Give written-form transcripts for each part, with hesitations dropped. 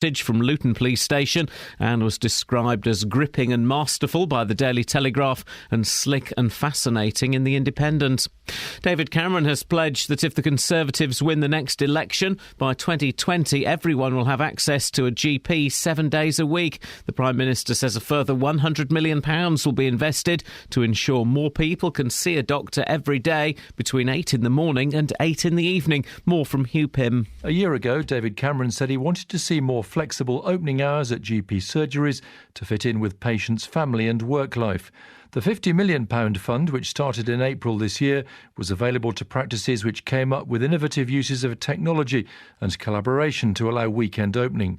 from Luton Police Station and was described as gripping and masterful by the Daily Telegraph and slick and fascinating in the Independent. David Cameron has pledged that if the Conservatives win the next election, by 2020 everyone will have access to a GP 7 days a week. The Prime Minister says a further £100 million will be invested to ensure more people can see a doctor every day between 8 in the morning and 8 in the evening. More from Hugh Pym. A year ago, David Cameron said he wanted to see more flexible opening hours at GP surgeries to fit in with patients' family and work life. The £50 million fund, which started in April this year, was available to practices which came up with innovative uses of technology and collaboration to allow weekend opening.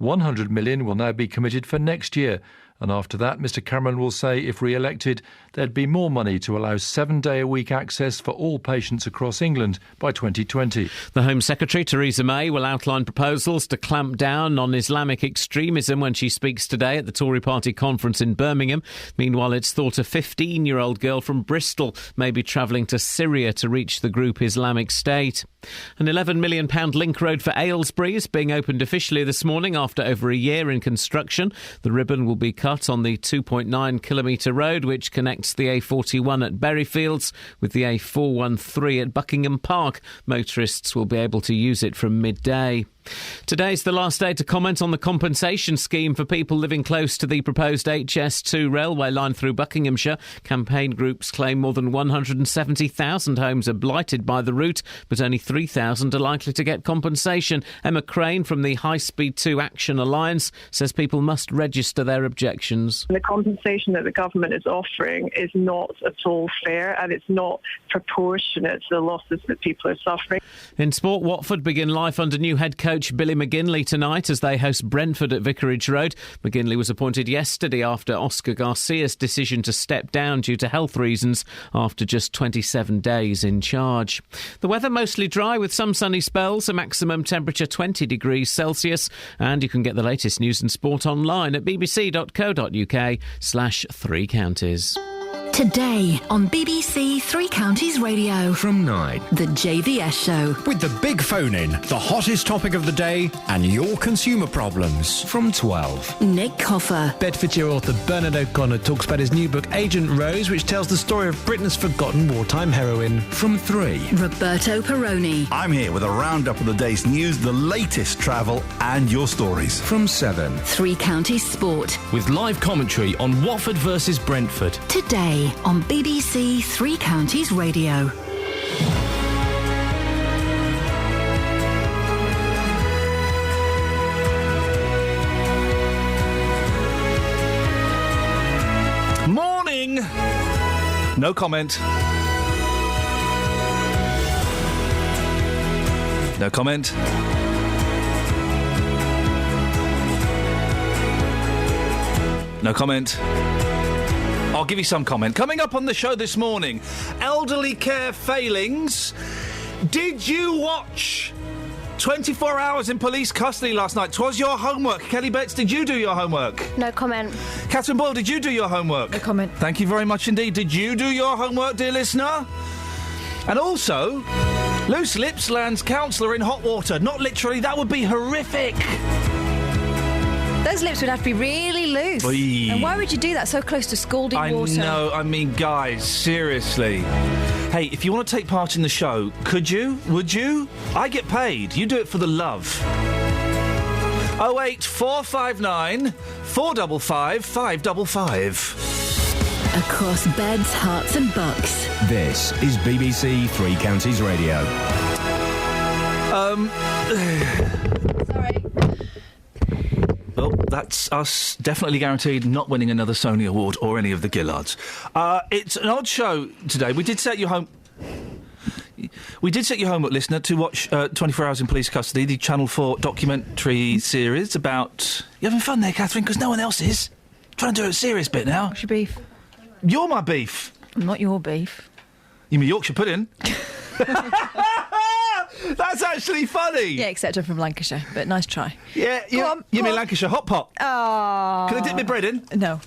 £100 million will now be committed for next year. And after that, Mr Cameron will say, if re-elected, there'd be more money to allow 7-day-a-week access for all patients across England by 2020. The Home Secretary, Theresa May, will outline proposals to clamp down on Islamic extremism when she speaks today at the Tory party conference in Birmingham. Meanwhile, it's thought a 15-year-old girl from Bristol may be travelling to Syria to reach the group Islamic State. An £11 million link road for Aylesbury is being opened officially this morning after over a year in construction. The ribbon will be cut on the 2.9-kilometre road which connects the A41 at Berryfields with the A413 at Buckingham Park. Motorists will be able to use it from midday. Today's the last day to comment on the compensation scheme for people living close to the proposed HS2 railway line through Buckinghamshire. Campaign groups claim more than 170,000 homes are blighted by the route, but only 3,000 are likely to get compensation. Emma Crane from the High Speed 2 Action Alliance says people must register their objections. The compensation that the government is offering is not at all fair and it's not proportionate to the losses that people are suffering. In sport, Watford begin life under new head coach Billy McGinley tonight as they host Brentford at Vicarage Road. McGinley was appointed yesterday after Oscar Garcia's decision to step down due to health reasons after just 27 days in charge. The weather mostly dry with some sunny spells, a maximum temperature 20 degrees Celsius, and you can get the latest news and sport online at bbc.co.uk/3 counties. Today on BBC Three Counties Radio. From 9. The JVS Show. With the big phone-in, the hottest topic of the day and your consumer problems. From 12. Nick Coffer. Bedfordshire author Bernard O'Connor talks about his new book Agent Rose, which tells the story of Britain's forgotten wartime heroine. From 3. Roberto Perroni. I'm here with a roundup of the day's news, the latest travel and your stories. From 7. Three Counties Sport. With live commentary on Watford versus Brentford. Today on BBC Three Counties Radio. Morning! No comment. No comment. No comment. I'll give you some comment. Coming up on the show this morning, elderly care failings. Did you watch 24 Hours in Police Custody last night? 'Twas your homework. Kelly Betts, did you do your homework? No comment. Catherine Boyle, did you do your homework? No comment. Thank you very much indeed. Did you do your homework, dear listener? And also, loose lips lands counsellor in hot water. Not literally, that would be horrific. Those lips would have to be really loose. Oy. And why would you do that so close to scalding water? I know, I mean, guys, seriously. Hey, if you want to take part in the show, could you? Would you? I get paid. You do it for the love. 08459 455 555. Across beds, hearts and bucks. This is BBC Three Counties Radio. Sorry. Well, that's us definitely guaranteed not winning another Sony Award or any of the Gillards. It's an odd show today. We did set you home... We did set your homework, listener, to watch 24 Hours in Police Custody, the Channel 4 documentary series about... You having fun there, Catherine? Because no one else is. Trying to do a serious bit now. What's your beef? You're my beef. I'm not your beef. You mean Yorkshire pudding? That's actually funny. Yeah, except I'm from Lancashire, but nice try. Yeah, you mean Lancashire hot pot? Oh. Can I dip my bread in? No.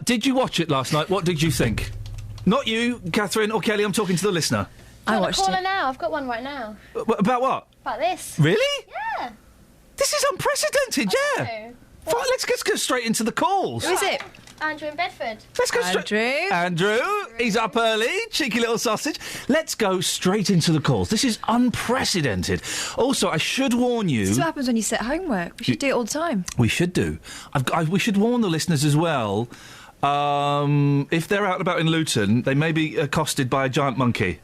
Did you watch it last night? What did you think? Not you, Catherine or Kelly, I'm talking to the listener. I watched it. Now. I've got one right now. About what? About this. Really? Yeah. This is unprecedented, yeah. Fine, let's go straight into the calls. Who is it? Andrew in Bedford. Let's go straight. Andrew, he's up early, cheeky little sausage. Let's go straight into the calls. This is unprecedented. Also, I should warn you. This is what happens when you set homework. We should do it all the time. We should do. We should warn the listeners as well. If they're out and about in Luton, they may be accosted by a giant monkey.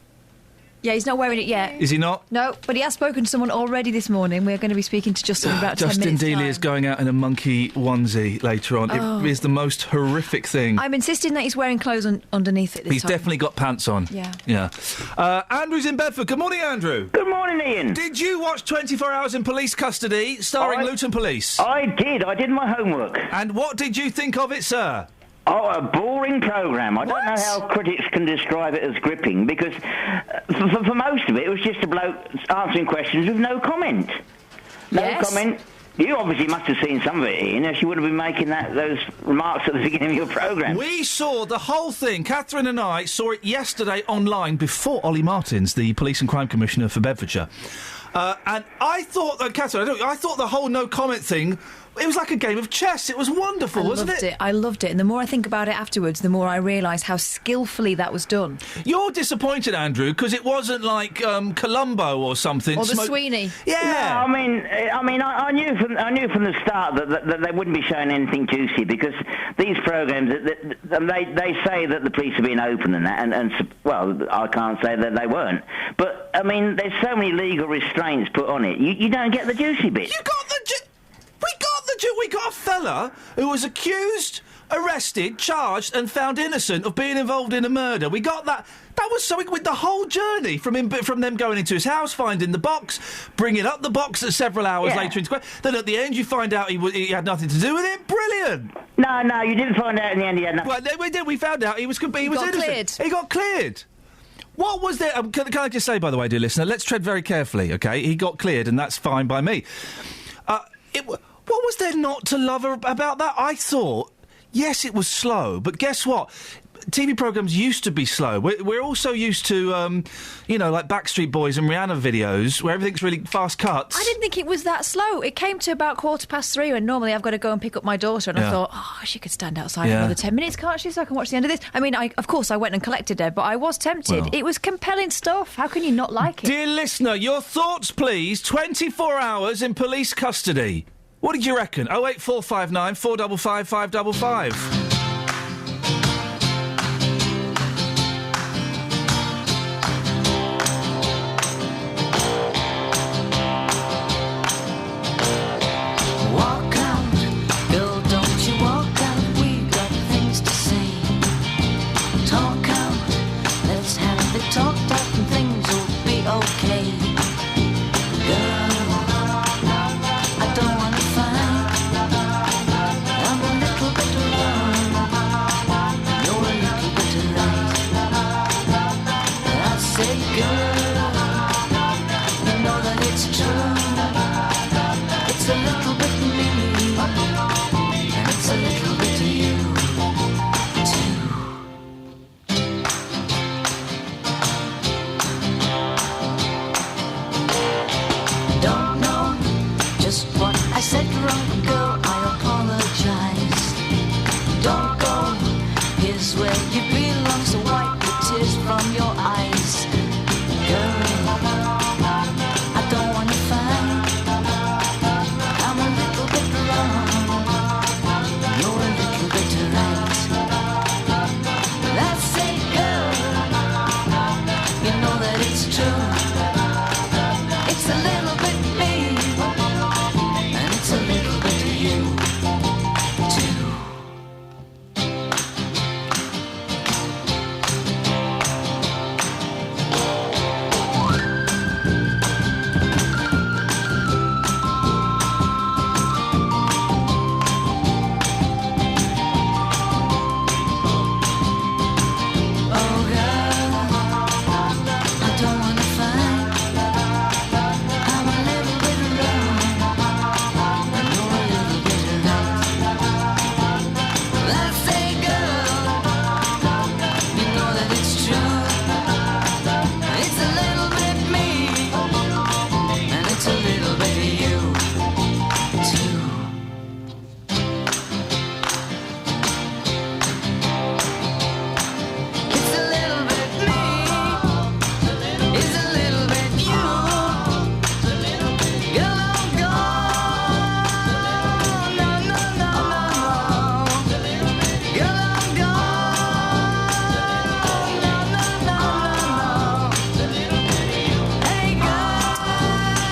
Yeah, he's not wearing it yet. Is he not? No, but he has spoken to someone already this morning. We're going to be speaking to Justin in about 10 minutes. Justin Dealey time. is going out in a monkey onesie later on. Oh. It is the most horrific thing. I'm insisting that he's wearing clothes underneath it this He's time. definitely got pants on. Yeah. Andrew's in Bedford. Good morning, Andrew. Good morning, Ian. Did you watch 24 Hours in Police Custody, starring Luton Police? I did. I did my homework. And what did you think of it, sir? Oh, a boring programme. I don't know how critics can describe it as gripping, because for most of it, it was just a bloke answering questions with no comment. No comment. You obviously must have seen some of it, Ian, else you would have been making those remarks at the beginning of your programme. We saw the whole thing. Catherine and I saw it yesterday online before Ollie Martins, the Police and Crime Commissioner for Bedfordshire. And I thought, Catherine, I thought the whole no comment thing, it was like a game of chess. It was wonderful, wasn't it? I loved it. And the more I think about it afterwards, the more I realise how skillfully that was done. You're disappointed, Andrew, because it wasn't like Columbo or something. Or the Sweeney. Yeah. No, I knew from the start that they wouldn't be showing anything juicy, because these programmes, they say that the police are being open and that, and well, I can't say that they weren't. But, I mean, there's so many legal restraints put on it. You don't get the juicy bit. We got a fella who was accused, arrested, charged and found innocent of being involved in a murder. We got that. That was something with the whole journey, from them going into his house, finding the box, bringing up the box several hours later into question. Then at the end you find out he had nothing to do with it. Brilliant. No, you didn't find out in the end he had nothing. Well, we did. We found out he was innocent. Cleared. He got cleared. What was there? Can I just say, by the way, dear listener, let's tread very carefully, OK? He got cleared, and that's fine by me. What was there not to love about that? I thought, yes, it was slow, but guess what? TV programmes used to be slow. We're also used to, like Backstreet Boys and Rihanna videos where everything's really fast cuts. I didn't think it was that slow. It came to about 3:15 when normally I've got to go and pick up my daughter, and I thought, she could stand outside for another 10 minutes, can't she, so I can watch the end of this? I mean, of course I went and collected her, but I was tempted. Well, it was compelling stuff. How can you not like it? Dear listener, your thoughts, please. 24 hours in police custody. What did you reckon? 08459 455 555. It's a little bit me.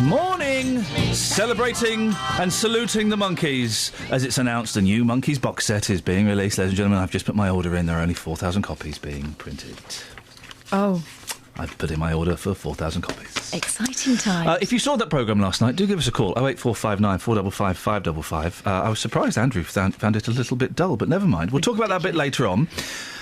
Morning! Celebrating and saluting the monkeys as it's announced a new Monkeys box set is being released. Ladies and gentlemen, I've just put my order in. There are only 4,000 copies being printed. Oh. I've put in my order for 4,000 copies. Exciting times. If you saw that programme last night, do give us a call. 08459 455 555. I was surprised Andrew found it a little bit dull, but never mind. We'll talk about that a bit later on.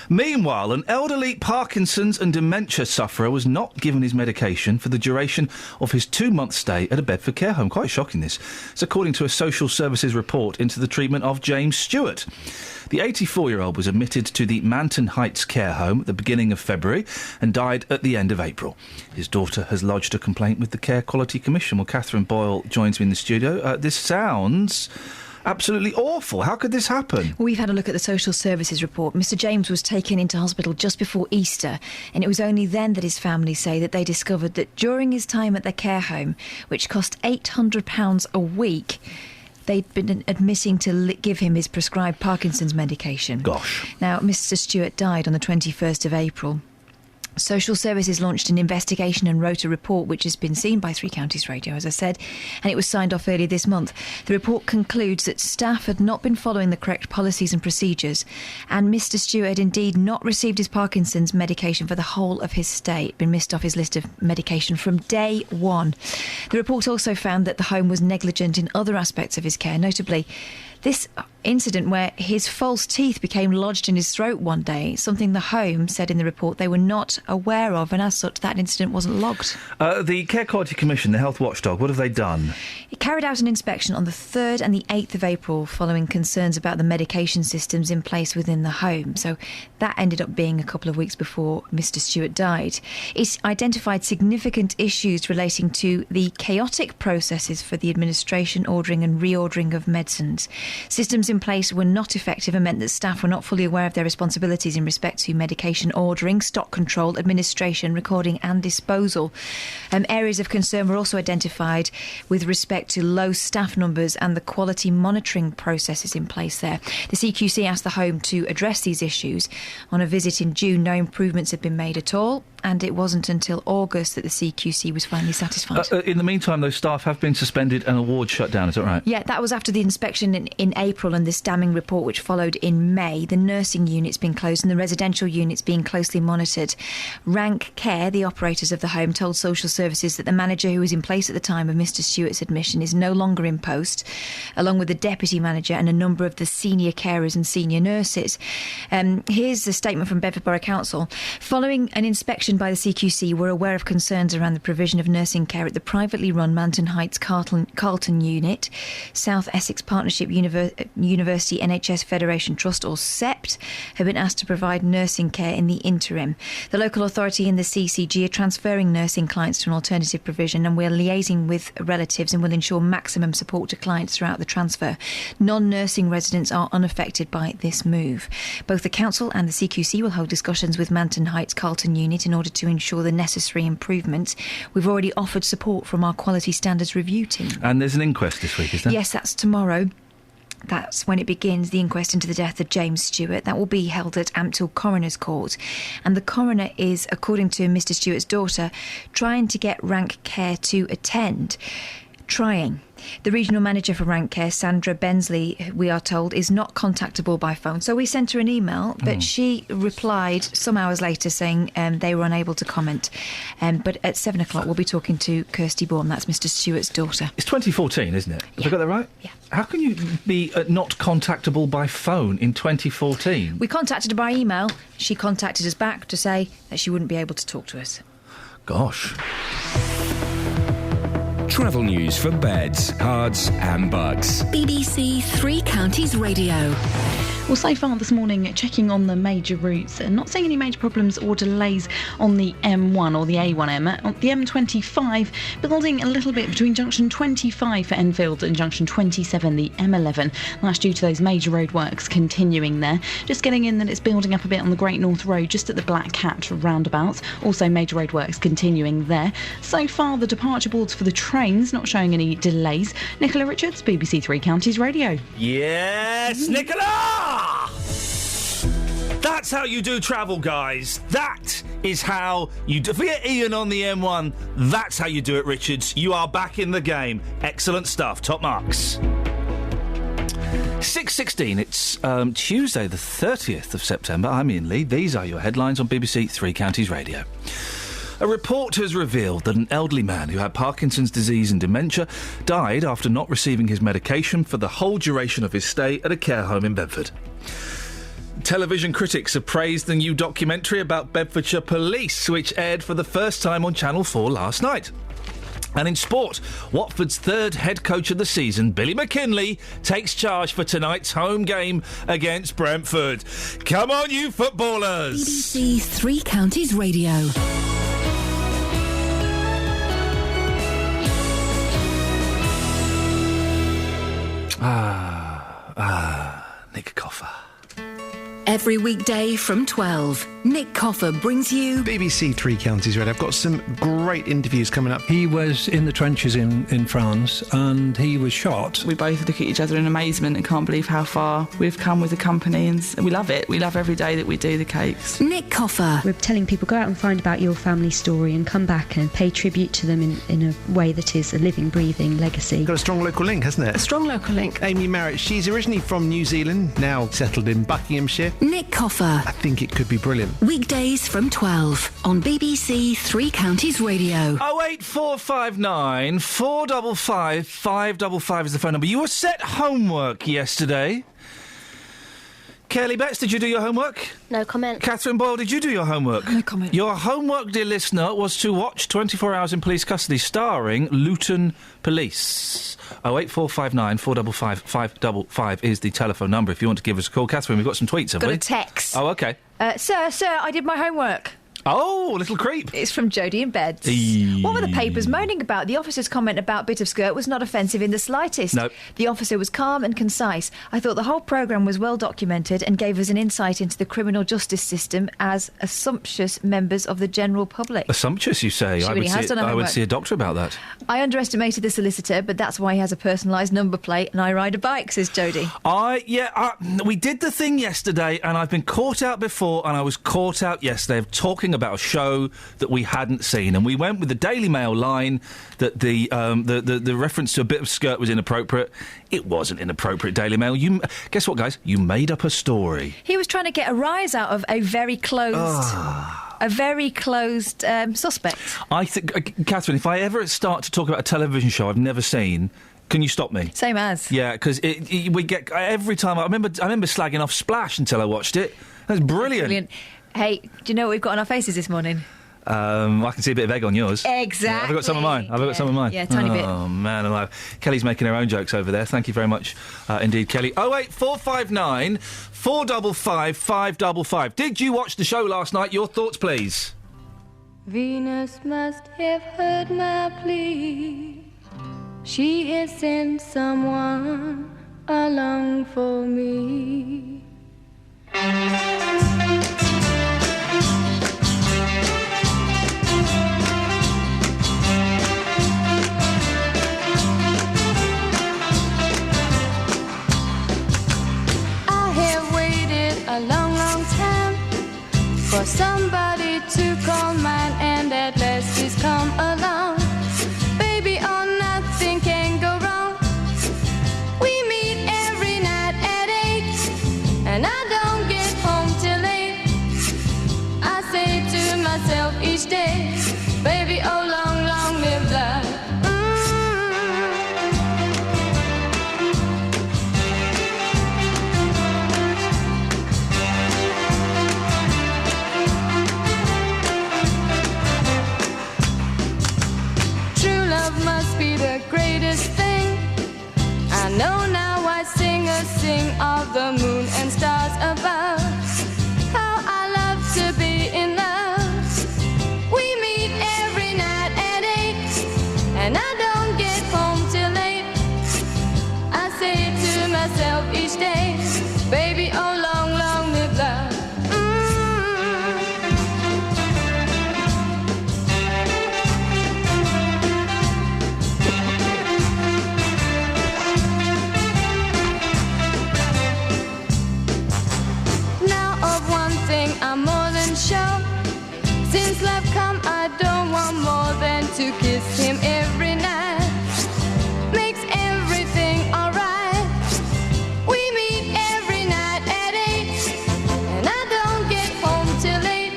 Meanwhile, an elderly Parkinson's and dementia sufferer was not given his medication for the duration of his 2-month stay at a Bedford care home. Quite shocking, this. It's according to a social services report into the treatment of James Stewart. The 84-year-old was admitted to the Manton Heights care home at the beginning of February and died at the end of April. His daughter has lodged a complaint with the Care Quality Commission. Well, Catherine Boyle joins me in the studio. This sounds absolutely awful. How could this happen? We've had a look at the social services report. Mr. James was taken into hospital just before Easter, and it was only then that his family say that they discovered that during his time at their care home, which cost £800 a week, they'd been admitting to give him his prescribed Parkinson's medication. Gosh. Now, Mr. Stewart died on the 21st of April. Social Services launched an investigation and wrote a report which has been seen by Three Counties Radio, as I said, and it was signed off earlier this month. The report concludes that staff had not been following the correct policies and procedures, and Mr. Stewart had indeed not received his Parkinson's medication for the whole of his stay. It'd been missed off his list of medication from day one. The report also found that the home was negligent in other aspects of his care, notably this incident where his false teeth became lodged in his throat one day, something the home said in the report they were not aware of, and as such that incident wasn't logged. The Care Quality Commission, the health watchdog, what have they done? It carried out an inspection on the 3rd and the 8th of April following concerns about the medication systems in place within the home. So that ended up being a couple of weeks before Mr. Stewart died. It identified significant issues relating to the chaotic processes for the administration, ordering and reordering of medicines. Systems in place were not effective and meant that staff were not fully aware of their responsibilities in respect to medication ordering, stock control, administration, recording and disposal. Areas of concern were also identified with respect to low staff numbers and the quality monitoring processes in place there. The CQC asked the home to address these issues. On a visit in June, no improvements had been made at all, and it wasn't until August that the CQC was finally satisfied. In the meantime, those staff have been suspended and awards shut down, is that right? Yeah, that was after the inspection in April and this damning report which followed in May. The nursing unit's been closed and the residential unit's being closely monitored. Rank Care, the operators of the home, told Social Services that the manager who was in place at the time of Mr. Stewart's admission is no longer in post, along with the deputy manager and a number of the senior carers and senior nurses. Here's a statement from Bedford Borough Council. Following an inspection by the CQC, we're aware of concerns around the provision of nursing care at the privately run Manton Heights Carlton Unit, South Essex Partnership University NHS Federation Trust, or SEPT, have been asked to provide nursing care in the interim. The local authority and the CCG are transferring nursing clients to an alternative provision, and we're liaising with relatives and will ensure maximum support to clients throughout the transfer. Non-nursing residents are unaffected by this move. Both the council and the CQC will hold discussions with Manton Heights Carlton Unit in order to ensure the necessary improvements. We've already offered support from our Quality Standards Review team. And there's an inquest this week, is there? Yes, that's tomorrow. That's when it begins, the inquest into the death of James Stewart. That will be held at Ampthill Coroner's Court. And the coroner is, according to Mr. Stewart's daughter, trying to get Rank Care to attend. Trying. The regional manager for Rank Care, Sandra Bensley, we are told, is not contactable by phone. So we sent her an email, but she replied some hours later saying they were unable to comment. But at 7 o'clock, we'll be talking to Kirsty Baum. That's Mr. Stewart's daughter. It's 2014, isn't it? Have I got that right? Yeah. How can you be not contactable by phone in 2014? We contacted her by email. She contacted us back to say that she wouldn't be able to talk to us. Gosh. Travel news for beds, cards and bugs. BBC Three Counties Radio. Well, so far this morning, checking on the major routes, and not seeing any major problems or delays on the M1 or the A1M. On the M25, building a little bit between junction 25 for Enfield and junction 27, the M11. That's due to those major road works continuing there. Just getting in that it's building up a bit on the Great North Road, just at the Black Cat roundabout. Also major road works continuing there. So far, the departure boards for the trains not showing any delays. Nicola Richards, BBC Three Counties Radio. Yes, Nicola! That's how you do travel, guys. That is how you do. Forget Iain on the M1. That's how you do it, Richards. You are back in the game. Excellent stuff. Top marks. 6:16. It's Tuesday, the 30th of September. I'm Iain Lee. These are your headlines on BBC Three Counties Radio. A report has revealed that an elderly man who had Parkinson's disease and dementia died after not receiving his medication for the whole duration of his stay at a care home in Bedford. Television critics have praised the new documentary about Bedfordshire Police, which aired for the first time on Channel 4 last night. And in sport, Watford's third head coach of the season, Billy McKinlay, takes charge for tonight's home game against Brentford. Come on, you footballers! BBC Three Counties Radio. Nick Coffer. Every weekday from 12, Nick Coffer brings you BBC Three Counties Radio. I've got some great interviews coming up. He was in the trenches in France and he was shot. We both look at each other in amazement and can't believe how far we've come with the company, and we love it. We love every day that we do the cakes. Nick Coffer. We're telling people, go out and find about your family story and come back and pay tribute to them in a way that is a living, breathing legacy. Got a strong local link, hasn't it? A strong local link. Amy Merritt, she's originally from New Zealand, now settled in Buckinghamshire. Nick Coffer. I think it could be brilliant. Weekdays from 12 on BBC Three Counties Radio. 08459 455 555 is the phone number. You were set homework yesterday. Kelly Betts, did you do your homework? No comment. Catherine Boyle, did you do your homework? No comment. Your homework, dear listener, was to watch 24 Hours in Police Custody, starring Luton Police. 08459 455 555 is the telephone number if you want to give us a call. Catherine, we've got some tweets, have we? Got a text. Oh, OK. Sir, I did my homework. Oh, little creep. It's from Jodie in Beds. What were the papers moaning about? The officer's comment about bit of skirt was not offensive in the slightest. Nope. The officer was calm and concise. I thought the whole programme was well documented and gave us an insight into the criminal justice system as assumptuous members of the general public. Assumptuous, you say? She really has done her I would homework. see a doctor about that. I underestimated the solicitor, but that's why he has a personalised number plate and I ride a bike, says Jodie. We did the thing yesterday and I've been caught out before and I was caught out yesterday of talking about a show that we hadn't seen, and we went with the Daily Mail line that the reference to a bit of skirt was inappropriate. It wasn't inappropriate, Daily Mail. Guess what, guys? You made up a story. He was trying to get a rise out of a very closed suspect. I think, Catherine, if I ever start to talk about a television show I've never seen, can you stop me? Same as. Yeah, because we get every time. I remember slagging off Splash until I watched it. That's brilliant. Hey, do you know what we've got on our faces this morning? I can see a bit of egg on yours. Exactly. Yeah, have I got some of mine? Yeah, tiny bit. Oh, man alive. Kelly's making her own jokes over there. Thank you very much indeed, Kelly. 08459 455 555. Did you watch the show last night? Your thoughts, please. Venus must have heard my plea. She has sent someone along for me. A long, long time for somebody to call mine, and at last he's come along. Baby, oh, nothing can go wrong. We meet every night at 8, and I don't get home till 8. I say to myself each day, baby, oh, long, long live love. The greatest thing I know now. I sing of the moon and stars above. How I love to be in love. We meet every night at 8, and I don't get home till 8. I say to myself each day, baby, oh, long, long live love. love come, I don't want more than to kiss him every night. Makes everything alright. We meet every night at 8, and I don't get home till 8.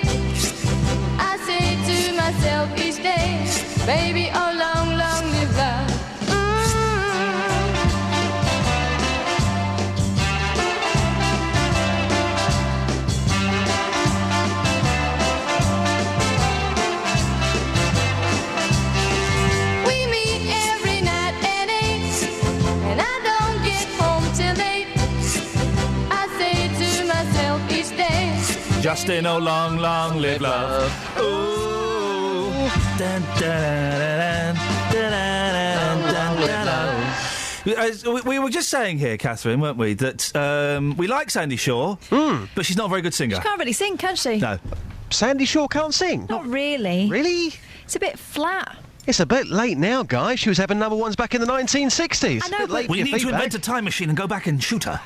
I say to myself each day, baby, oh long, long live love. We meet every night at 8, and I don't get home till 8. I say to myself each day, Justin, oh long, long live love. Ooh. Dun, dun, dun, dun, dun, dun, dun. We were just saying here, Catherine, weren't we, that we like Sandy Shaw, but she's not a very good singer. She can't really sing, can she? No. Sandy Shaw can't sing? Not really. Really? It's a bit flat. It's a bit late now, guys. She was having number ones back in the 1960s. I know, Bit late We for your need to feedback. invent a time machine and go back and shoot her.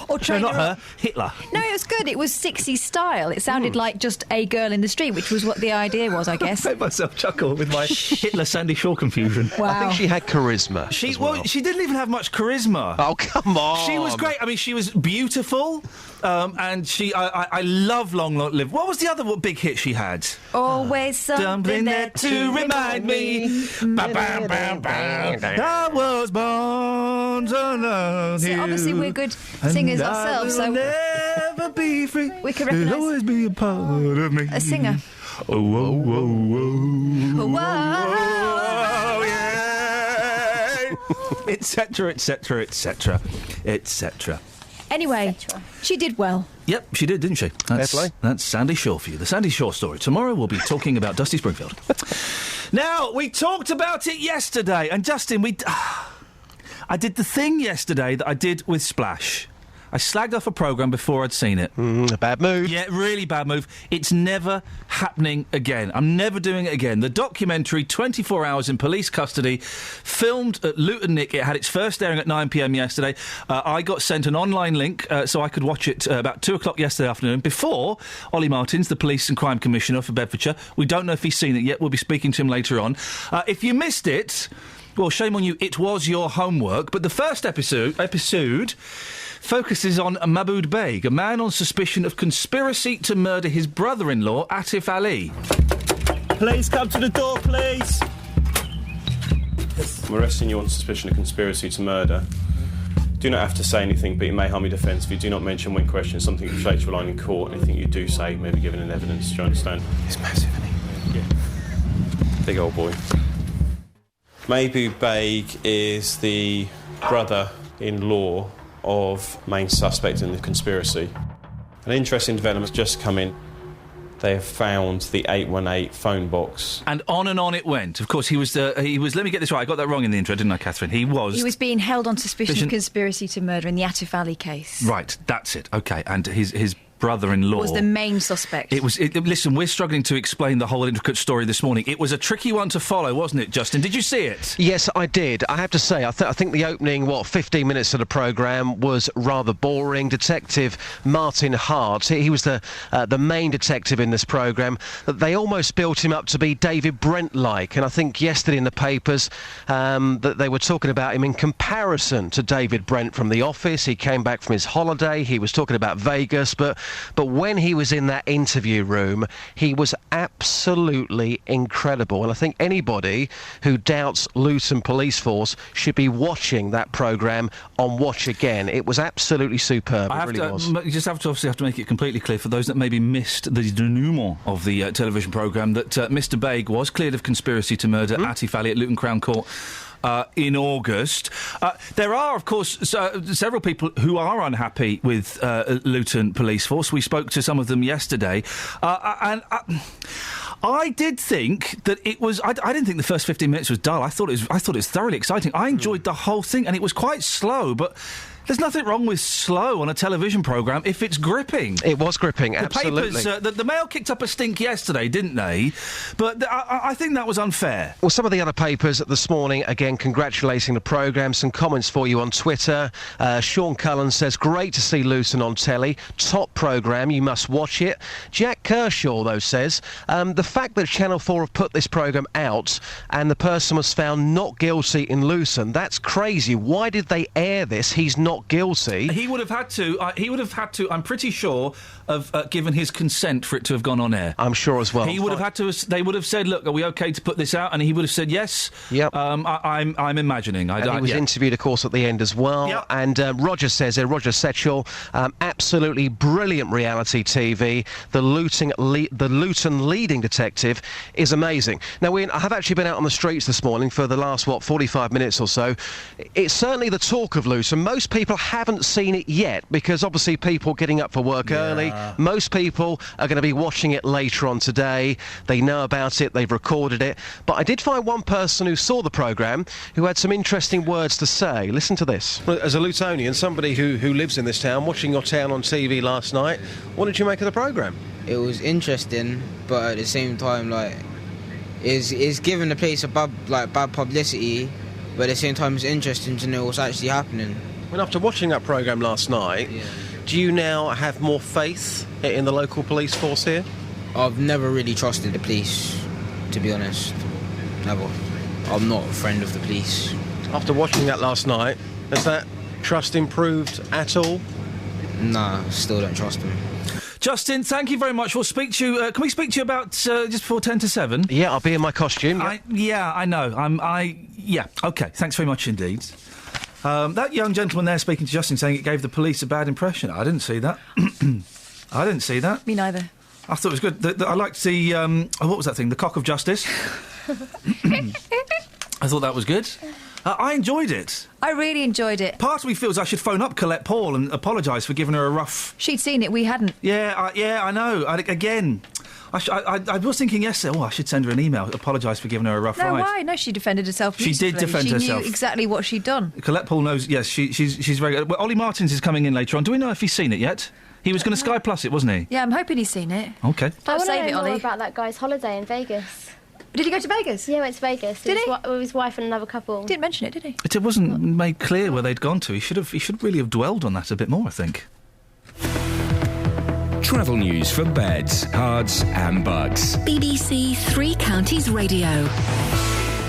Or train No, not her her. up. Hitler. No, it was good. It was 60s style. It sounded like just a girl in the street, which was what the idea was, I guess. I made myself chuckle with my Hitler Sandy Shaw confusion. Wow. I think she had charisma. She she didn't even have much charisma. Oh, come on. She was great. I mean, she was beautiful, and I love Long Long Live. What was the other big hit she had? Always something there to remind me. Bam, bam, bam, bam. I was born to love See, you. obviously we're good singers And ourselves, I so will never be free. we can You'll recognise always be a part of me. a singer. Oh, whoa, whoa, whoa. Whoa, yeah. Etc., etc., etc., etc. Anyway, she did well. Yep, she did, didn't she? Fair play. That's Sandy Shaw for you. The Sandy Shaw story. Tomorrow we'll be talking about Dusty Springfield. Now, we talked about it yesterday, and Justin, I did the thing yesterday that I did with Splash. I slagged off a programme before I'd seen it. A bad move. Yeah, really bad move. It's never happening again. I'm never doing it again. The documentary, 24 Hours in Police Custody, filmed at Luton Nick. It had its first airing at 9 p.m. yesterday. I got sent an online link so I could watch it about 2 o'clock yesterday afternoon before Ollie Martins, the Police and Crime Commissioner for Bedfordshire. We don't know if he's seen it yet. We'll be speaking to him later on. If you missed it, well, shame on you. It was your homework. But the first episode focuses on Mahmoud Beg, a man on suspicion of conspiracy to murder his brother-in-law, Atif Ali. Please come to the door, please. I'm arresting you on suspicion of conspiracy to murder. Do not have to say anything, but it may harm your defence if you do not mention when questioned something which relates to a line in court. Anything you do say may be given in evidence. Do you understand? It's massive, isn't he? Yeah. Big old boy. Mahmoud Beg is the brother-in-law of main suspect in the conspiracy. An interesting development has just come in. They have found the 818 phone box. And on it went. Of course, he was, let me get this right, I got that wrong in the intro, didn't I, Catherine? He was being held on suspicion of conspiracy to murder in the Atif Ali case. Right, that's it, OK. And his brother-in-law Was the main suspect. Listen, we're struggling to explain the whole intricate story this morning. It was a tricky one to follow, wasn't it, Justin? Did you see it? Yes, I did. I have to say, I think the opening, 15 minutes of the programme was rather boring. Detective Martin Hart, he was the main detective in this programme. They almost built him up to be David Brent-like, and I think yesterday in the papers that they were talking about him in comparison to David Brent from The Office. He came back from his holiday. He was talking about Vegas, but when he was in that interview room, he was absolutely incredible. And I think anybody who doubts Luton Police Force should be watching that programme on Watch Again. It was absolutely superb. It really was. You just have to make it completely clear for those that maybe missed the denouement of the television programme that Mr. Beg was cleared of conspiracy to murder Atif Ali at Luton Crown Court in August. There are, of course, several people who are unhappy with Luton Police Force. We spoke to some of them yesterday. And I did think that it was... I didn't think the first 15 minutes was dull. I thought it was thoroughly exciting. I enjoyed the whole thing, and it was quite slow, but... There's nothing wrong with slow on a television programme if it's gripping. It was gripping, absolutely. The papers, the Mail kicked up a stink yesterday, didn't they? But I think that was unfair. Well, some of the other papers this morning, again, congratulating the programme. Some comments for you on Twitter. Sean Cullen says, great to see Luton on telly. Top programme, you must watch it. Jack Kershaw, though, says, the fact that Channel 4 have put this programme out and the person was found not guilty in Luton, that's crazy. Why did they air this? He's not guilty. He would have had to. I'm pretty sure, of given his consent for it to have gone on air. I'm sure as well. He would have had to. They would have said, "Look, are we okay to put this out?" And he would have said, "Yes." Yep. I'm imagining. And he was interviewed, of course, at the end as well. Yep. And Roger says there, Roger Setchell, absolutely brilliant reality TV. The Luton leading detective is amazing. Now, Iain, I have actually been out on the streets this morning for the last 45 minutes or so. It's certainly the talk of Luton. Most people haven't seen it yet because obviously people getting up for work early. Most people are going to be watching it later on today. They know about it, they've recorded it. But I did find one person who saw the programme who had some interesting words to say. Listen to this. As a Lutonian, somebody who lives in this town, watching your town on TV last night, what did you make of the programme? It was interesting, but at the same time, it's giving the place a bad publicity, but at the same time it's interesting to know what's actually happening. Well, after watching that programme last night, do you now have more faith in the local police force here? I've never really trusted the police, to be honest. Never. I'm not a friend of the police. After watching that last night, has that trust improved at all? Nah, still don't trust them. Justin, thank you very much. We'll speak to you. Can we speak to you about just before 10 to 7? Yeah, I'll be in my costume. Yeah, I know. Yeah, OK. Thanks very much indeed. That young gentleman there speaking to Justin saying it gave the police a bad impression. I didn't see that. I didn't see that. Me neither. I thought it was good. I liked the... what was that thing? The Cock of Justice. I thought that was good. I enjoyed it. I really enjoyed it. Part of me feels I should phone up Colette Paul and apologise for giving her a rough... She'd seen it, we hadn't. Yeah, I know. I was thinking yesterday, I should send her an email, apologise for giving her a rough ride. No, why? No, she defended herself She beautifully. did defend herself. She knew exactly what she'd done. Colette Paul knows, yes, she's very good. Well, Ollie Martins is coming in later on. Do we know if he's seen it yet? He was going to Sky Plus it, wasn't he? Yeah, I'm hoping he's seen it. OK. Don't save it, I want to know Ollie. more about that guy's holiday in Vegas. Did he go to Vegas? Yeah, he went to Vegas. Did he? With his wife and another couple. Didn't mention it, did he? It wasn't made clear where they'd gone to. He should really have dwelled on that a bit more, I think. Travel news for beds, cards and bugs. BBC Three Counties Radio.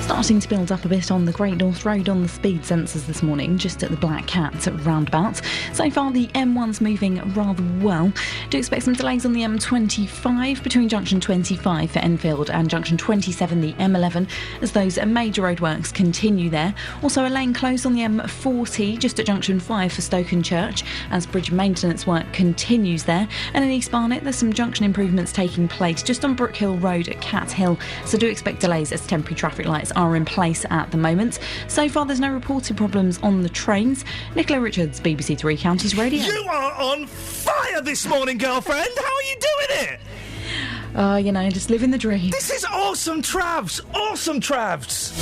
Starting to build up a bit on the Great North Road on the speed sensors this morning, just at the Black Cat roundabout. So far, the M1's moving rather well. Do expect some delays on the M25 between junction 25 for Enfield and junction 27, the M11, as those major roadworks continue there. Also, a lane closed on the M40 just at junction 5 for Stoke-on-Church as bridge maintenance work continues there. And in East Barnet, there's some junction improvements taking place just on Brookhill Road at Cat Hill. So do expect delays as temporary traffic lights are in place at the moment. So far, there's no reported problems on the trains. Nicola Richards, BBC Three Counties Radio. You are on fire this morning, girlfriend! How are you doing it? Just living the dream. This is awesome, Travs! Awesome, Travs!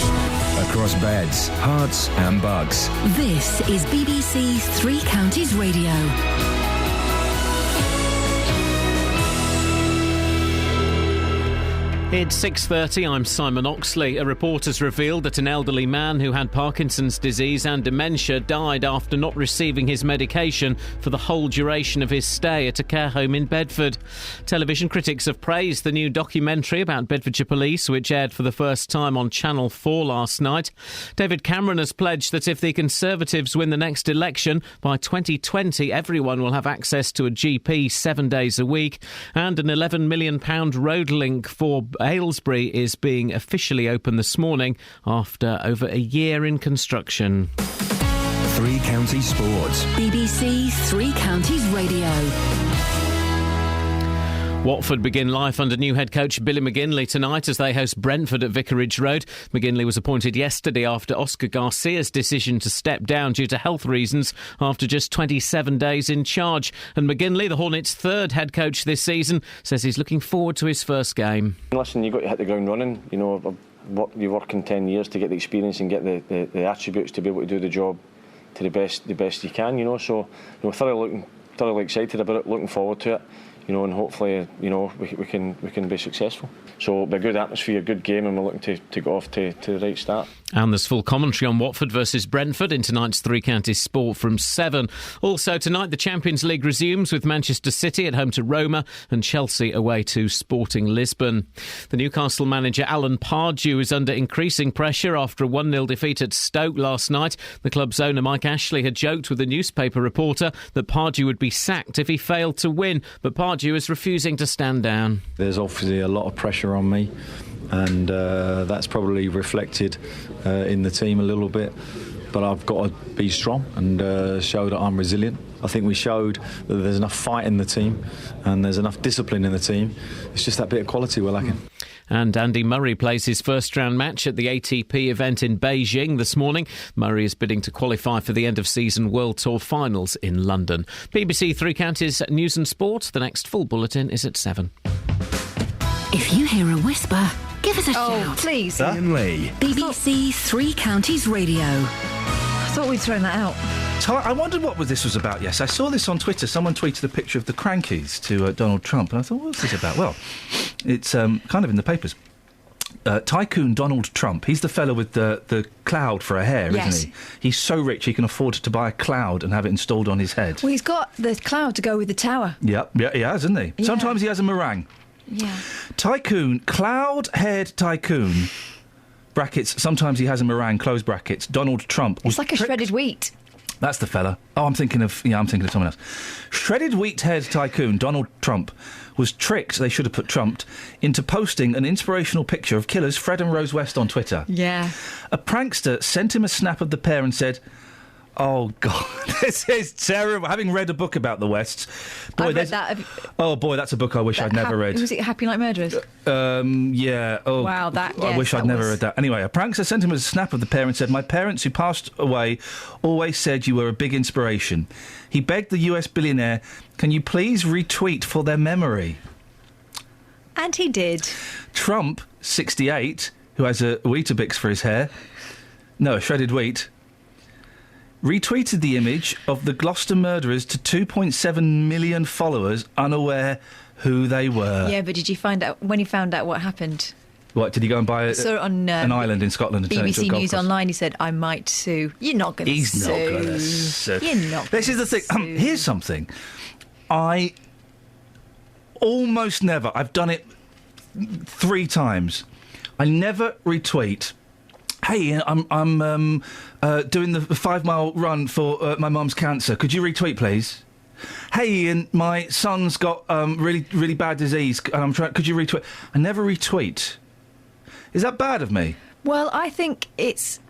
Across beds, hearts and bugs. This is BBC Three Counties Radio. It's 6:30, I'm Simon Oxley. A report has revealed that an elderly man who had Parkinson's disease and dementia died after not receiving his medication for the whole duration of his stay at a care home in Bedford. Television critics have praised the new documentary about Bedfordshire Police, which aired for the first time on Channel 4 last night. David Cameron has pledged that if the Conservatives win the next election, by 2020 everyone will have access to a GP 7 days a week, and an £11 million road link for Aylesbury is being officially opened this morning after over a year in construction. Three Counties Sports. BBC Three Counties Radio. Watford begin life under new head coach Billy McGinley tonight as they host Brentford at Vicarage Road. McGinley was appointed yesterday after Oscar Garcia's decision to step down due to health reasons after just 27 days in charge. And McGinley, the Hornets' third head coach this season, says he's looking forward to his first game. Listen, you've got to hit the ground running. You know, you work in 10 years to get the experience and get the attributes to be able to do the job. the best you can, you know. So, you know, thoroughly excited about it, looking forward to it, you know, and hopefully, you know, we can be successful. So it'll be a good atmosphere, a good game, and we're looking to go off to the right start. And there's full commentary on Watford versus Brentford in tonight's Three Counties Sport from 7. Also tonight, the Champions League resumes with Manchester City at home to Roma and Chelsea away to Sporting Lisbon. The Newcastle manager Alan Pardew is under increasing pressure after a 1-0 defeat at Stoke last night. The club's owner Mike Ashley had joked with a newspaper reporter that Pardew would be sacked if he failed to win, but Pardew is refusing to stand down. There's obviously a lot of pressure on me, and that's probably reflected in the team a little bit, but I've got to be strong and show that I'm resilient. I think we showed that there's enough fight in the team and there's enough discipline in the team. It's just that bit of quality we're lacking. And Andy Murray plays his first-round match at the ATP event in Beijing this morning. Murray is bidding to qualify for the end-of-season World Tour finals in London. BBC Three Counties News and Sport. The next full bulletin is at 7. If you hear a whisper, give us a shout. Oh, please. Iain Lee. BBC Three Counties Radio. I thought we'd thrown that out. I wondered what this was about, yes. I saw this on Twitter. Someone tweeted a picture of the Crankies to Donald Trump, and I thought, what's this about? Well, it's kind of in the papers. Tycoon Donald Trump, he's the fellow with the cloud for a hair, isn't he? He's so rich he can afford to buy a cloud and have it installed on his head. Well, he's got the cloud to go with the tower. Yeah, he has, hasn't he? Yeah. Sometimes he has a meringue. Yeah. Tycoon, cloud-haired tycoon, brackets, sometimes he has a meringue, close brackets, Donald Trump. It's like a shredded wheat. That's the fella. Oh, I'm thinking of someone else. Shredded wheat-haired tycoon Donald Trump was tricked, they should have put trumped, into posting an inspirational picture of killers Fred and Rose West on Twitter. Yeah. A prankster sent him a snap of the pair and said, "Oh, God, this is terrible." Having read a book about the Wests... Boy, I read that. Oh, boy, that's a book I wish I'd never read. Was it Happy Like Murderers? Yeah. Oh, wow, that... I wish I'd never read that. Anyway, a prankster sent him a snap of the pair and said, "My parents, who passed away, always said you were a big inspiration." He begged the US billionaire, "Can you please retweet for their memory?" And he did. Trump, 68, who has a Weetabix for his hair... No, a shredded wheat... retweeted the image of the Gloucester murderers to 2.7 million followers, unaware who they were. Yeah, but did you find out when he found out what happened? What, did he go and buy on, an island in Scotland and turn it into a BBC golf News course? Online, he said, "I might sue." You're not going to sue. He's not going to sue. You're not. This is the thing. Here's something. I almost never... I've done it 3 times. I never retweet... "Hey, I'm doing the 5-mile run for my mum's cancer. Could you retweet, please?" "Hey, Iain, my son's got really bad disease. And I'm trying. Could you retweet?" I never retweet. Is that bad of me? Well, I think it's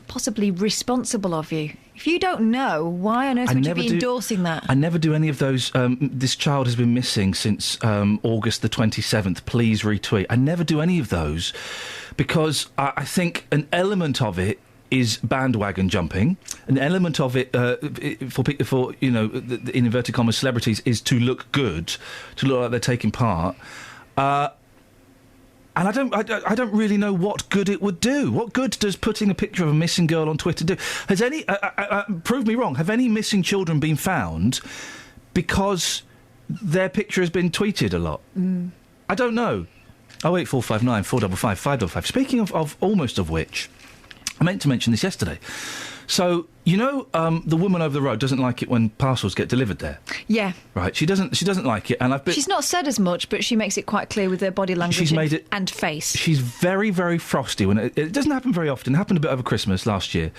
possibly responsible of you. If you don't know, why on earth would you be endorsing that? I never do any of those. This child has been missing since August the 27th. Please retweet. I never do any of those because I think an element of it is bandwagon jumping. An element of it for in inverted commas celebrities is to look good, to look like they're taking part. And I don't really know what good it would do. What good does putting a picture of a missing girl on Twitter do? Has any... prove me wrong. Have any missing children been found because their picture has been tweeted a lot? I don't know. 08459 455 555. Speaking of almost of which, I meant to mention this yesterday. So, the woman over the road doesn't like it when parcels get delivered there. Yeah. Right, she doesn't like it, and I've been... She's not said as much, but she makes it quite clear with her body language and face. She's very, very frosty. When it doesn't happen very often. It happened a bit over Christmas last year.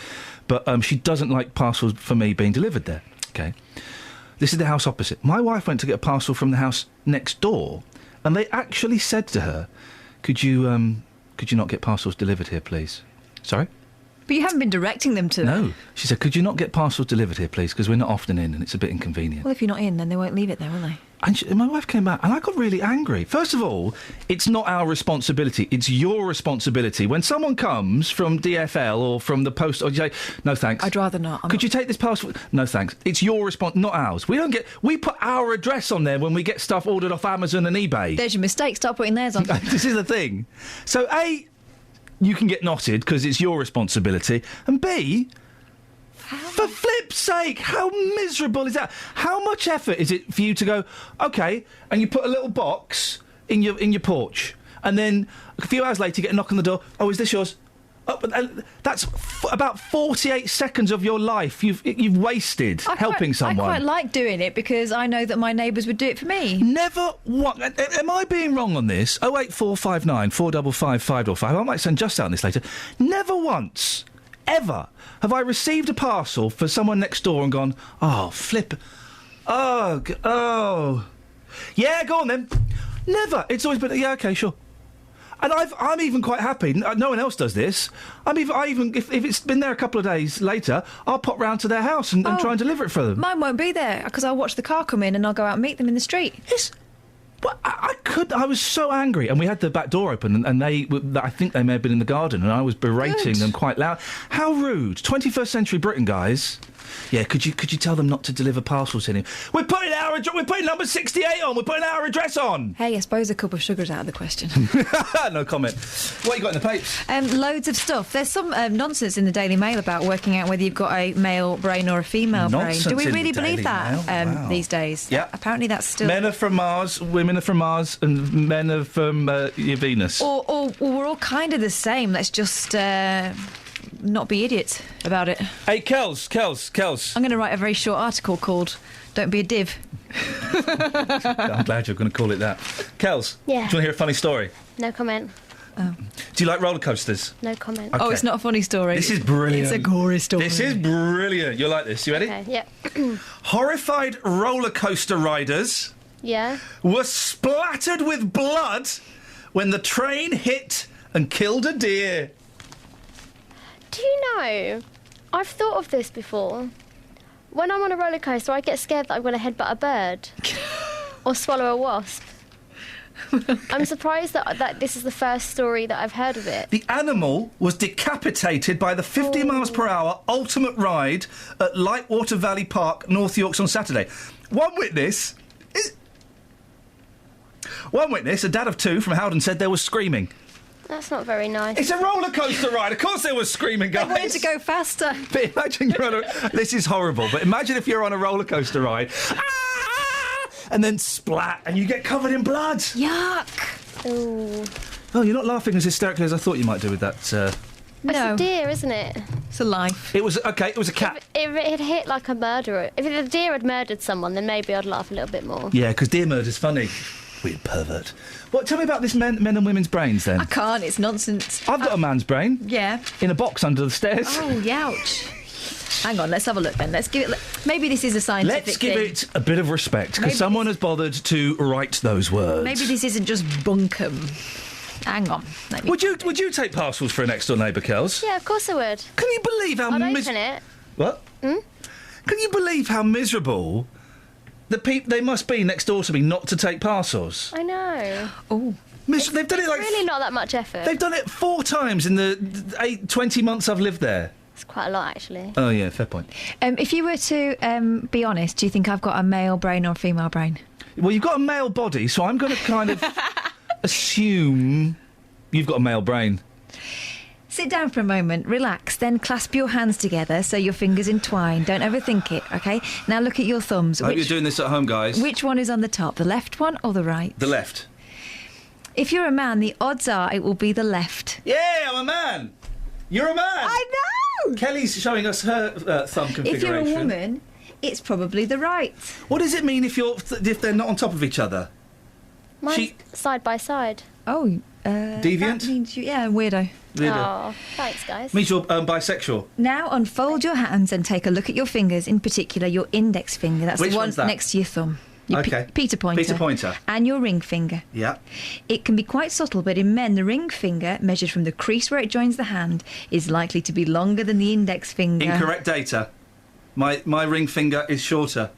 But she doesn't like parcels for me being delivered there. Okay. This is the house opposite. My wife went to get a parcel from the house next door, and they actually said to her, could you not get parcels delivered here, please? Sorry? But you haven't been directing them to... No. She said, could you not get parcels delivered here, please? Because we're not often in and it's a bit inconvenient. Well, if you're not in, then they won't leave it there, will they? And my wife came back and I got really angry. First of all, it's not our responsibility. It's your responsibility. When someone comes from DFL or from the post, or you say, "No, thanks. I'd rather not. Could you take this parcel?" "No, thanks." It's your response, not ours. We put our address on there when we get stuff ordered off Amazon and eBay. There's your mistake. Stop putting theirs on. This is the thing. So, A, you can get knotted because it's your responsibility. And B, For flip's sake, how miserable is that? How much effort is it for you to go, OK, and you put a little box in your porch, and then a few hours later you get a knock on the door, oh, is this yours? Oh, that's about 48 seconds of your life you've wasted helping someone. I quite like doing it because I know that my neighbours would do it for me. Never once. Am I being wrong on this? 08459 455 555. I might send just out on this later. Never once, ever, have I received a parcel for someone next door and gone, oh, flip. Oh. Yeah, go on then. Never. It's always been, yeah, OK, sure. And I'm even quite happy. No one else does this. If it's been there a couple of days later, I'll pop round to their house and try and deliver it for them. Mine won't be there because I'll watch the car come in and I'll go out and meet them in the street. I was so angry, and we had the back door open, and I think they may have been in the garden, and I was berating them quite loud. How rude! 21st century Britain, guys. Yeah, could you tell them not to deliver parcels in here? We're putting number 68 on. We're putting our address on. Hey, I suppose a cup of sugar's out of the question. No comment. What you got in the papes? Loads of stuff. There's some nonsense in the Daily Mail about working out whether you've got a male brain or a female brain. Do we really believe that these days? Yeah. Apparently that's still... Men are from Mars, women are from Mars, and men are from Venus. Or we're all kind of the same. Let's just... not be idiots about it. Hey, Kels. I'm going to write a very short article called Don't Be a Div. I'm glad you're going to call it that. Kels, Yeah. do you want to hear a funny story? No comment. Oh. Do you like roller coasters? No comment. Okay. Oh, it's not a funny story. This is brilliant. It's a gory story. This is brilliant. You'll like this. You ready? Okay, yep. Horrified roller coaster riders Yeah. were splattered with blood when the train hit and killed a deer. Do you know, I've thought of this before. When I'm on a roller coaster, I get scared that I'm going to headbutt a bird or swallow a wasp. I'm surprised that this is the first story that I've heard of it. The animal was decapitated by the 50 miles per hour ultimate ride at Lightwater Valley Park, North Yorks on Saturday. One witness, a dad of two from Howden, said there was screaming. That's not very nice. It's a roller coaster ride. Of course there was screaming, guys. I wanted to go faster. But imagine you're on a... This is horrible, but imagine if you're on a roller coaster ride, and then splat, and you get covered in blood. Yuck. Ooh. Oh, you're not laughing as hysterically as I thought you might do with that. It's a deer, isn't it? It's a life. It was a cat. If it had hit like a murderer, if the deer had murdered someone, then maybe I'd laugh a little bit more. Yeah, because deer murder's funny. Weird pervert. What? Tell me about this men and women's brains, then. I can't. It's nonsense. I've got a man's brain. Yeah. In a box under the stairs. Oh, youch. Hang on, let's have a look then. Let's give it... Maybe this is a scientific Let's give thing. it a bit of respect, because someone has bothered to write those words. Maybe this isn't just bunkum. Hang on. Would you take parcels for a next door neighbour, Kels? Yeah, of course I would. Can you believe how I'd open it. What? Hmm? Can you believe how miserable they must be next door to me not to take parcels? I know. Oh. They've done it like... really not that much effort. They've done it 4 times in the 20 months I've lived there. It's quite a lot, actually. Oh, yeah, fair point. If you were to be honest, do you think I've got a male brain or a female brain? Well, you've got a male body, so I'm going to kind of assume you've got a male brain. Sit down for a moment, relax, then clasp your hands together so your fingers entwine. Don't overthink it, OK? Now look at your thumbs. I hope you're doing this at home, guys. Which one is on the top, the left one or the right? The left. If you're a man, the odds are it will be the left. Yeah, I'm a man. You're a man. I know. Kelly's showing us her thumb configuration. If you're a woman, it's probably the right. What does it mean if they're not on top of each other? Mine's side by side. Oh, deviant? That means weirdo. Oh, thanks, guys. Means you're bisexual. Now unfold your hands and take a look at your fingers, in particular your index finger. That's Which the one one's that? next to your thumb. Your Okay. Peter pointer. Peter pointer. And your ring finger. Yeah. It can be quite subtle, but in men, the ring finger, measured from the crease where it joins the hand, is likely to be longer than the index finger. Incorrect data. My ring finger is shorter.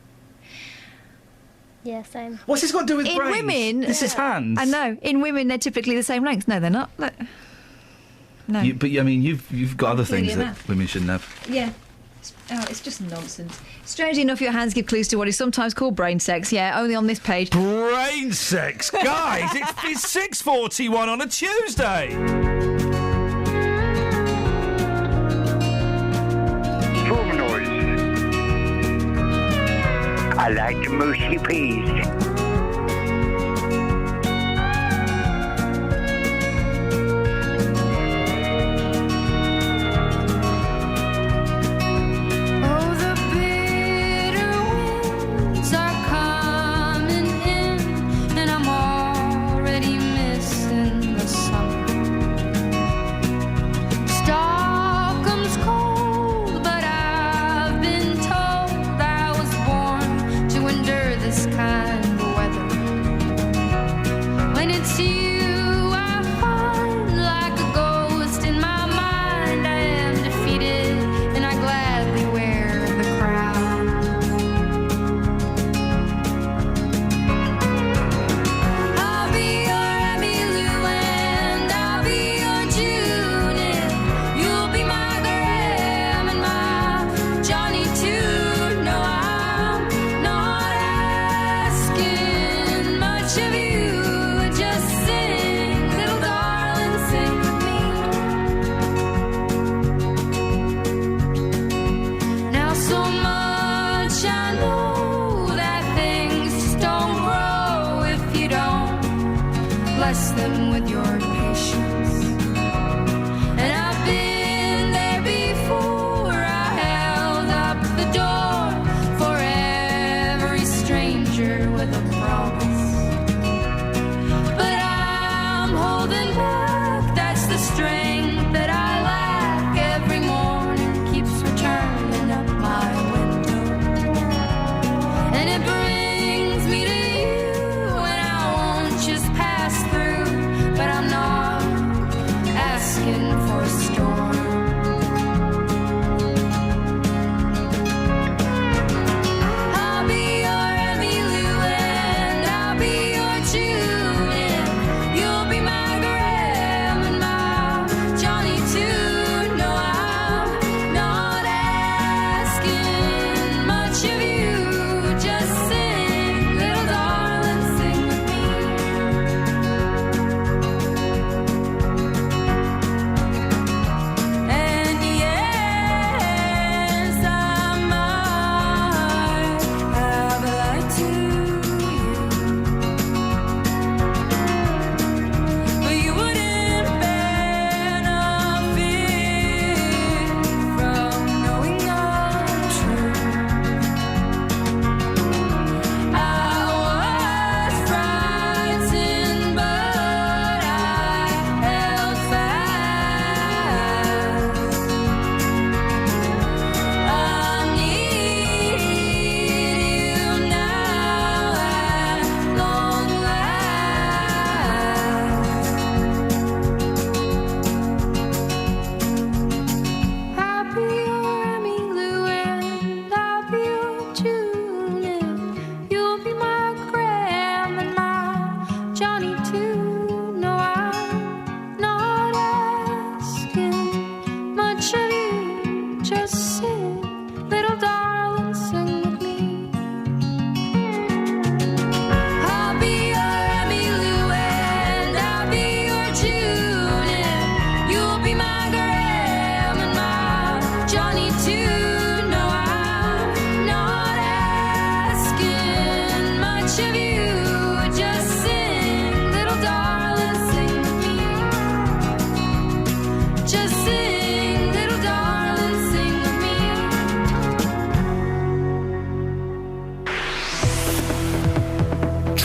Yeah, same. What's this got to do with in brains? women... This is hands. I know. In women, they're typically the same length. No, they're not. Look. No. But, I mean, you've got other things Clearly that enough. women shouldn't have. Yeah. It's just nonsense. Strangely enough, your hands give clues to what is sometimes called brain sex. Yeah, only on this page. Brain sex? Guys, it's 6:41 on a Tuesday. Foam noise. I like the mushy peas.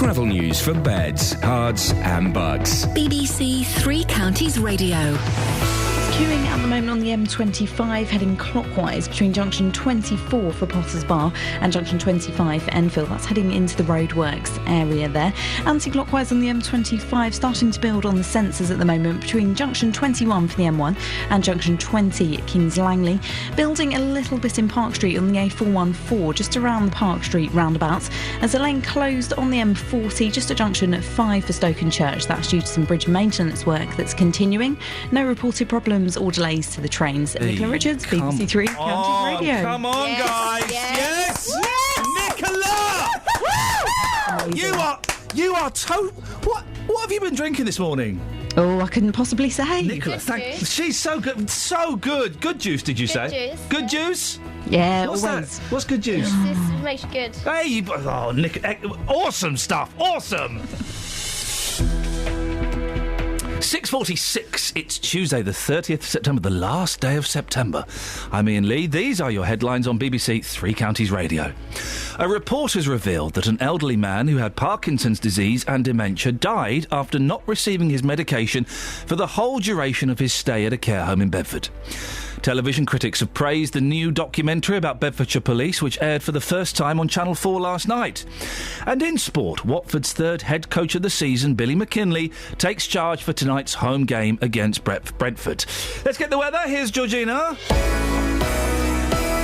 Travel news for beds, cards and bugs. BBC Three Counties Radio. Queuing at the moment on the M25 heading clockwise between junction 24 for Potters Bar and junction 25 for Enfield. That's heading into the roadworks area there. Anti-clockwise on the M25 starting to build on the sensors at the moment between junction 21 for the M1 and junction 20 at Kings Langley. Building a little bit in Park Street on the A414 just around the Park Street roundabouts as a lane closed on the M40 just at junction 5 for Stokenchurch. That's due to some bridge maintenance work that's continuing. No reported problems or delays to the trains. Nicola Richards, BBC Three Counties Radio. Come on, guys! Yes! Nicola! You are What have you been drinking this morning? Oh, I couldn't possibly say. Nicola, she's so good. So good. Good juice, did you say? Juice, good juice? Yeah, What's always. that? What's good juice? This makes you good. Hey, oh, Nick, awesome stuff. Awesome. 6:46. It's Tuesday, the 30th of September, the last day of September. I'm Iain Lee. These are your headlines on BBC Three Counties Radio. A report has revealed that an elderly man who had Parkinson's disease and dementia died after not receiving his medication for the whole duration of his stay at a care home in Bedford. Television critics have praised the new documentary about Bedfordshire Police, which aired for the first time on Channel 4 last night. And in sport, Watford's third head coach of the season, Billy McKinlay, takes charge for tonight's home game against Brentford. Let's get the weather. Here's Georgina.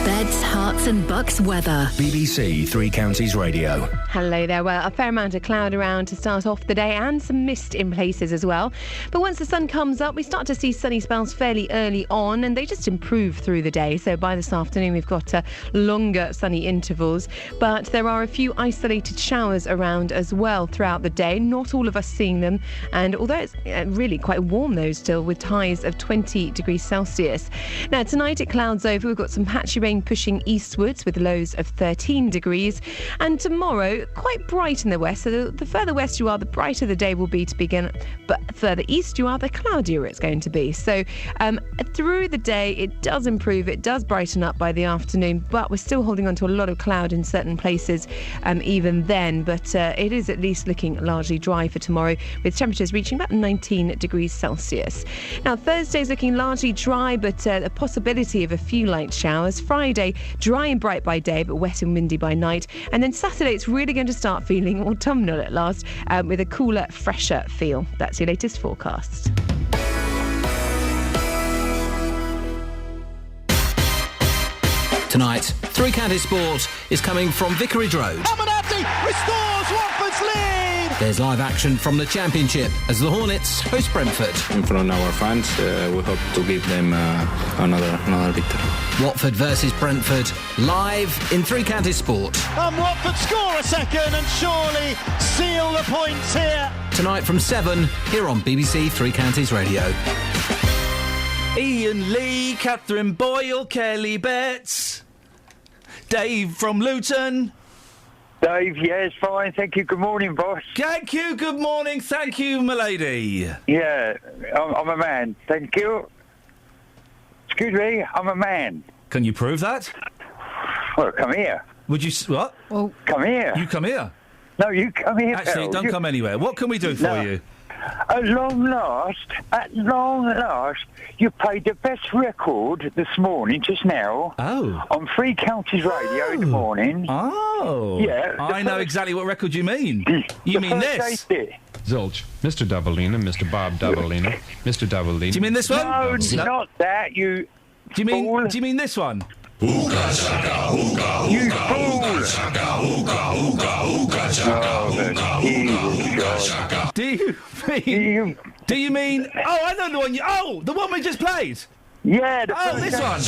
Beds, Herts and Bucks weather. BBC Three Counties Radio. Hello there. Well, a fair amount of cloud around to start off the day and some mist in places as well. But once the sun comes up, we start to see sunny spells fairly early on and they just improve through the day. So by this afternoon, we've got longer sunny intervals. But there are a few isolated showers around as well throughout the day. Not all of us seeing them. And although it's really quite warm though still, with highs of 20 degrees Celsius. Now tonight it clouds over. We've got some patchy rain pushing eastwards with lows of 13 degrees. And tomorrow, quite bright in the west. So the further west you are, the brighter the day will be to begin. But further east you are, the cloudier it's going to be. So through the day, it does improve. It does brighten up by the afternoon. But we're still holding on to a lot of cloud in certain places even then. But it is at least looking largely dry for tomorrow, with temperatures reaching about 19 degrees Celsius. Now, Thursday's looking largely dry, but a possibility of a few light showers. Friday, dry and bright by day, but wet and windy by night. And then Saturday, it's really going to start feeling autumnal at last, with a cooler, fresher feel. That's your latest forecast. Tonight, Three Counties Sport is coming from Vicarage Road. Abernathy restores Watford's lead! There's live action from the Championship as the Hornets host Brentford. In front of our fans, we hope to give them another victory. Watford versus Brentford, live in Three Counties Sport. And Watford score a second and surely seal the points here. Tonight from 7, here on BBC Three Counties Radio. Iain Lee, Catherine Boyle, Kelly Betts, Dave from Luton. Dave, yes, fine, thank you. Good morning, boss. Thank you, good morning. Thank you, milady. Yeah, I'm a man. Thank you. Excuse me, I'm a man. Can you prove that? Well, come here. Would you... What? Well, come here. You come here? No, you come here, Actually, pal. don't come anywhere. What can we do for you? At long last, you played the best record this morning, just now. Oh. On Three Counties Radio in the morning. Oh. Yeah. I know exactly what record you mean. You mean this? Zilch, Mr. Davalina, Mr. Bob Davalina, Mr. Davalina. Do you mean this one? No, not that, you Do you mean this one? Hookah shaka, hookah, you fool! Do you mean? Oh, I know the one. The one we just played. Yeah. This one.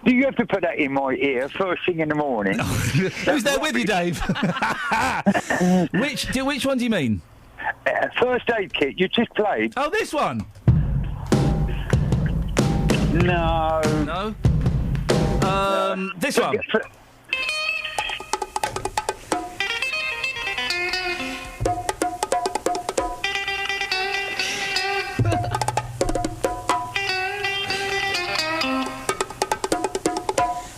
Do you have to put that in my ear first thing in the morning? Who's there with you, Dave? Which one do you mean? First aid kit you just played. Oh, this one. No. No. This one.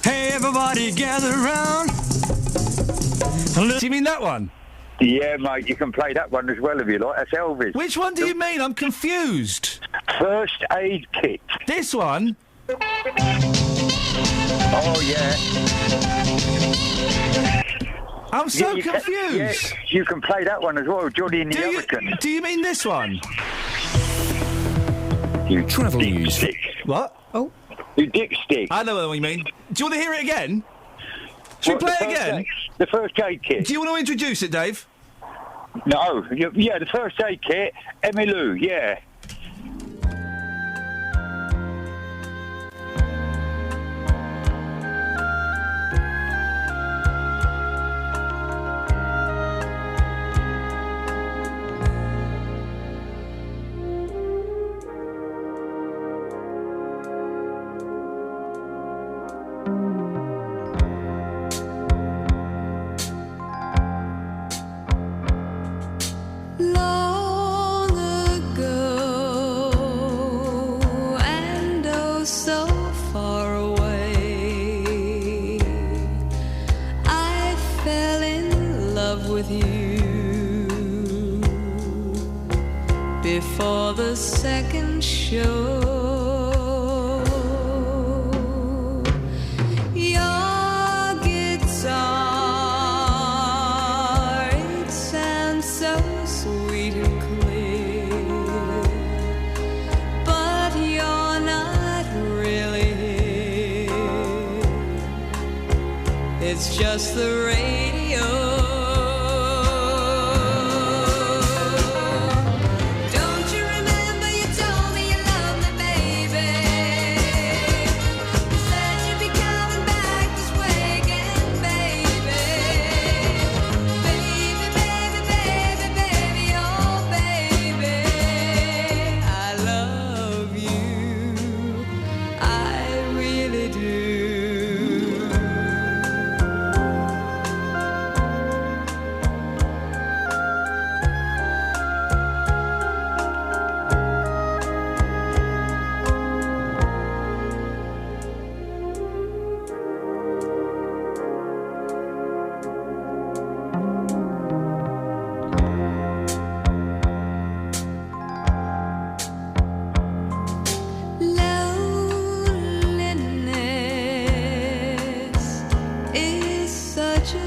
Hey, everybody gather round. Do you mean that one? Yeah, mate, you can play that one as well if you like. That's Elvis. Which one do you mean? I'm confused. First aid kit. This one? Oh, yeah. I'm so confused. You can play that one as well, Johnny and the American. Do you mean this one? You travel news. Stick. What? Oh. You dick stick. I know what you mean. Do you want to hear it again? Should we play it again? The first aid kit. Do you want to introduce it, Dave? No. Yeah, the first aid kit. Emmylou, yeah. before the second show. Your guitar, it sounds so sweet and clear, but you're not really here. It's just the radio.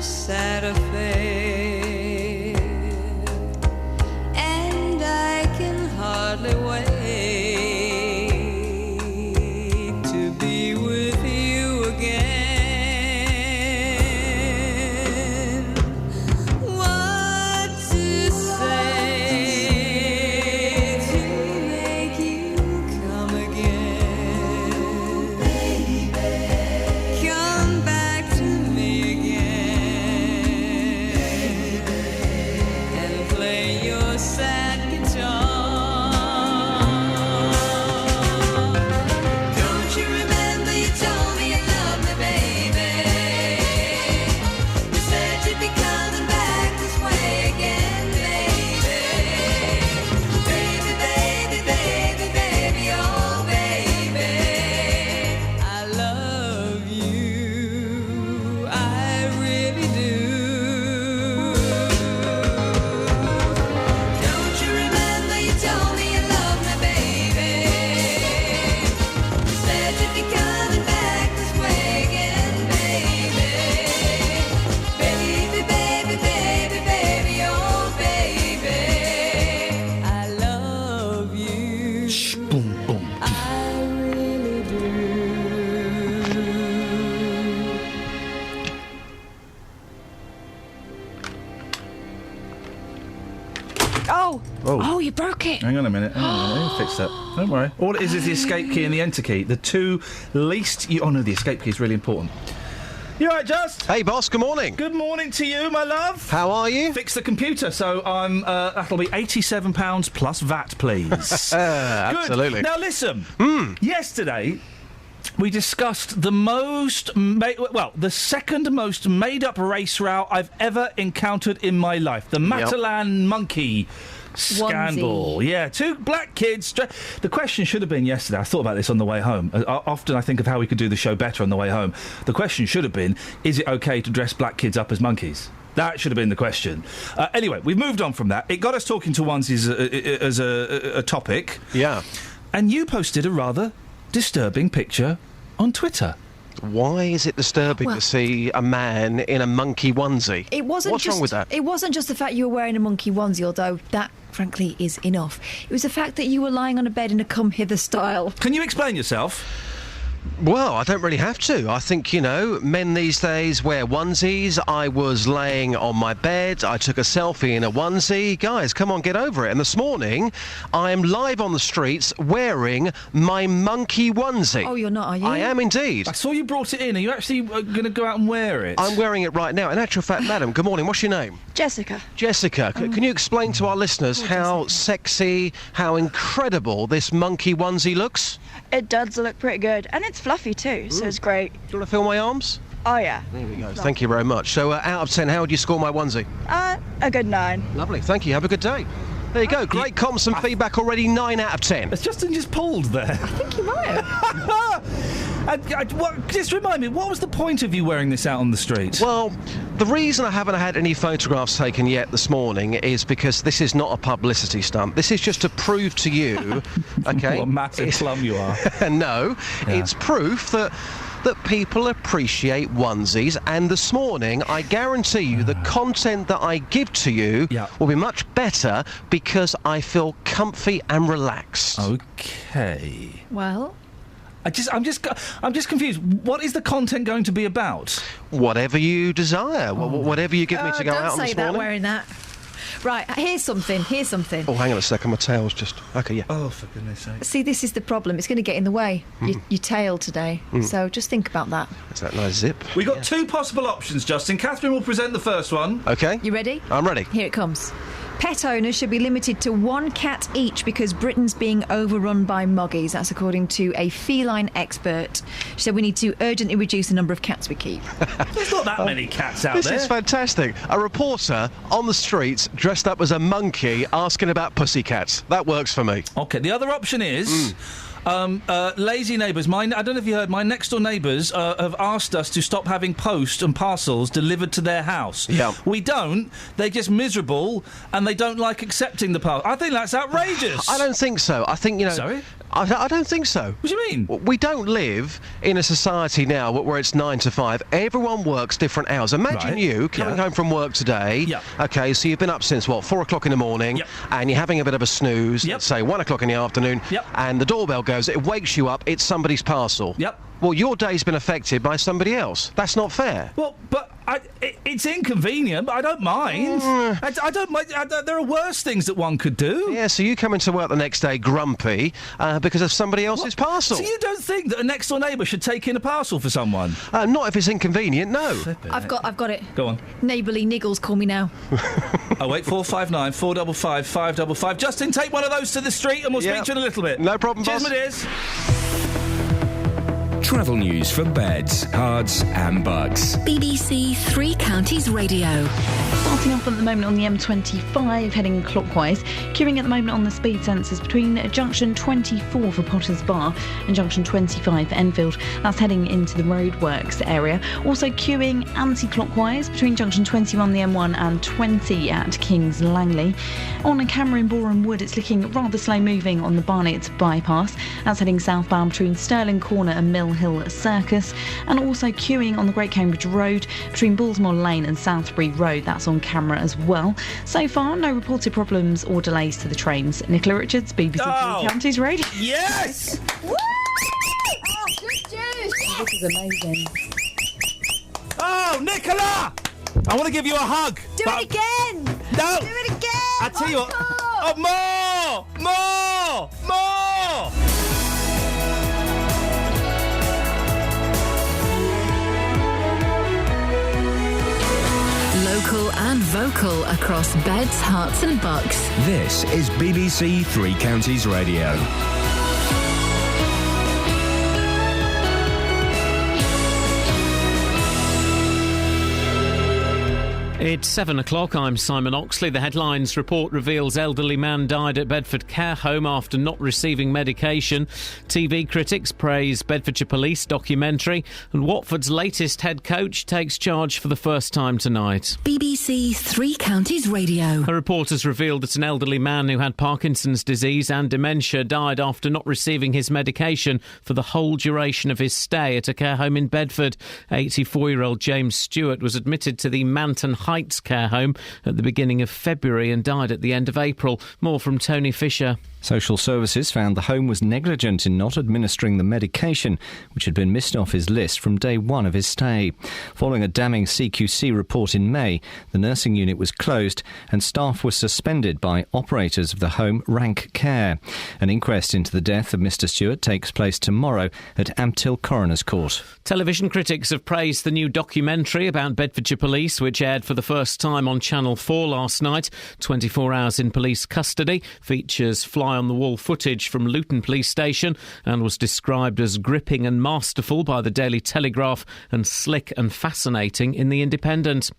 Sad affair, and I can hardly wait to be with you again. What to say to make you come again, baby? Come back to me again. Sad guitar. Don't you remember you told me you loved me, baby? You said you'd be coming back this way again, baby. Baby, baby, baby, baby, oh baby, I love you, I really do. Oh, you broke it. Hang on a minute. I'll fix that. Don't worry. All it is the escape key and the enter key. The two least... Oh, no, the escape key is really important. You all right, Just? Hey, boss, good morning. Good morning to you, my love. How are you? Fix the computer, so I'm... that'll be £87 plus VAT, please. Absolutely. Good. Now, listen. Yesterday... we discussed the the second most made-up race route I've ever encountered in my life. The Matalan monkey scandal. Onesie. Yeah, two black kids. The question should have been yesterday. I thought about this on the way home. Often I think of how we could do the show better on the way home. The question should have been, is it okay to dress black kids up as monkeys? That should have been the question. Anyway, we've moved on from that. It got us talking to onesies as a topic. Yeah. And you posted a rather disturbing picture on Twitter. Why is it disturbing to see a man in a monkey onesie? What's wrong with that? It wasn't just the fact you were wearing a monkey onesie, although that, frankly, is enough. It was the fact that you were lying on a bed in a come hither style. Can you explain yourself? Well, I don't really have to. I think, men these days wear onesies. I was laying on my bed. I took a selfie in a onesie. Guys, come on, get over it. And this morning, I am live on the streets wearing my monkey onesie. Oh, you're not, are you? I am indeed. I saw you brought it in. Are you actually going to go out and wear it? I'm wearing it right now. In actual fact, madam, good morning. What's your name? Jessica. Jessica, can you explain to our listeners how sexy, how incredible this monkey onesie looks? It does look pretty good, and it's fluffy too, so it's great. Do you want to feel my arms? Oh yeah. There we go. Thank you very much. So, out of 10, how would you score my onesie? A good 9. Lovely. Thank you. Have a good day. There you go. Great comms and feedback already. 9 out of 10. It's Justin just pulled there. I think you might have. Just remind me, what was the point of you wearing this out on the street? Well, the reason I haven't had any photographs taken yet this morning is because this is not a publicity stunt. This is just to prove to you, okay... What a massive plum you are. No, it's proof that people appreciate onesies, and this morning I guarantee you the content that I give to you will be much better because I feel comfy and relaxed. Okay. Well... I'm just confused. What is the content going to be about? Whatever you desire. Whatever you give me to go out on this morning. Don't say that wearing that. Right, here's something. Oh, hang on a second, my tail's just... OK, yeah. Oh, for goodness sake. See, this is the problem. It's going to get in the way. Your tail today. So just think about that. Is that nice zip? We've got two possible options, Justin. Catherine will present the first one. OK. You ready? I'm ready. Here it comes. Pet owners should be limited to one cat each because Britain's being overrun by moggies. That's according to a feline expert. She said we need to urgently reduce the number of cats we keep. There's not that many cats out there. there. This is fantastic. A reporter on the streets dressed up as a monkey asking about pussycats. That works for me. OK, the other option is... lazy neighbours. I don't know if you heard, my next-door neighbours have asked us to stop having post and parcels delivered to their house. Yeah. We don't. They're just miserable and they don't like accepting the parcel. I think that's outrageous. I don't think so. I think, Sorry? I don't think so. What do you mean? We don't live in a society now where it's 9 to 5. Everyone works different hours. Imagine you coming home from work today. Yeah. OK, so you've been up since, 4 o'clock in the morning, and you're having a bit of a snooze, let's say 1 o'clock in the afternoon, and the doorbell goes, it wakes you up, it's somebody's parcel. Yep. Well, your day's been affected by somebody else. That's not fair. Well, but it's inconvenient, but I don't mind. I don't mind. There are worse things that one could do. Yeah, so you come into work the next day grumpy because of somebody else's parcel. So you don't think that a next-door neighbour should take in a parcel for someone? Not if it's inconvenient, no. I've got it. Go on. Neighbourly niggles, call me now. 08459 455 555. Justin, take one of those to the street and we'll speak to you in a little bit. No problem, Cheers, boss. my dears. Travel news for beds, cards and bugs. BBC Three Counties Radio. Starting off at the moment on the M25, heading clockwise. Queuing at the moment on the speed sensors between junction 24 for Potters Bar and junction 25 for Enfield. That's heading into the roadworks area. Also queuing anti-clockwise between junction 21 the M1 and 20 at Kings Langley. On a camera in Boreham Wood, it's looking rather slow moving on the Barnet bypass. That's heading southbound between Stirling Corner and Mill Hill Circus. And also queuing on the Great Cambridge Road between Bullsmore Lane and Southbury Road. That's on camera as well. So far, no reported problems or delays to the trains. Nicola Richards, BBC Three Counties Radio. Yes! Woo! Oh, good juice! This is amazing. Oh, Nicola! I want to give you a hug. Do it again! No! Do it again! I tell you what. Oh, more! Local and vocal across beds, hearts and bucks. This is BBC Three Counties Radio. It's 7 o'clock. I'm Simon Oxley. The headlines report reveals elderly man died at Bedford care home after not receiving medication. TV critics praise Bedfordshire Police documentary. And Watford's latest head coach takes charge for the first time tonight. BBC Three Counties Radio. A report has revealed that an elderly man who had Parkinson's disease and dementia died after not receiving his medication for the whole duration of his stay at a care home in Bedford. 84-year-old James Stewart was admitted to the Manton Heights care home at the beginning of February and died at the end of April. More from Tony Fisher. Social Services found the home was negligent in not administering the medication, which had been missed off his list from day one of his stay. Following a damning CQC report in May, the nursing unit was closed and staff were suspended by operators of the home Rank Care. An inquest into the death of Mr Stewart takes place tomorrow at Ampthill Coroner's Court. Television critics have praised the new documentary about Bedfordshire Police, which aired for the first time on Channel 4 last night. 24 Hours in Police Custody features fly fly-on-the-wall footage from Luton Police Station and was described as gripping and masterful by the Daily Telegraph and slick and fascinating in The Independent.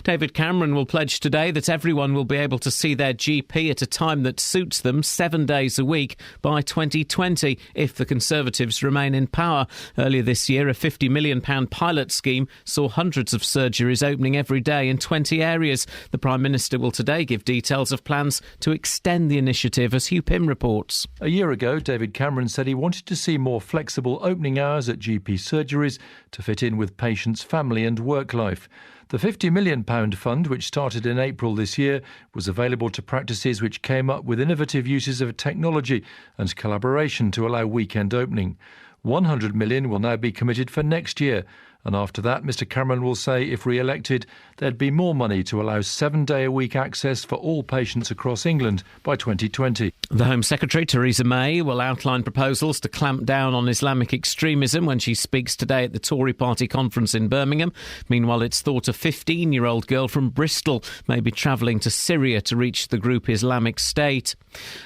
David Cameron will pledge today that everyone will be able to see their GP at a time that suits them 7 days a week by 2020 if the Conservatives remain in power. Earlier this year, a £50 million pilot scheme saw hundreds of surgeries opening every day in 20 areas. The Prime Minister will today give details of plans to extend the initiative, as Hugh Pym reports. A year ago, David Cameron said he wanted to see more flexible opening hours at GP surgeries to fit in with patients' family and work life. The £50 million fund, which started in April this year, was available to practices which came up with innovative uses of technology and collaboration to allow weekend opening. £100 million will now be committed for next year. And after that, Mr Cameron will say, if re-elected, there'd be more money to allow 7-day-a-week access for all patients across England by 2020. The Home Secretary, Theresa May, will outline proposals to clamp down on Islamic extremism when she speaks today at the Tory party conference in Birmingham. Meanwhile, it's thought a 15-year-old girl from Bristol may be travelling to Syria to reach the group Islamic State.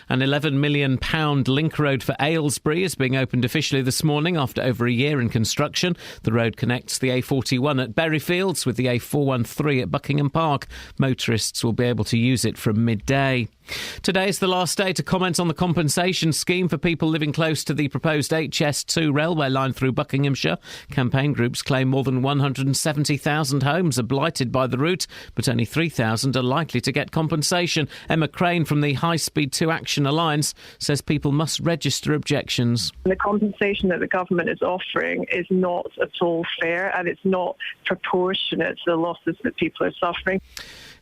An £11 million link road for Aylesbury is being opened officially this morning after over a year in construction. The road connects the A41 at Berryfields with the A413 at Buckingham Park. Motorists will be able to use it from midday. Today is the last day to comment on the compensation scheme for people living close to the proposed HS2 railway line through Buckinghamshire. Campaign groups claim more than 170,000 homes are blighted by the route, but only 3,000 are likely to get compensation. Emma Crane from the High Speed 2 Action Alliance says people must register objections. The compensation that the government is offering is not at all fair, and it's not proportionate to the losses that people are suffering.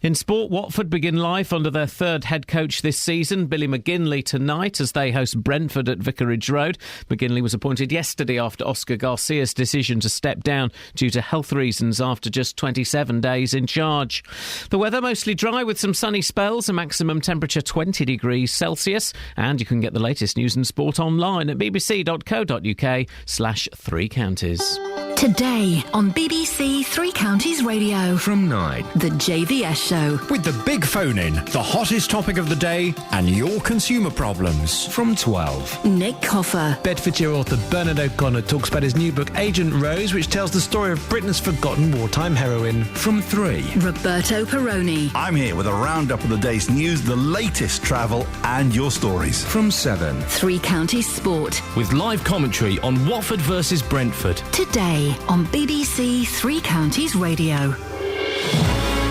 In sport, Watford begin life under their third head coach this season, Billy McGinley, tonight as they host Brentford at Vicarage Road. McGinley was appointed yesterday after Oscar Garcia's decision to step down due to health reasons after just 27 days in charge. The weather mostly dry with some sunny spells, a maximum temperature 20 degrees Celsius. And you can get the latest news and sport online at bbc.co.uk/Three Counties. Today on BBC Three Counties Radio. From 9. The JVS Show. With the big phone in, the hottest topic of the day, and your consumer problems. From 12. Nick Coffer. Bedfordshire author Bernard O'Connor talks about his new book Agent Rose, which tells the story of Britain's forgotten wartime heroine. From 3. Roberto Perroni. I'm here with a roundup of the day's news, the latest travel and your stories. From 7. Three Counties Sport. With live commentary on Watford versus Brentford. Today on BBC Three Counties Radio.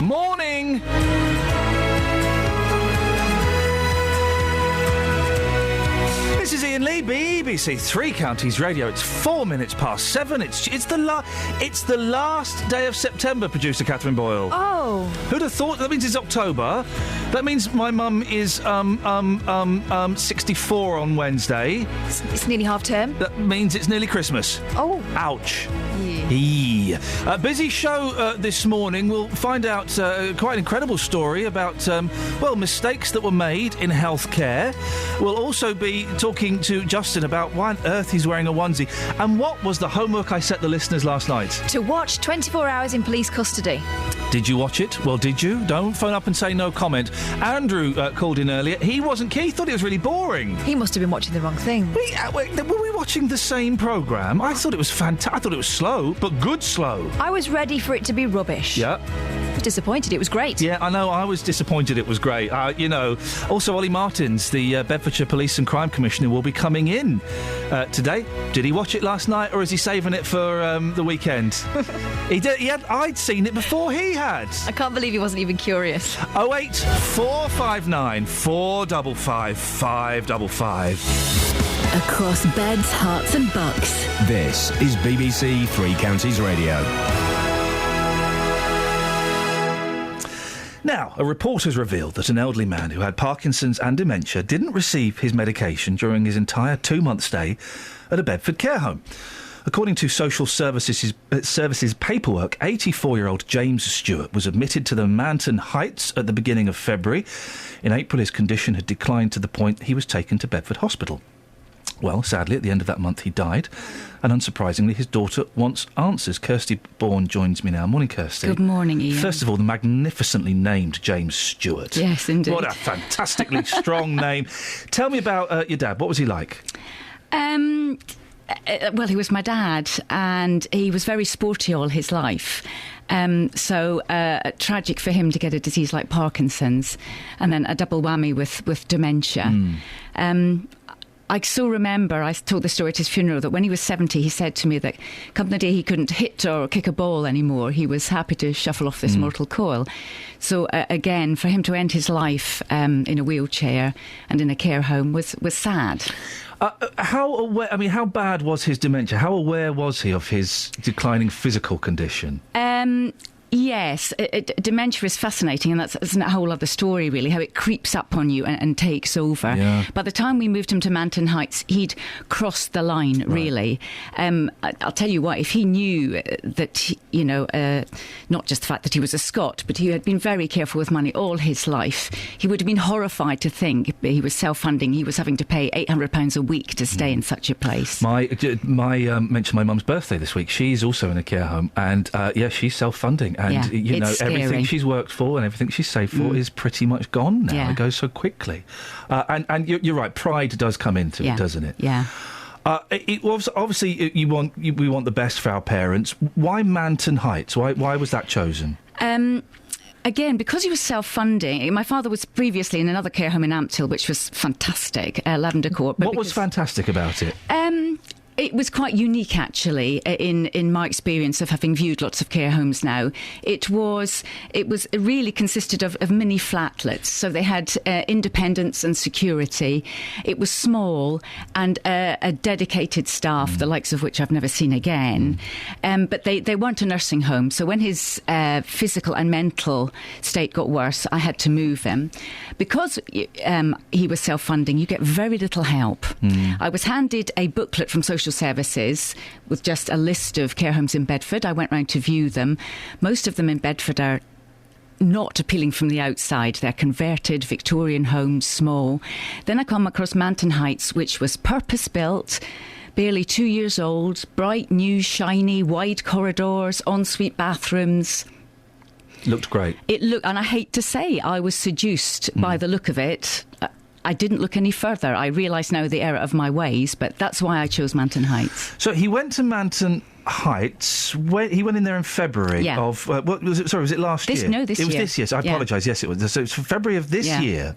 Morning! This is Iain Lee, BBC Three Counties Radio. It's 4 minutes past 7. It's the last day of September, producer Catherine Boyle. Oh. Who'd have thought? That means it's October. That means my mum is 64 on Wednesday. It's nearly half term. That means it's nearly Christmas. Oh. Ouch. Yeah. Busy show this morning. We'll find out quite an incredible story about, mistakes that were made in healthcare. We'll also be talking to Justin about why on earth he's wearing a onesie. And what was the homework I set the listeners last night? To watch 24 Hours in Police Custody. Did you watch it? Well, did you? Don't phone up and say no comment. Andrew called in earlier. He wasn't keen. He thought it was really boring. He must have been watching the wrong thing. Were we watching the same programme? I thought it was fantastic. I thought it was slow, but good slow. I was ready for it to be rubbish. Yeah. I was disappointed. It was great. Yeah, I know. I was disappointed it was great. Also, Ollie Martins, the Bedfordshire Police and Crime Commissioner, will be coming in today. Did he watch it last night, or is he saving it for the weekend? He did. I'd seen it before he had. I can't believe he wasn't even curious. 08459 455 555. Across beds, hearts and bucks. This is BBC Three Counties Radio. Now, a report has revealed that an elderly man who had Parkinson's and dementia didn't receive his medication during his entire 2-month stay at a Bedford care home. According to Social Services paperwork, 84-year-old James Stewart was admitted to the Manton Heights at the beginning of February. In April, his condition had declined to the point he was taken to Bedford Hospital. Well, sadly, at the end of that month, he died. And unsurprisingly, his daughter wants answers. Kirsty Bourne joins me now. Morning, Kirsty. Good morning, Ian. First of all, the magnificently named James Stewart. Yes, indeed. What a fantastically strong name. Tell me about your dad. What was he like? Well, he was my dad, and he was very sporty all his life. So tragic for him to get a disease like Parkinson's, and then a double whammy with dementia. I still remember, I told the story at his funeral, that when he was 70, he said to me that come the day he couldn't hit or kick a ball anymore, he was happy to shuffle off this mortal coil. So again, for him to end his life in a wheelchair and in a care home was sad. How aware? I mean, how bad was his dementia? How aware was he of his declining physical condition? Yes, dementia is fascinating, and that's a whole other story, really, how it creeps up on you and takes over. Yeah. By the time we moved him to Manton Heights, he'd crossed the line, really. I'll tell you what, if he knew that, not just the fact that he was a Scot, but he had been very careful with money all his life, he would have been horrified to think he was self-funding. He was having to pay £800 a week to stay in such a place. Mentioned my mum's birthday this week. She's also in a care home, and she's self-funding. And, everything she's worked for and everything she's saved for is pretty much gone now. It goes so quickly. And you're right, pride does come into it, doesn't it? Yeah. It was obviously we want the best for our parents. Why Manton Heights? Why was that chosen? Again, because he was self-funding, my father was previously in another care home in Ampthill, which was fantastic, Lavender Court. What was fantastic about it? It was quite unique, actually, in my experience of having viewed lots of care homes now. It really consisted of mini flatlets, so they had independence and security. It was small and a dedicated staff, the likes of which I've never seen again. But they weren't a nursing home, so when his physical and mental state got worse, I had to move him. Because he was self-funding, you get very little help. I was handed a booklet from Social Services with just a list of care homes in Bedford. I went round to view them. Most of them in Bedford are not appealing from the outside. They're converted Victorian homes, small. Then I come across Manton Heights, which was purpose-built, barely 2 years old, bright, new, shiny, wide corridors, ensuite bathrooms. Looked great. And I hate to say, I was seduced by the look of it. I didn't look any further. I realise now the error of my ways, but that's why I chose Manton Heights. So he went to Manton Heights. He went in there in February of... what was it? Sorry, was it last year? No, this year. It was this year. So I apologise. Yes, it was. So it's February of this year.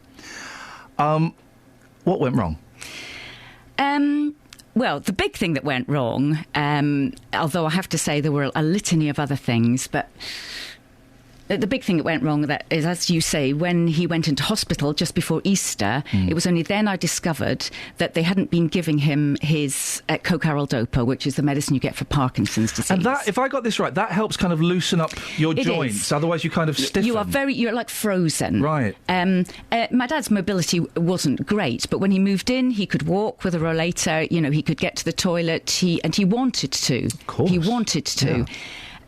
What went wrong? Well, the big thing that went wrong, although I have to say there were a litany of other things, but... The big thing that went wrong is, as you say, when he went into hospital just before Easter, it was only then I discovered that they hadn't been giving him his cocarl-dopa, which is the medicine you get for Parkinson's disease. And that, if I got this right, that helps kind of loosen up your joints. Otherwise you kind of stiffen. You're like frozen. Right. My dad's mobility wasn't great, but when he moved in, he could walk with a rollator. He could get to the toilet. He wanted to. Of course. He wanted to.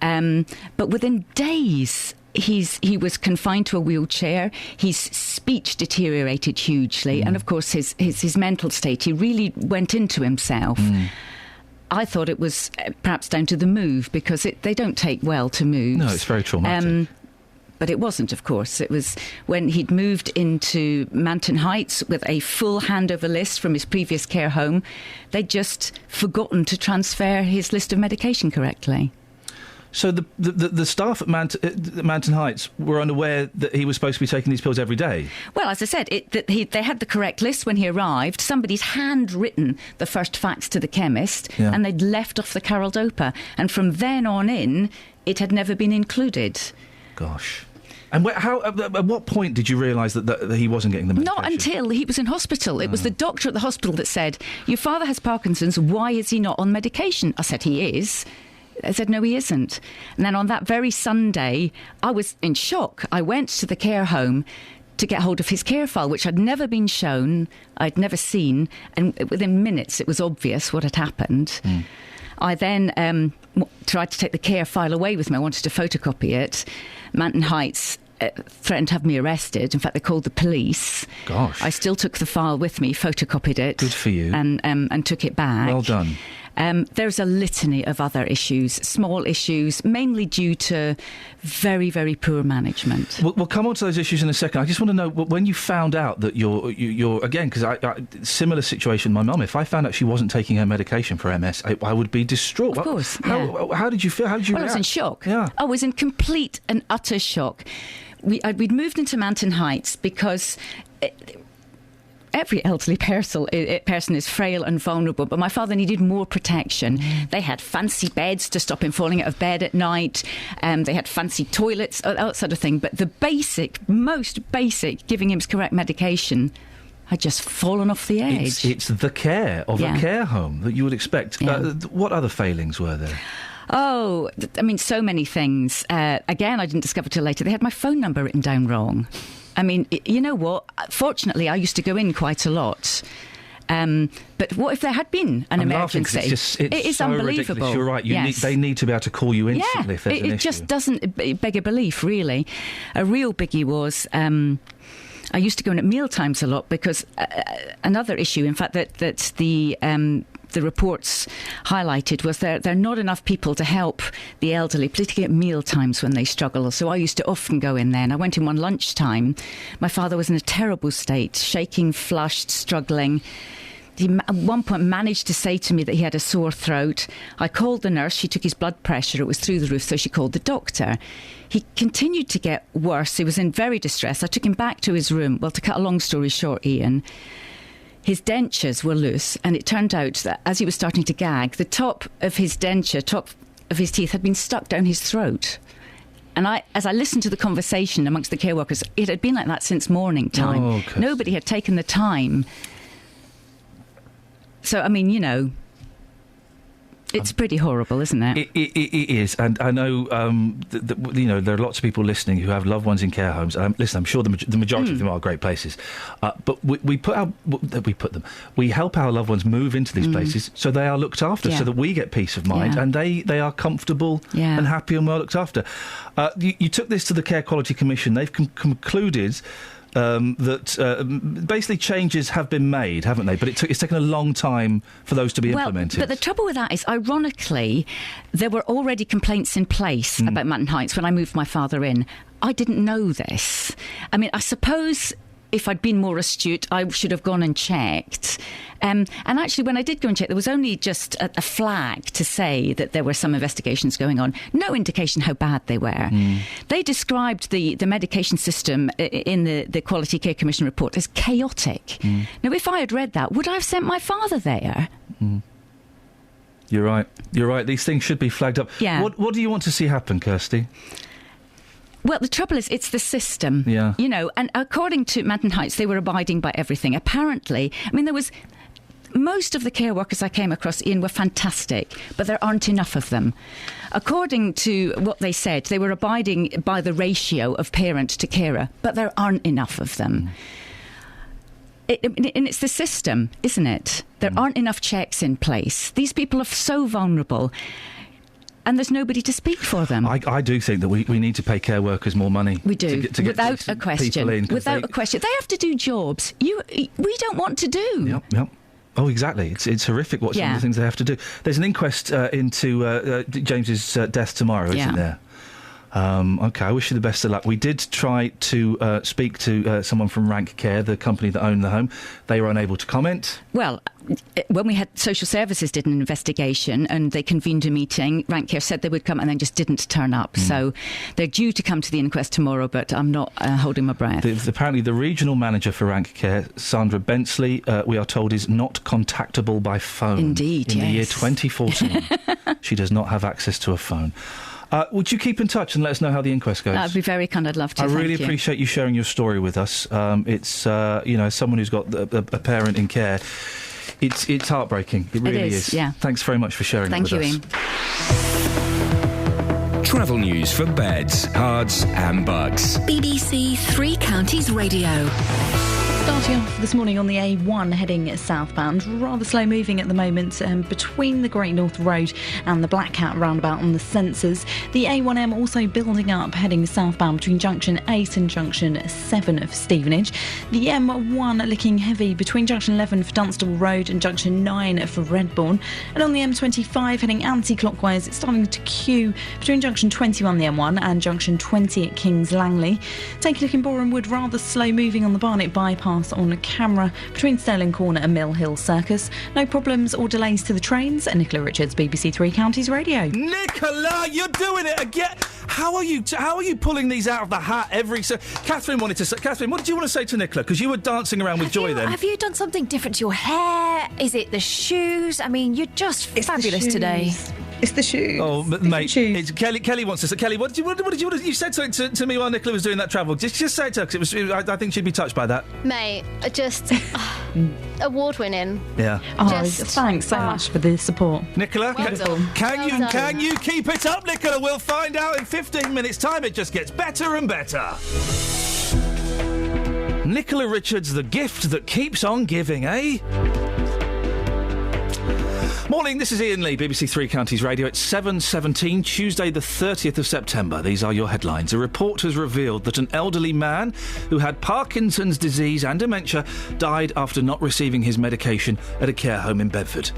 Yeah. But within days... He was confined to a wheelchair. His speech deteriorated hugely, and of course his mental state. He really went into himself. I thought it was perhaps down to the move, because they don't take well to moves. No, it's very traumatic. But it wasn't, of course. It was when he'd moved into Manton Heights with a full handover list from his previous care home. They'd just forgotten to transfer his list of medication correctly. So the staff at Manton Heights were unaware that he was supposed to be taking these pills every day? Well, as I said, they had the correct list when he arrived. Somebody's handwritten the first facts to the chemist, and they'd left off the carl-dopa. And from then on in, it had never been included. Gosh. And at what point did you realise that he wasn't getting the medication? Not until he was in hospital. It was the doctor at the hospital that said, "Your father has Parkinson's, why is he not on medication?" I said, "He is." I said, "No, he isn't." And then on that very Sunday, I was in shock. I went to the care home to get hold of his care file, which had never been shown, I'd never seen, and within minutes it was obvious what had happened. I then tried to take the care file away with me. I wanted to photocopy it. Manton Heights threatened to have me arrested. In fact, they called the police. Gosh. I still took the file with me, photocopied it. Good for you. And took it back. Well done. There's a litany of other issues, small issues, mainly due to very, very poor management. We'll come on to those issues in a second. I just want to know, when you found out that you're again, because I similar situation, my mum, if I found out she wasn't taking her medication for MS, I would be distraught. Of course. How did you feel? How did you react? I was in shock. Yeah. I was in complete and utter shock. We'd moved into Manton Heights because... every elderly person is frail and vulnerable, but my father needed more protection. They had fancy beds to stop him falling out of bed at night. They had fancy toilets, that sort of thing. But the most basic, giving him correct medication, had just fallen off the edge. It's the care of a care home that you would expect. Yeah. What other failings were there? Oh, I mean, so many things. Again, I didn't discover till later. They had my phone number written down wrong. I mean, you know what? Fortunately, I used to go in quite a lot. But what if there had been an emergency? It is so unbelievable. Ridiculous. You're right. They need to be able to call you instantly if there's an issue. It just doesn't beg a belief, really. A real biggie was... I used to go in at meal times a lot because another issue, in fact, that the reports highlighted was there are not enough people to help the elderly, particularly at meal times when they struggle. So I used to often go in there, and I went in one lunchtime. My father was in a terrible state, shaking, flushed, struggling. He at one point managed to say to me that he had a sore throat. I called the nurse. She took his blood pressure. It was through the roof, so she called the doctor. He continued to get worse. He was in very distress. I took him back to his room. Well, to cut a long story short, Iain, his dentures were loose, and it turned out that as he was starting to gag, the top of his teeth had been stuck down his throat. And as I listened to the conversation amongst the care workers, it had been like that since morning time. Oh, nobody had taken the time. So, I mean, it's pretty horrible, isn't it? It is, and I know there are lots of people listening who have loved ones in care homes. Listen, I'm sure the majority of them are great places, but we help our loved ones move into these places so they are looked after, so that we get peace of mind and they are comfortable and happy and well looked after. You took this to the Care Quality Commission. They've concluded that basically changes have been made, haven't they? But it's taken a long time for those to be implemented. But the trouble with that is, ironically, there were already complaints in place about Manton Heights when I moved my father in. I didn't know this. I mean, I suppose if I'd been more astute, I should have gone and checked. And actually, when I did go and check, there was only just a flag to say that there were some investigations going on. No indication how bad they were. They described the medication system in the Quality Care Commission report as chaotic. Now, if I had read that, would I have sent my father there? You're right. These things should be flagged up. Yeah. What do you want to see happen, Kirsty? Well, the trouble is, it's the system. Yeah. And according to Manton Heights, they were abiding by everything. Apparently, I mean, most of the care workers I came across, Iain, were fantastic, but there aren't enough of them. According to what they said, they were abiding by the ratio of parent to carer, but there aren't enough of them. And it's the system, isn't it? There aren't enough checks in place. These people are so vulnerable. And there's nobody to speak for them. I do think that we need to pay care workers more money. We do, to get without a question. Without a question. They have to do jobs we don't want to do. Yep. Oh, exactly. It's horrific what some of the things they have to do. There's an inquest into James's death tomorrow, isn't there? OK, I wish you the best of luck. We did try to speak to someone from Rank Care, the company that owned the home. They were unable to comment. Well, when we had social services did an investigation and they convened a meeting, Rank Care said they would come and then just didn't turn up. So they're due to come to the inquest tomorrow, but I'm not holding my breath. Apparently the regional manager for Rank Care, Sandra Bensley, we are told is not contactable by phone. Indeed, In the year 2014. She does not have access to a phone. Would you keep in touch and let us know how the inquest goes? That'd be very kind. I'd love to. I really appreciate you sharing your story with us. It's as someone who's got a parent in care, it's heartbreaking. It really is. Yeah. Thanks very much for sharing it with us. Thank you, Iain. Travel news for beds, cards, and bugs. BBC Three Counties Radio. Starting off this morning on the A1 heading southbound, rather slow moving at the moment between the Great North Road and the Black Cat roundabout on the sensors. The A1M also building up heading southbound between junction 8 and junction 7 of Stevenage. The M1 looking heavy between junction 11 for Dunstable Road and junction 9 for Redbourne. And on the M25 heading anti-clockwise, it's starting to queue between junction 21 the M1 and junction 20 at Kings Langley. Take a look in Boreham Wood, rather slow moving on the Barnet bypass on camera between Sterling Corner and Mill Hill Circus. No problems or delays to the trains. Nicola Richards, BBC Three Counties Radio. Nicola, you're doing it again. How are you pulling these out of the hat every... Catherine wanted to say... Catherine, what did you want to say to Nicola? Because you were dancing around with joy then. Have you done something different to your hair? Is it the shoes? I mean, you're just fabulous today. It's the shoes. Oh, mate, it's Kelly wants to say... Kelly, what did you said something to me while Nicola was doing that travel. Just say it to her, because I think she'd be touched by that. Mate, just... award-winning. Yeah. Thanks so much for the support. Nicola, Well can you keep it up, Nicola? We'll find out in 15 minutes' time. It just gets better and better. Nicola Richards, the gift that keeps on giving, eh? Morning, this is Iain Lee, BBC Three Counties Radio. It's 7:17, Tuesday the 30th of September. These are your headlines. A report has revealed that an elderly man who had Parkinson's disease and dementia died after not receiving his medication at a care home in Bedford.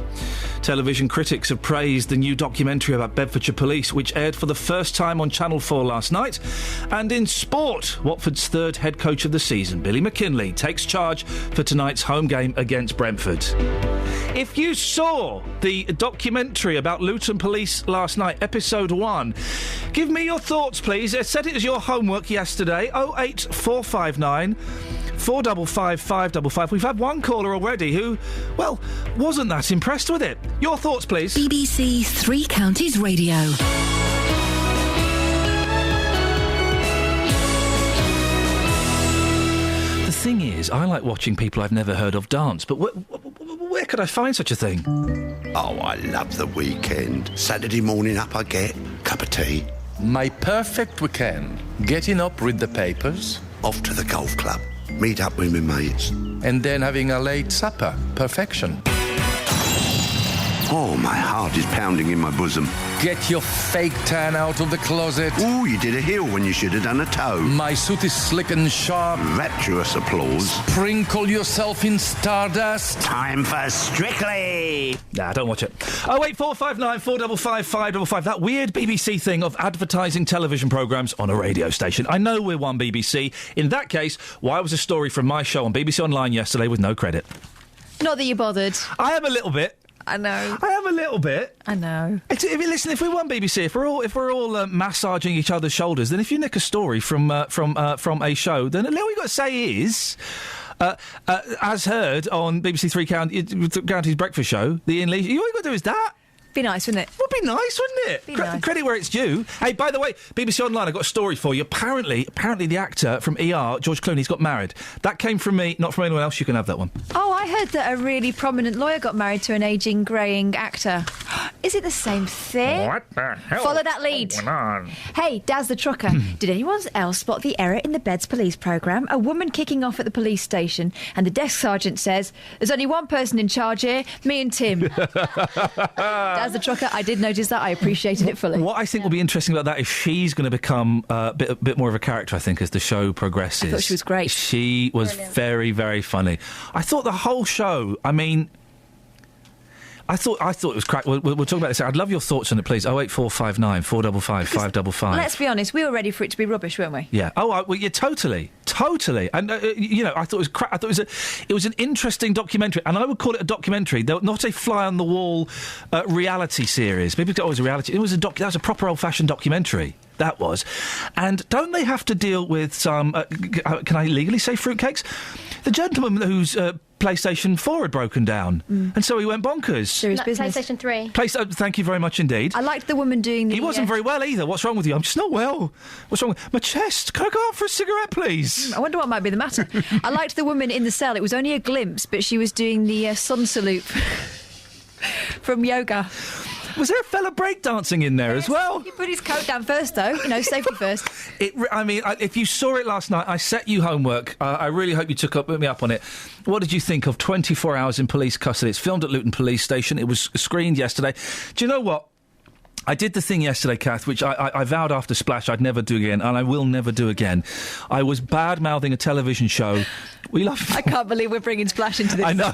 Television critics have praised the new documentary about Bedfordshire Police, which aired for the first time on Channel 4 last night. And in sport, Watford's third head coach of the season, Billy McKinlay, takes charge for tonight's home game against Brentford. If you saw the documentary about Luton Police last night, episode 1, give me your thoughts, please. I said it as your homework yesterday. 08459 455 555. We've had one caller already who, well, wasn't that impressed with it. Your thoughts, please. BBC Three Counties Radio. The thing is, I like watching people I've never heard of dance, but where could I find such a thing? Oh, I love the weekend. Saturday morning up I get, cup of tea. My perfect weekend. Getting up, read the papers. Off to the golf club. Meet up with my mates. And then having a late supper. Perfection. Oh, my heart is pounding in my bosom. Get your fake tan out of the closet. Ooh, you did a heel when you should have done a toe. My suit is slick and sharp. Rapturous applause. Sprinkle yourself in stardust. Time for Strictly. Nah, don't watch it. 08459 455 555. That weird BBC thing of advertising television programmes on a radio station. I know we're one BBC. In that case, why was a story from my show on BBC Online yesterday with no credit? Not that you bothered. I am a little bit. I know. I am a little bit. I know. Listen, if we're one BBC, if we're all massaging each other's shoulders, then if you nick a story from a show, then all you got to say is, as heard on BBC Three Counties Breakfast Show, the Iain Lee. All you got to do is that. Be nice, wouldn't it? Would be nice, wouldn't it? Be nice. Credit where it's due. Hey, by the way, BBC Online, I've got a story for you. Apparently the actor from ER, George Clooney's got married. That came from me, not from anyone else. You can have that one. Oh, I heard that a really prominent lawyer got married to an ageing, greying actor. Is it the same thing? What the hell? Follow that lead. What's going on? Hey, Daz the trucker. Did anyone else spot the error in the Beds police programme? A woman kicking off at the police station, and the desk sergeant says, "There's only one person in charge here, me and Tim." Daz the trucker, I did notice that. I appreciated it fully. What I think will be interesting about that is she's going to become a bit more of a character, I think, as the show progresses. I thought she was great. She was very, very funny. I thought the whole show, I mean... I thought it was crack. We'll talk about this. I'd love your thoughts on it, please. 08459 455 555. Let's be honest, we were ready for it to be rubbish, weren't we? Yeah. Oh, well, yeah, totally. And I thought it was crack. I thought it was an interesting documentary, and I would call it a documentary, though not a fly on the wall reality series. Maybe it's always a reality. It was that was a proper old fashioned documentary. That was. And don't they have to deal with some? Can I legally say fruitcakes? The gentleman whose PlayStation 4 had broken down, and so he went bonkers. Serious business. PlayStation 3. Thank you very much indeed. I liked the woman doing the... He wasn't very well either. What's wrong with you? I'm just not well. What's wrong with my chest? Can I go out for a cigarette, please? I wonder what might be the matter. I liked the woman in the cell. It was only a glimpse, but she was doing the sun salute from yoga. Was there a fella breakdancing in there as well? He put his coat down first, though. Safety first. If you saw it last night, I set you homework. I really hope you took me up on it. What did you think of 24 Hours in Police Custody? It's filmed at Luton Police Station. It was screened yesterday. Do you know what? I did the thing yesterday, Kath, which I vowed after Splash I'd never do again, and I will never do again. I was bad-mouthing a television show. I can't believe we're bringing Splash into this. I know.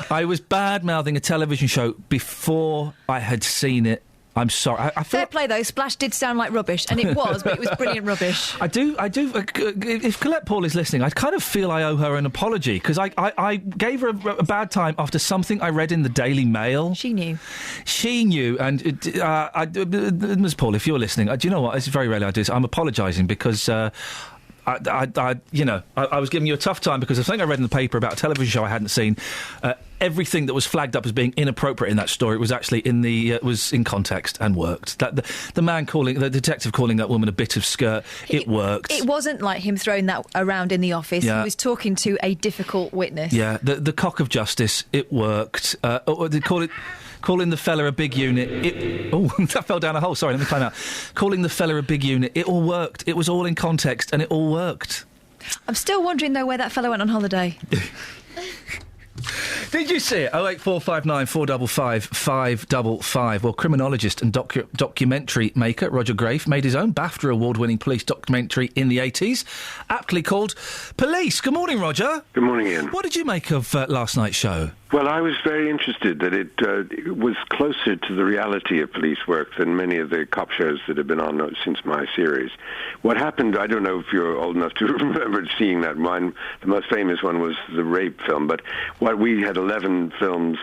I was bad-mouthing a television show before I had seen it. I'm sorry. Fair play, though. Splash did sound like rubbish, and it was, but it was brilliant rubbish. I do. If Colette Paul is listening, I kind of feel I owe her an apology, because I gave her a bad time after something I read in the Daily Mail. She knew. And Ms. Paul, if you're listening, do you know what? It's very rarely I do this. I'm apologising because... I was giving you a tough time because of something I read in the paper about a television show I hadn't seen. Everything that was flagged up as being inappropriate in that story was actually was in context and worked. The detective calling that woman a bit of skirt, it worked. It wasn't like him throwing that around in the office. Yeah. He was talking to a difficult witness. Yeah, the cock of justice, it worked. Calling the fella a big unit. That fell down a hole. Sorry, let me climb out. Calling the fella a big unit. It all worked. It was all in context, and it all worked. I'm still wondering, though, where that fella went on holiday. Did you see it? 08459 455 555. Well, criminologist and documentary maker Roger Grafe made his own BAFTA award-winning police documentary in the 80s, aptly called Police. Good morning, Roger. Good morning, Ian. What did you make of last night's show? Well, I was very interested that it was closer to the reality of police work than many of the cop shows that have been on since my series. What happened, I don't know if you're old enough to remember seeing that one. The most famous one was the rape film, but we had 11 films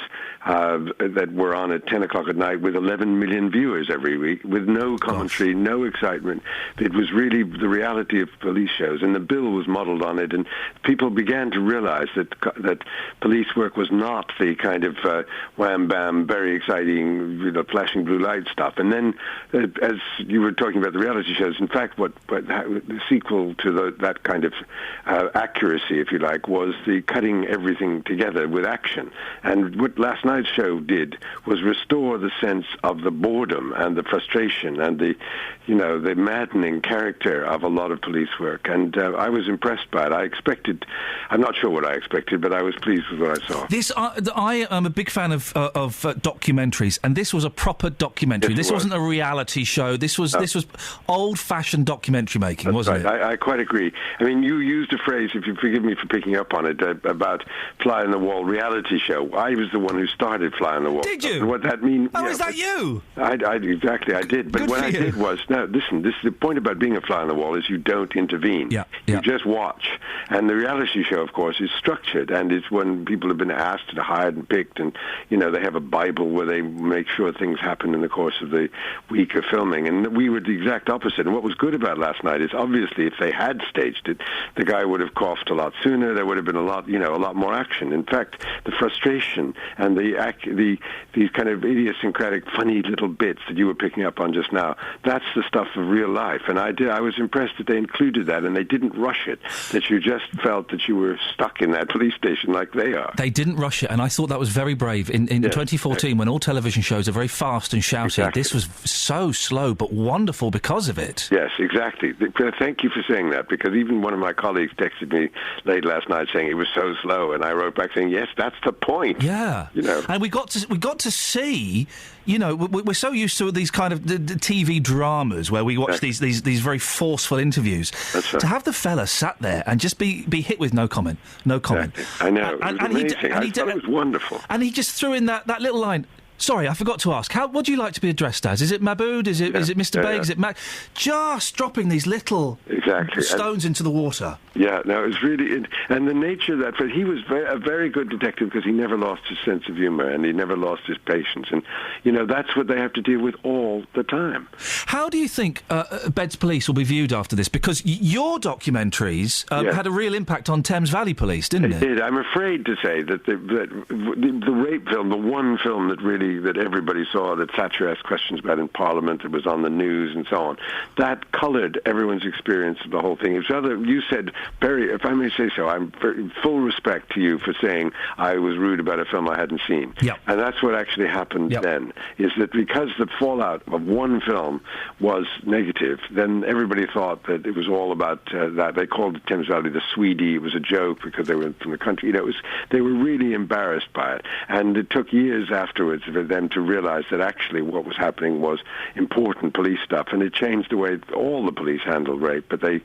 that were on at 10 o'clock at night with 11 million viewers every week, with no commentary, no excitement. It was really the reality of police shows, and the bill was modelled on it, and people began to realise that police work was not the kind of wham-bam, very exciting, flashing blue light stuff. And then, as you were talking about the reality shows, in fact, what the sequel to that kind of accuracy, if you like, was the cutting everything together with action. And what last night's show did was restore the sense of the boredom and the frustration and the maddening character of a lot of police work. And I was impressed by it. I'm not sure what I expected, but I was pleased with what I saw. I am a big fan of documentaries, and this was a proper documentary. This wasn't a reality show. This was old-fashioned documentary making, wasn't it? I quite agree. I mean, you used a phrase, if you forgive me for picking up on it, about fly-on-the-wall reality show. I was the one who started fly-on-the-wall. Did you? And what that means... Oh, is that you? Exactly, I did. But what I did was, listen, the point about being a fly-on-the-wall is you don't intervene. You just watch. And the reality show, of course, is structured, and it's when people have been asked and hired and picked, and they have a Bible where they make sure things happen in the course of the week of filming. And we were the exact opposite. And what was good about last night is, obviously, if they had staged it, the guy would have coughed a lot sooner. There would have been a lot more action. In fact, the frustration and these kind of idiosyncratic, funny little bits that you were picking up on just now, that's the stuff of real life. And I was impressed that they included that, and they didn't rush it, that you just felt that you were stuck in that police station like they are. They didn't rush it, and I thought that was very brave. In 2014, when all television shows are very fast and shouty, this was so slow but wonderful because of it. Yes, exactly. Thank you for saying that, because even one of my colleagues texted me late last night saying it was so slow, and I wrote back saying, yes, that's the point. Yeah. And we got to see, we're so used to these kind of the TV dramas where we watch these very forceful interviews. That's right. To have the fella sat there and just be hit with no comment. Exactly. I know. It was amazing. I thought it was wonderful. And he just threw in that little line. Sorry, I forgot to ask. What do you like to be addressed as? Is it Mabood? Is it Mr. Begg? Is it Mac? Just dropping these little stones into the water. Yeah, no, it was really... And the nature of that... But he was a very good detective because he never lost his sense of humour and he never lost his patience. And, that's what they have to deal with all the time. How do you think Beds Police will be viewed after this? Because your documentaries had a real impact on Thames Valley Police, didn't it? It did. I'm afraid to say that the rape film film, the one film that everybody saw, that Thatcher asked questions about in Parliament, that was on the news and so on, that coloured everyone's experience of the whole thing. It was rather, you said, Barry, if I may say so, I'm full respect to you for saying I was rude about a film I hadn't seen. Yep. And that's what actually happened then, is that because the fallout of one film was negative, then everybody thought that it was all about that. They called it Thames Valley the Swede. It was a joke because they were from the country. You know, they were really embarrassed by it. And it took years afterwards for them to realize that actually what was happening was important police stuff. And it changed the way all the police handle rape, but they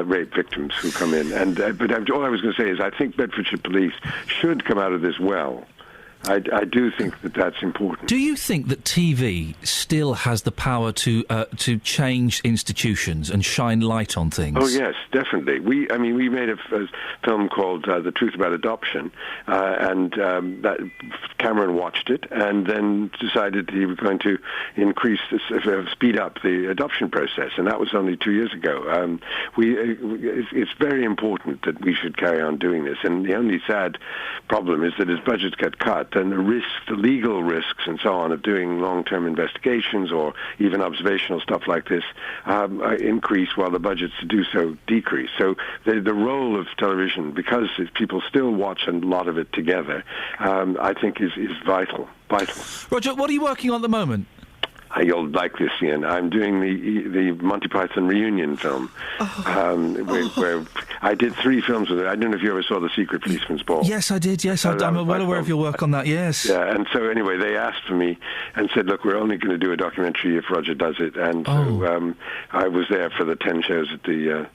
rape victims who come in. And but all I was going to say is I think Bedfordshire Police should come out of this well. I do think that that's important. Do you think that TV still has the power to change institutions and shine light on things? Oh yes, definitely. We made a film called The Truth About Adoption, and that Cameron watched it and then decided he was going to speed up the adoption process, and that was only 2 years ago. It's very important that we should carry on doing this, and the only sad problem is that as budgets get cut, and the legal risks and so on of doing long-term investigations or even observational stuff like this increase while the budgets to do so decrease. So the role of television, because people still watch a lot of it together, I think is vital. Roger, what are you working on at the moment? You'll like this, Ian. I'm doing the Monty Python reunion film, where I did 3 films with it. I don't know if you ever saw The Secret Policeman's Ball. Yes, I did. Yes, I'm well aware of your work on that. Yes. Yeah, and so anyway, they asked for me and said, "Look, we're only going to do a documentary if Roger does it." And so I was there for the 10 shows at the at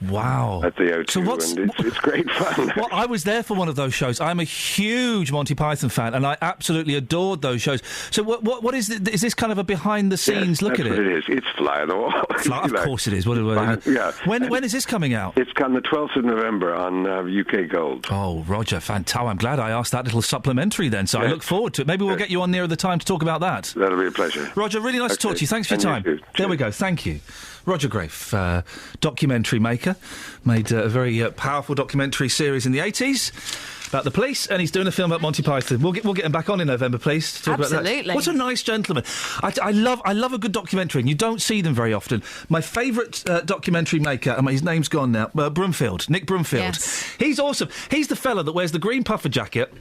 the O2, and it's great fun. Well, I was there for one of those shows. I'm a huge Monty Python fan, and I absolutely adored those shows. So what is this kind of a behind the scenes look at it? That's what it is. It's fly on the wall. Of course it is. Yeah. When is this coming out? It's on the 12th of November on UK Gold. Oh, Roger, fantastic. I'm glad I asked that little supplementary then, so I look forward to it. Maybe we'll get you on nearer the time to talk about that. That'll be a pleasure. Roger, really nice to talk to you. Thanks for your time. There we go. Thank you. Roger Grafe, documentary maker, made a very powerful documentary series in the 80s about the police, and he's doing a film about Monty Python. We'll get him back on in November, please, to talk about that. Absolutely. What a nice gentleman. I love a good documentary, and you don't see them very often. My favourite documentary maker, and his name's gone now, Nick Broomfield. Yes. He's awesome. He's the fella that wears the green puffer jacket,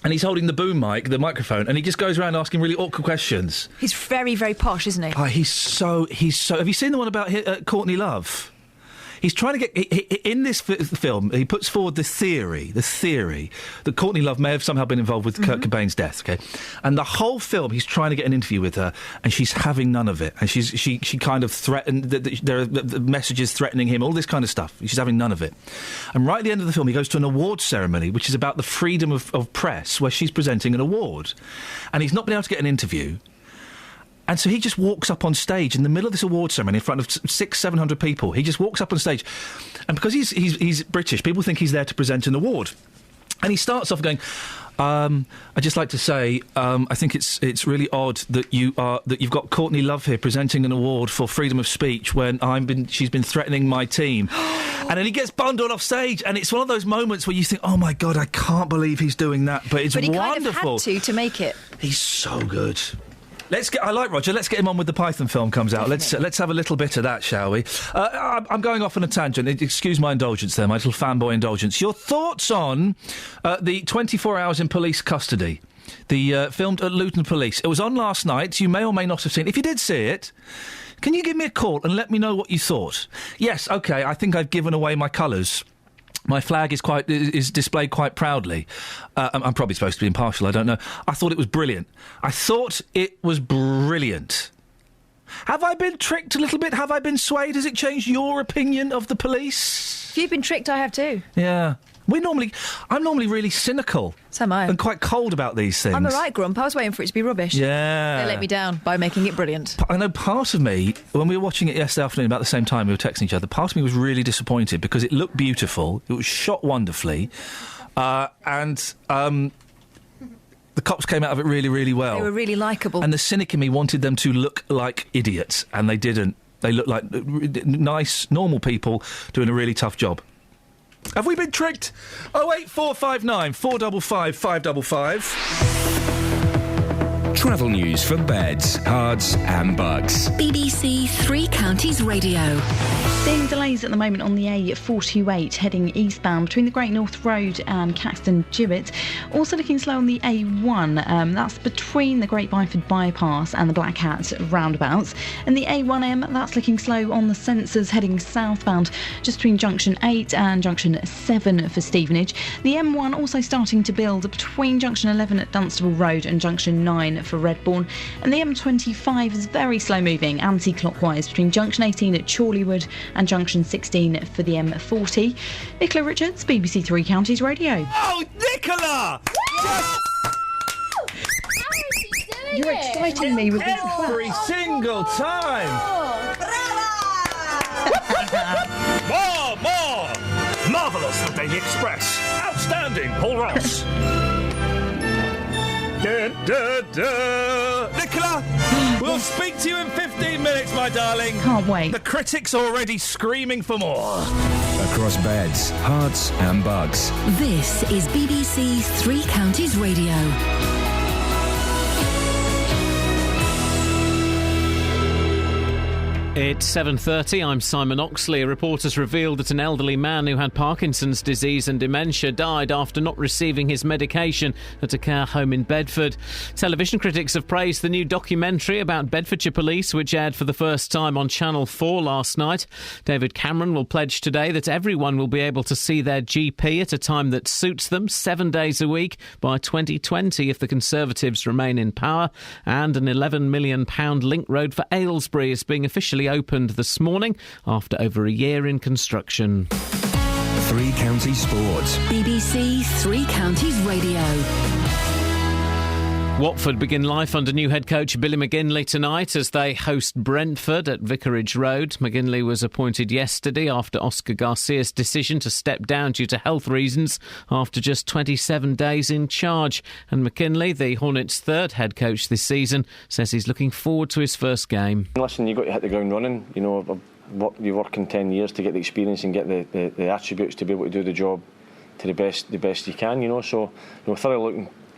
and he's holding the boom mic, the microphone, and he just goes around asking really awkward questions. He's very, very posh, isn't he? Oh, he's so... Have you seen the one about Courtney Love? He's trying to get... In this film, he puts forward the theory that Courtney Love may have somehow been involved with Kurt Cobain's death, OK? And the whole film, he's trying to get an interview with her, and she's having none of it. And she kind of threatened... There are messages threatening him, all this kind of stuff. She's having none of it. And right at the end of the film, he goes to an awards ceremony, which is about the freedom of press, where she's presenting an award. And he's not been able to get an interview. And so he just walks up on stage in the middle of this award ceremony in front of 600-700 people. He just walks up on stage. And because he's British, people think he's there to present an award. And he starts off going, I'd just like to say, I think it's really odd that you've got Courtney Love here presenting an award for freedom of speech when she's been threatening my team. And then he gets bundled off stage, and it's one of those moments where you think, oh my God, I can't believe he's doing that. But it's wonderful. But he kind of had to make it. He's so good. I like Roger. Let's get him on with the Python film comes out. Let's have a little bit of that, shall we? I'm going off on a tangent. Excuse my indulgence there, my little fanboy indulgence. Your thoughts on the 24 Hours in Police Custody, the filmed at Luton Police. It was on last night. You may or may not have seen it. If you did see it, can you give me a call and let me know what you thought? Yes, OK, I think I've given away my colours. My flag is displayed quite proudly. I'm probably supposed to be impartial, I don't know. I thought it was brilliant. Have I been tricked a little bit? Have I been swayed? Has it changed your opinion of the police? If you've been tricked, I have too. Yeah. I'm normally really cynical. So am I. And quite cold about these things. I'm a right grump. I was waiting for it to be rubbish. Yeah. They let me down by making it brilliant. I know part of me, when we were watching it yesterday afternoon, about the same time we were texting each other, part of me was really disappointed because it looked beautiful, it was shot wonderfully, and the cops came out of it really, really well. They were really likeable. And the cynic in me wanted them to look like idiots, and they didn't. They looked like nice, normal people doing a really tough job. Have we been tricked? 08459 455 555. Travel news for beds, cards and bugs. BBC Three Counties Radio. Seeing delays at the moment on the A428 heading eastbound between the Great North Road and Caxton Gibbet. Also looking slow on the A1. That's between the Great Byford Bypass and the Black Hat roundabouts. And the A1M, that's looking slow on the sensors heading southbound just between Junction 8 and Junction 7 for Stevenage. The M1 also starting to build between Junction 11 at Dunstable Road and Junction 9 for Redbourne. And the M25 is very slow moving anti-clockwise between Junction 18 at Chorleywood and Junction 16 for the M40. Nicola Richards, BBC Three Counties Radio. Oh, Nicola! You're exciting me with these every claps. single time. More! Marvellous, the Daily Express. Outstanding, Paul Ross. Nicola, we'll speak to you in 15 minutes, my darling. Can't wait. The critics are already screaming for more. Across beds, hearts and bugs. This is BBC Three Counties Radio. It's 7:30. I'm Simon Oxley. A report has revealed that an elderly man who had Parkinson's disease and dementia died after not receiving his medication at a care home in Bedford. Television critics have praised the new documentary about Bedfordshire Police, which aired for the first time on Channel 4 last night. David Cameron will pledge today that everyone will be able to see their GP at a time that suits them, 7 days a week, by 2020 if the Conservatives remain in power. And an £11 million link road for Aylesbury is being officially opened this morning after over a year in construction. Three Counties Sports. BBC Three Counties Radio. Watford begin life under new head coach Billy McGinley tonight as they host Brentford at Vicarage Road. McGinley was appointed yesterday after Oscar Garcia's decision to step down due to health reasons after just 27 days in charge. And McGinley, the Hornets' third head coach this season, says he's looking forward to his first game. Listen, you've got to hit the ground running. You know, you work in 10 years to get the experience and get the attributes to be able to do the job to the best you can. You know, so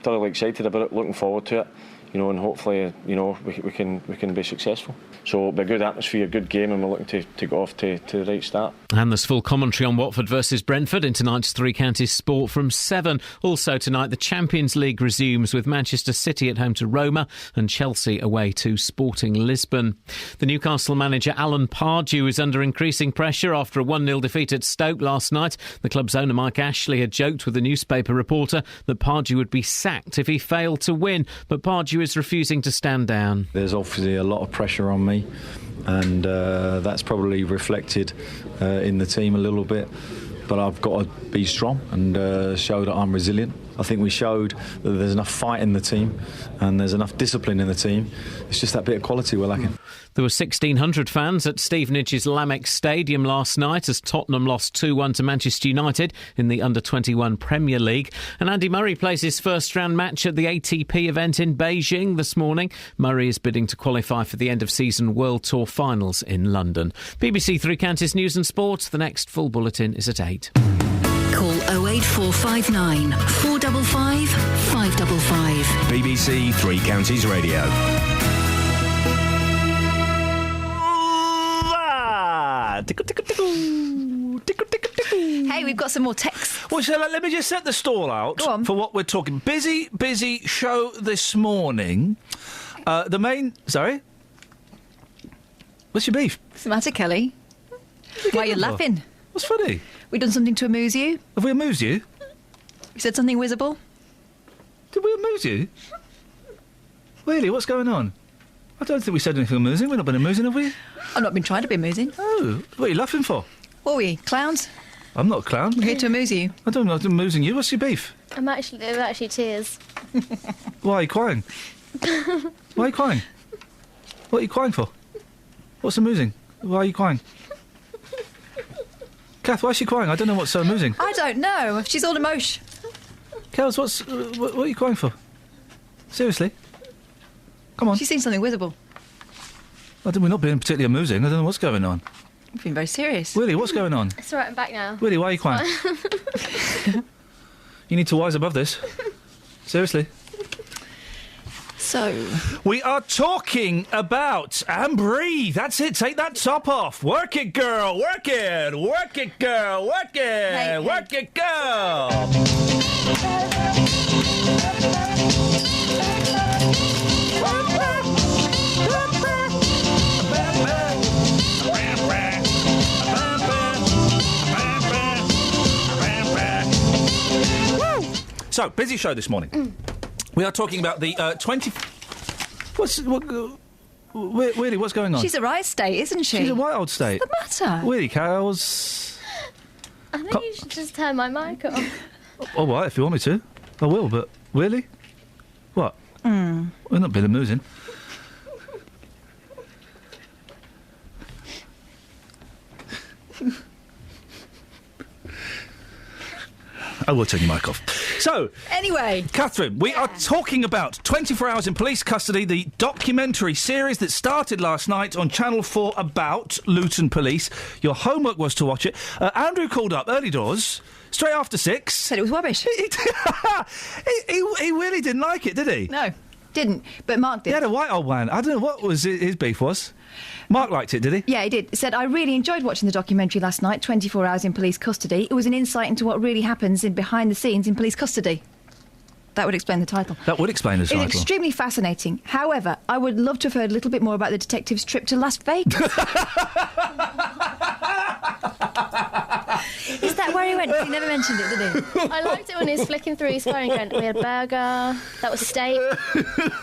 thoroughly excited about it, looking forward to it, and hopefully, we can be successful. So it'll be a good atmosphere, a good game, and we're looking to go off to the right start. And there's full commentary on Watford versus Brentford in tonight's Three Counties Sport from 7. Also tonight, the Champions League resumes with Manchester City at home to Roma and Chelsea away to Sporting Lisbon. The Newcastle manager Alan Pardew is under increasing pressure after a 1-0 defeat at Stoke last night. The club's owner Mike Ashley had joked with a newspaper reporter that Pardew would be sacked if he failed to win, but Pardew is refusing to stand down. There's obviously a lot of pressure on me, and that's probably reflected in the team a little bit, but I've got to be strong and show that I'm resilient. I think we showed that there's enough fight in the team and there's enough discipline in the team. It's just that bit of quality we're lacking. There were 1,600 fans at Stevenage's Lamex Stadium last night as Tottenham lost 2-1 to Manchester United in the Under-21 Premier League. And Andy Murray plays his first-round match at the ATP event in Beijing this morning. Murray is bidding to qualify for the end-of-season World Tour finals in London. BBC Three Counties News and Sports. The next full bulletin is at 8. Call 08459 455 555. BBC Three Counties Radio. Hey, we've got some more texts. Well, so let me just set the stall out for what we're talking. Busy show this morning. Sorry? What's your beef? What's the matter, Kelly? Why are you laughing? What's funny? We done something to amuse you? Have we amused you? You said something visible? Did we amuse you? Really, what's going on? I don't think we said anything amusing. We've not been amusing, have we? I've not been trying to be amusing. Oh, what are you laughing for? What are we, clowns? I'm not a clown. We're here to amuse you. I don't know, I'm amusing you. What's your beef? They're actually tears. Why are you crying? Why are you crying? What are you crying for? What's amusing? Why are you crying? Kath, why is she crying? I don't know what's so amusing. I don't know. She's all emotion. Kels, what are you crying for? Seriously? Come on. She's seen something visible. We're not being particularly amusing. I don't know what's going on. You've been very serious. Willie, what's going on? It's all right, I'm back now. Willie, why are you crying? You need to wise above this. Seriously. So, we are talking about and breathe. That's it. Take that top off. Work it, girl. Work it. Work it, girl. Work it. Work it, girl. So, busy show this morning. We are talking about the 20... Really, what's going on? She's a right state, isn't she? She's a right old state. What's the matter? Really, Carol's... I think you should just turn my mic off. All right, if you want me to. I will, but really? What? We're not being amusing. I will turn your mic off. So, anyway, Catherine, we are talking about 24 Hours in Police Custody, the documentary series that started last night on Channel 4 about Luton Police. Your homework was to watch it. Andrew called up early doors, straight after 6. Said it was rubbish. He really didn't like it, did he? No, didn't. But Mark did. He had a white old man. I don't know what was his beef was. Mark liked it, did he? Yeah, he did. He said, I really enjoyed watching the documentary last night, 24 Hours in Police Custody. It was an insight into what really happens behind the scenes in police custody. That would explain the title. That would explain the title. It's extremely fascinating. However, I would love to have heard a little bit more about the detective's trip to Las Vegas. Is that where he went? He never mentioned it, did he? I liked it when he was flicking through his phone and going, we had a burger, that was steak,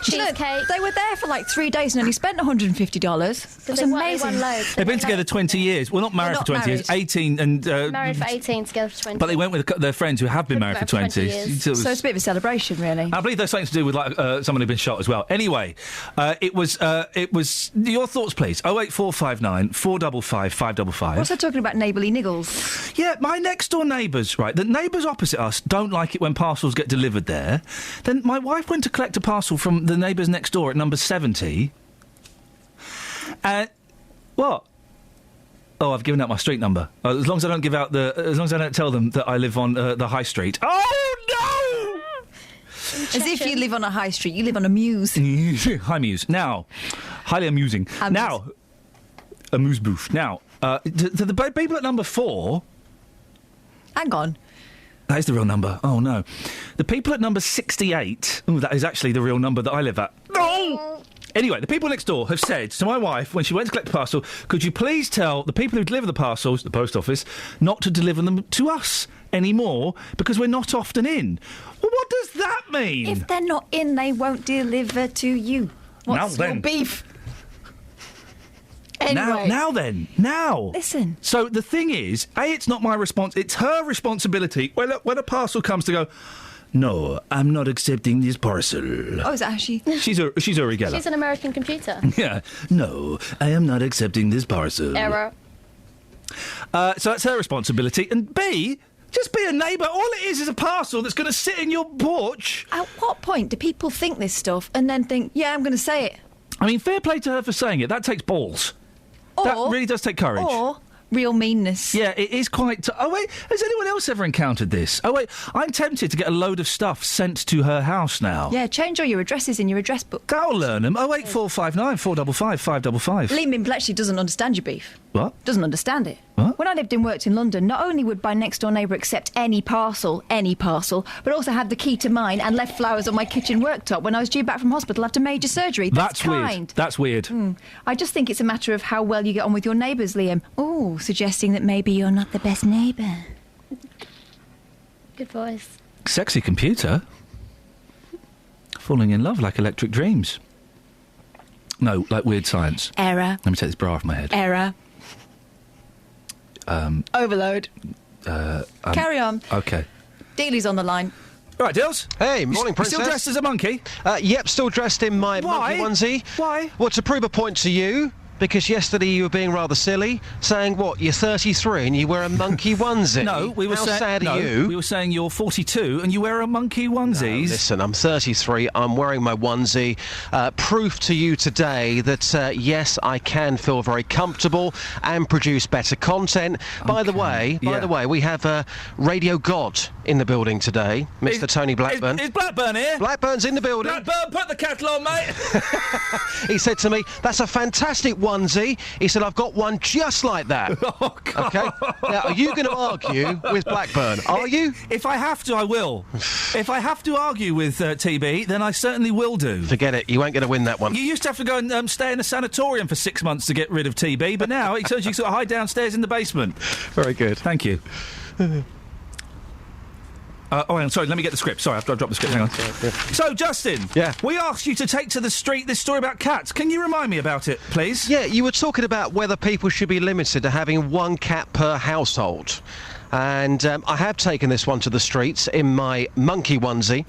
cheesecake. They were there for like 3 days and only spent $150. That's amazing. They've been together 20 years. Well, not married for 20 years. 18 and... married for 18, together for 20. But they went with their friends who have been married for 20 years. So it's a bit of a celebration, really. I believe there's something to do with someone who'd been shot as well. Anyway, it was your thoughts, please. 08459 455 555. What's that talking about neighbourly niggles? Yeah, my next door neighbours, right? The neighbours opposite us don't like it when parcels get delivered there. Then my wife went to collect a parcel from the neighbours next door at number 70. What? Oh, I've given out my street number. As long as I don't as long as I don't tell them that I live on the high street. Oh no! As if you live on a high street, you live on a muse. High muse. Now, highly amusing. Now, amuse-bouche. Now, the people at number 4... Hang on. That is the real number. Oh, no. The people at number 68... Oh, that is actually the real number that I live at. No! Anyway, the people next door have said to my wife, when she went to collect the parcel, could you please tell the people who deliver the parcels, the post office, not to deliver them to us anymore, because we're not often in. Well, what does that mean? If they're not in, they won't deliver to you. What's your beef? Anyway. Now. Listen. So the thing is, it's not my response. It's her responsibility when a parcel comes to go, no, I'm not accepting this parcel. Oh, is that how she... She's a Rigella. She's an American computer. Yeah. No, I am not accepting this parcel. Error. So that's her responsibility. And B... just be a neighbour. All it is a parcel that's going to sit in your porch. At what point do people think this stuff and then think, yeah, I'm going to say it? I mean, fair play to her for saying it. That takes balls. That really does take courage. Or real meanness. Yeah, it is quite... Oh, wait, has anyone else ever encountered this? Oh, wait, I'm tempted to get a load of stuff sent to her house now. Yeah, change all your addresses in your address book. That'll learn them. 08459 455 555. Liam in Bletchley doesn't understand your beef. What? Doesn't understand it. What? When I lived and worked in London, not only would my next-door neighbour accept any parcel, but also had the key to mine and left flowers on my kitchen worktop when I was due back from hospital after major surgery. That's kind. Weird. That's weird. I just think it's a matter of how well you get on with your neighbours, Liam. Oh, suggesting that maybe you're not the best neighbour. Good voice. Sexy computer. Falling in love like electric dreams. No, like weird science. Error. Let me take this bra off my head. Error. Overload. Carry on. OK. Dealey's on the line. Right, Dills. Hey, morning, Princess. You still dressed as a monkey? Yep, still dressed in my monkey onesie. Why? Well, to prove a point to you, because yesterday you were being rather silly, saying, what, you're 33 and you wear a monkey onesie? No, we were How sad are you? We were saying you're 42 and you wear a monkey onesie. No, listen, I'm 33, I'm wearing my onesie. Proof to you today that, yes, I can feel very comfortable and produce better content. By the way, we have Radio God in the building today, Mr. Tony Blackburn. Is Blackburn here? Blackburn's in the building. Blackburn, put the kettle on, mate. He said to me, "That's a fantastic onesie." He said, "I've got one just like that." Oh, God. Okay. Now, are you going to argue with Blackburn? Are you? If I have to, I will. If I have to argue with TB, then I certainly will do. Forget it. You won't get to win that one. You used to have to go and stay in a sanatorium for 6 months to get rid of TB, but now it turns you sort of hide downstairs in the basement. Very good. Thank you. Hang on, sorry, let me get the script. Sorry, I've dropped the script, hang on. So, Justin, we asked you to take to the street this story about cats. Can you remind me about it, please? Yeah, you were talking about whether people should be limited to having one cat per household. And I have taken this one to the streets in my monkey onesie.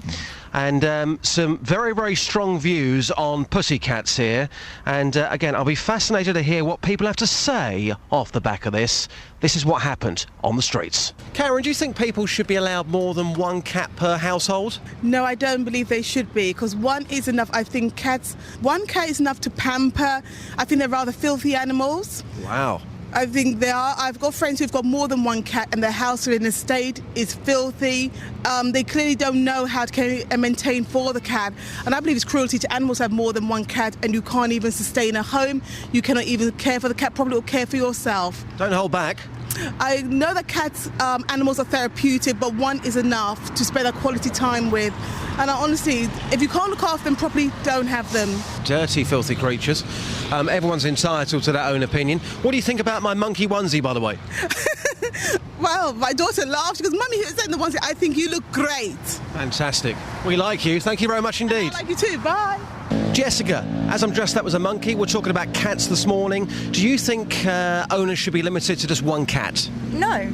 And some very, very strong views on pussycats here. And again, I'll be fascinated to hear what people have to say off the back of this. This is what happened on the streets. Karen, do you think people should be allowed more than one cat per household? No, I don't believe they should be, because one is enough. I think one cat is enough to pamper. I think they're rather filthy animals. Wow. I think they are. I've got friends who've got more than one cat and their house or in a state is filthy. They clearly don't know how to maintain for the cat. And I believe it's cruelty to animals to have more than one cat and you can't even sustain a home. You cannot even care for the cat properly or care for yourself. Don't hold back. I know that cats, animals are therapeutic, but one is enough to spend a quality time with. And honestly, if you can't look after them properly, don't have them. Dirty, filthy creatures. Everyone's entitled to their own opinion. What do you think about my monkey onesie, by the way? Well, my daughter laughed. She goes, "Mummy, who's in the onesie? I think you look great." Fantastic. We like you. Thank you very much indeed. I like you too. Bye. Jessica, as I'm dressed up as a monkey, we're talking about cats this morning. Do you think owners should be limited to just one cat? No,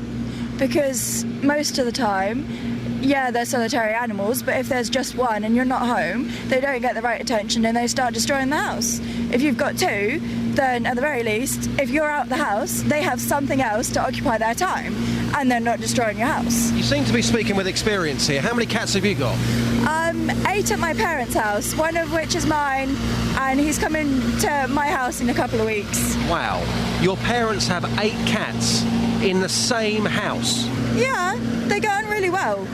because most of the time, yeah, they're solitary animals, but if there's just one and you're not home, they don't get the right attention and they start destroying the house. If you've got two, then at the very least, if you're out the house, they have something else to occupy their time and they're not destroying your house. You seem to be speaking with experience here. How many cats have you got? 8 at my parents' house, one of which is mine, and he's coming to my house in a couple of weeks. Wow. Your parents have 8 cats in the same house? Yeah, they go on really well.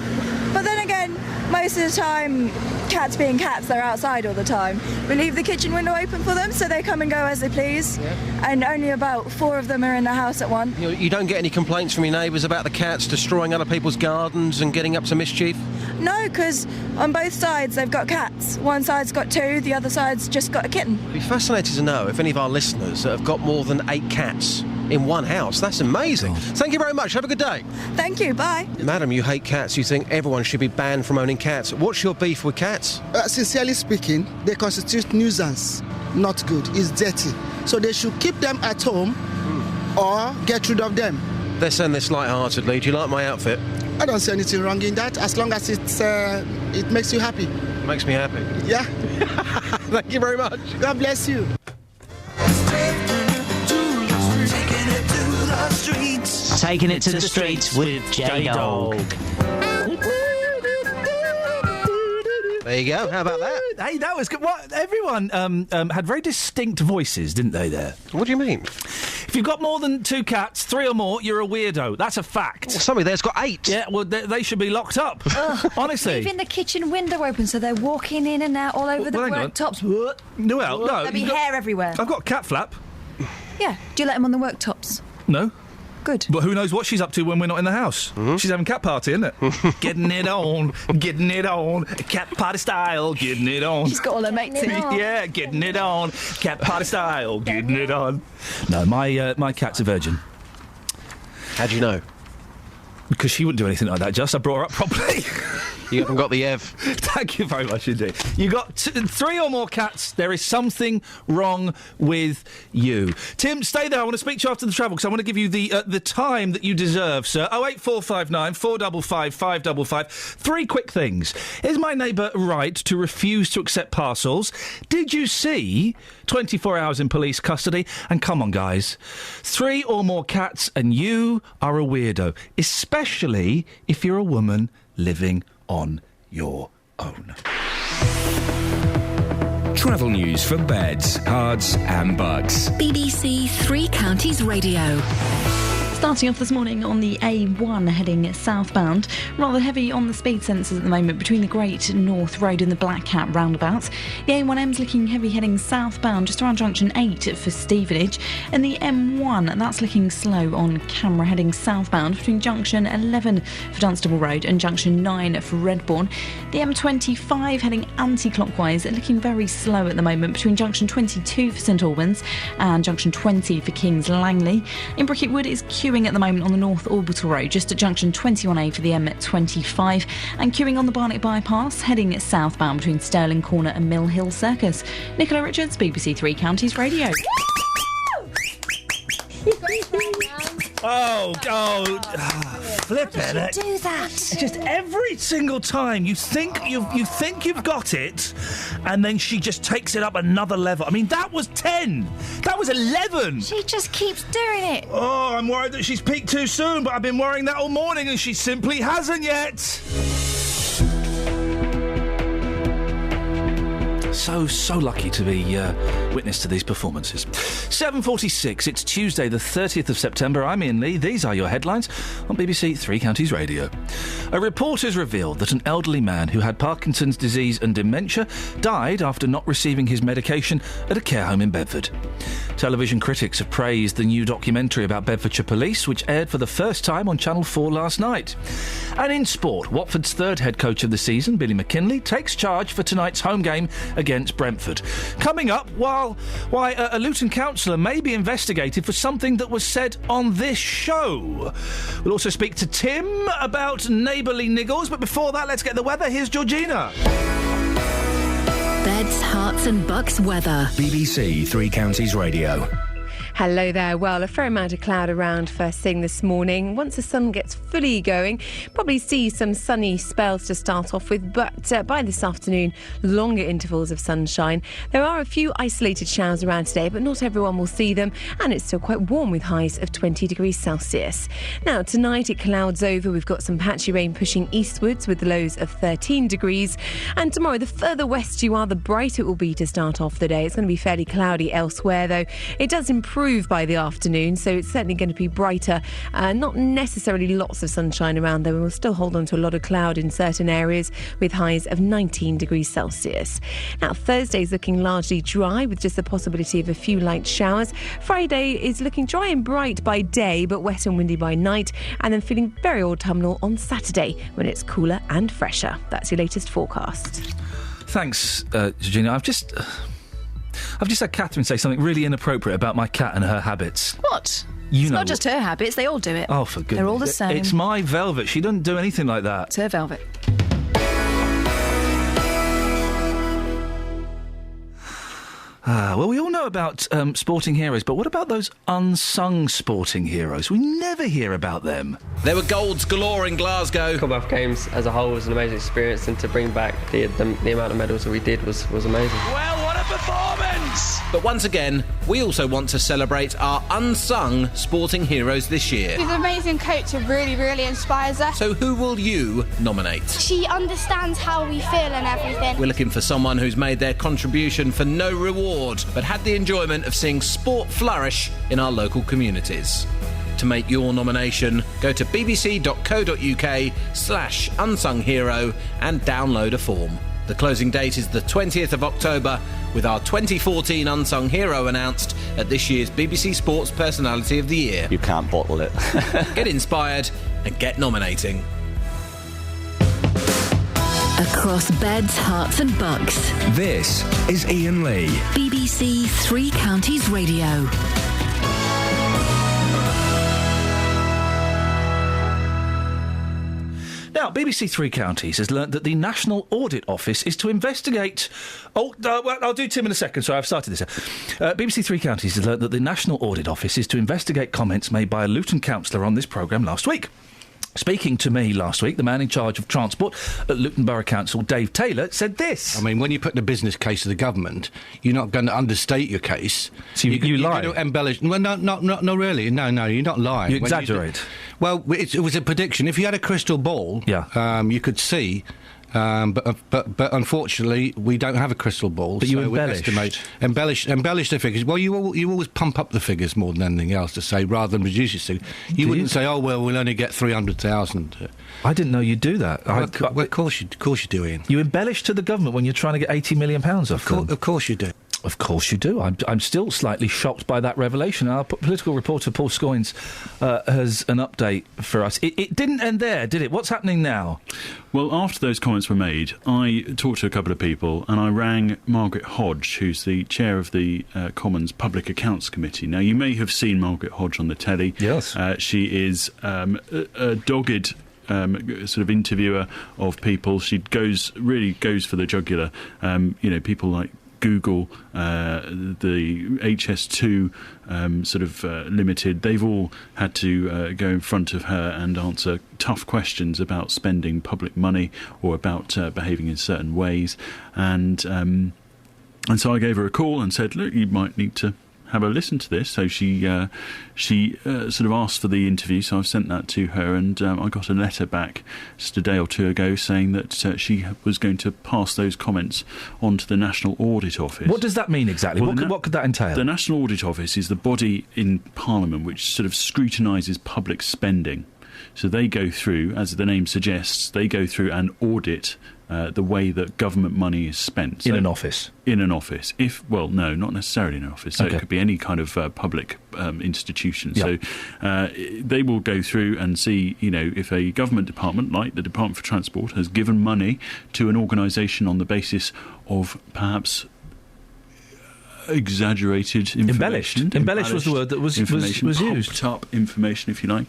But then again, most of the time, cats being cats, they're outside all the time. We leave the kitchen window open for them, so they come and go as they please. Yeah. And only about 4 of them are in the house at once. You don't get any complaints from your neighbours about the cats destroying other people's gardens and getting up to mischief? No, because on both sides they've got cats. One side's got 2, the other side's just got a kitten. I'd be fascinated to know if any of our listeners have got more than 8 cats in one house. That's amazing. Thank you very much. Have a good day. Thank you. Bye. Madam, you hate cats. You think everyone should be banned from owning cats. What's your beef with cats? Sincerely speaking, they constitute nuisance. Not good. It's dirty. So they should keep them at home or get rid of them. They're saying this light-heartedly. Do you like my outfit? I don't see anything wrong in that, as long as it makes you happy. Makes me happy? Yeah. Thank you very much. God bless you. Taking it to the streets with J-Dog. There you go. How about that? Hey, that was good. What, everyone had very distinct voices, didn't they, there? What do you mean? If you've got more than 2 cats, 3 or more, you're a weirdo. That's a fact. Well, somebody there's got 8. Yeah, well, they should be locked up. Honestly. Leaving the kitchen window open so they're walking in and out all over the worktops. No, There'll be hair everywhere. I've got cat flap. Yeah. Do you let them on the worktops? No. Good. But who knows what she's up to when we're not in the house? Mm-hmm. She's having cat party, isn't it? Getting it on, cat party style, getting it on. She's got all her mates in. Yeah, getting it on, cat party style, getting it on. No, my cat's a virgin. How do you know? Because she wouldn't do anything like that, Just. I brought her up properly. You haven't got the Ev. Thank you very much indeed. You got 3 or more cats. There is something wrong with you. Tim, stay there. I want to speak to you after the travel because I want to give you the time that you deserve, sir. 08459 455 555. 3 quick things. Is my neighbour right to refuse to accept parcels? Did you see 24 hours in police custody? And come on, guys. 3 or more cats and you are a weirdo, especially if you're a woman living on your own. Travel news for beds, cards and bugs. BBC 3 Counties Radio. Starting off this morning on the A1 heading southbound, rather heavy on the speed sensors at the moment between the Great North Road and the Black Cat roundabouts. The A1M's looking heavy heading southbound just around junction 8 for Stevenage, and the M1 that's looking slow on camera heading southbound between junction 11 for Dunstable Road and junction 9 for Redbourne. The M25 heading anti-clockwise looking very slow at the moment between junction 22 for St Albans and junction 20 for Kings Langley. In Bricket Wood is queuing at the moment on the North Orbital Road just at junction 21A for the M25, and queuing on the Barnet Bypass heading southbound between Stirling Corner and Mill Hill Circus. Nicola Richards, BBC Three Counties Radio. Flip it! Do that. Just every single time you think you've got it, and then she just takes it up another level. I mean, that was 10. That was 11. She just keeps doing it. Oh, I'm worried that she's peaked too soon, but I've been worrying that all morning, and she simply hasn't yet. So lucky to be witness to these performances. 7:46, it's Tuesday the 30th of September. I'm Iain Lee. These are your headlines on BBC Three Counties Radio. A report has revealed that an elderly man who had Parkinson's disease and dementia died after not receiving his medication at a care home in Bedford. Television critics have praised the new documentary about Bedfordshire Police, which aired for the first time on Channel 4 last night. And in sport, Watford's third head coach of the season, Billy McKinlay, takes charge for tonight's home game against Brentford. Coming up, why a Luton councillor may be investigated for something that was said on this show. We'll also speak to Tim about neighbourly niggles, but before that, let's get the weather. Here's Georgina. Beds, Herts and Bucks weather. BBC Three Counties Radio. Hello there. Well, a fair amount of cloud around first thing this morning. Once the sun gets fully going, probably see some sunny spells to start off with, but by this afternoon, longer intervals of sunshine. There are a few isolated showers around today, but not everyone will see them, and it's still quite warm with highs of 20 degrees Celsius. Now, tonight it clouds over. We've got some patchy rain pushing eastwards with the lows of 13 degrees. And tomorrow, the further west you are, the brighter it will be to start off the day. It's going to be fairly cloudy elsewhere, though. It does improve by the afternoon, so it's certainly going to be brighter. Not necessarily lots of sunshine around, though. We'll still hold on to a lot of cloud in certain areas with highs of 19 degrees Celsius. Now, Thursday's looking largely dry with just the possibility of a few light showers. Friday is looking dry and bright by day, but wet and windy by night, and then feeling very autumnal on Saturday when it's cooler and fresher. That's your latest forecast. Thanks, Georgina. I've just had Catherine say something really inappropriate about my cat and her habits. What? It's not just her habits, they all do it. Oh, for goodness. They're all the same. It's my Velvet. She doesn't do anything like that. It's her Velvet. Well, we all know about sporting heroes, but what about those unsung sporting heroes? We never hear about them. There were golds galore in Glasgow. Commonwealth Games as a whole was an amazing experience, and to bring back the amount of medals that we did was amazing. Well, what a performance! But once again, we also want to celebrate our unsung sporting heroes this year. She's an amazing coach who really, really inspires us. So who will you nominate? She understands how we feel and everything. We're looking for someone who's made their contribution for no reward, but had the enjoyment of seeing sport flourish in our local communities. To make your nomination, go to bbc.co.uk/unsung-hero and download a form. The closing date is the 20th of October, with our 2014 Unsung Hero announced at this year's BBC Sports Personality of the Year. You can't bottle it. Get inspired and get nominating. Across beds, Herts and Bucks. This is Iain Lee. BBC Three Counties Radio. Now, BBC Three Counties has learnt that the National Audit Office is to investigate... well, I'll do Tim in a second, so I've started this. BBC Three Counties has learnt that the National Audit Office is to investigate comments made by a Luton councillor on this programme last week. Speaking to me last week, the man in charge of transport at Luton Borough Council, Dave Taylor, said this. I mean, when you put the business case to the government, you're not going to understate your case. So you lie? You're going to embellish. Well, not really. No, you're not lying. You exaggerate. Well, it was a prediction. If you had a crystal ball, you could see But unfortunately, we don't have a crystal ball. But you so we embellish the figures. Well, you always pump up the figures more than anything else to say, rather than reduce it. So you wouldn't say, oh well, we'll only get 300,000. I didn't know you'd do that. Well, of course you do, Ian. You embellish to the government when you're trying to get £80 million off them. Of course you do. Of course you do. I'm still slightly shocked by that revelation. Our political reporter Paul Scoynes has an update for us. It didn't end there, did it? What's happening now? Well, after those comments were made, I talked to a couple of people and I rang Margaret Hodge, who's the chair of the Commons Public Accounts Committee. Now, you may have seen Margaret Hodge on the telly. Yes. She is a dogged sort of interviewer of people. She really goes for the jugular. People like Google, the HS2 Limited, they've all had to go in front of her and answer tough questions about spending public money or about behaving in certain ways. And so I gave her a call and said, look, you might need to have a listen to this. So she sort of asked for the interview, so I've sent that to her, and I got a letter back just a day or two ago saying that she was going to pass those comments on to the National Audit Office. What does that mean exactly? Well, what could that entail? The National Audit Office is the body in Parliament which sort of scrutinises public spending. So they go through, as the name suggests, they go through and audit the way that government money is spent. In an office? In an office. No, not necessarily in an office. So Okay. It could be any kind of public institution. Yep. So they will go through and see, if a government department, like the Department for Transport, has given money to an organisation on the basis of perhaps exaggerated information. Embellished was the word that was used. Pumped up information, if you like,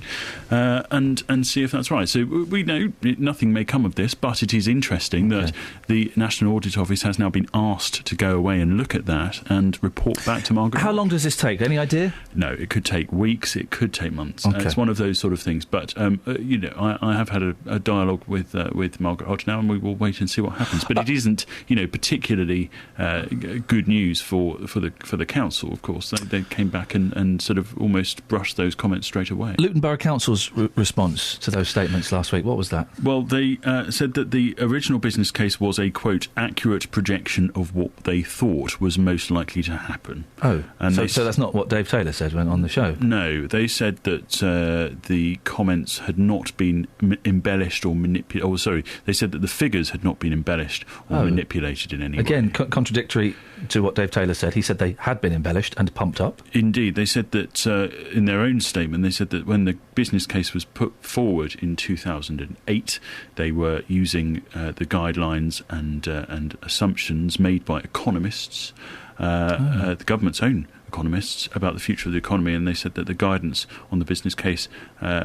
and see if that's right. So we know nothing may come of this, but it is interesting that the National Audit Office has now been asked to go away and look at that and report back to Margaret. How long does this take? Any idea? No, it could take weeks, it could take months. Okay. It's one of those sort of things. But I have had a dialogue with Margaret Hodge now, and we will wait and see what happens. But it isn't, particularly good news for the council. Of course, they came back and sort of almost brushed those comments straight away. Luton Borough Council's response to those statements last week, what was that? Well, they said that the original business case was a, quote, accurate projection of what they thought was most likely to happen. Oh, and so that's not what Dave Taylor said when on the show? No, they said that the comments had not been embellished or manipulated. Oh, sorry, they said that the figures had not been embellished or manipulated in any way. Again, contradictory to what Dave Taylor said. He said they had been embellished and pumped up. Indeed, they said that in their own statement, they said that when the business case was put forward in 2008, they were using the guidelines and assumptions made by economists, the government's own economists, about the future of the economy, and they said that the guidance on the business case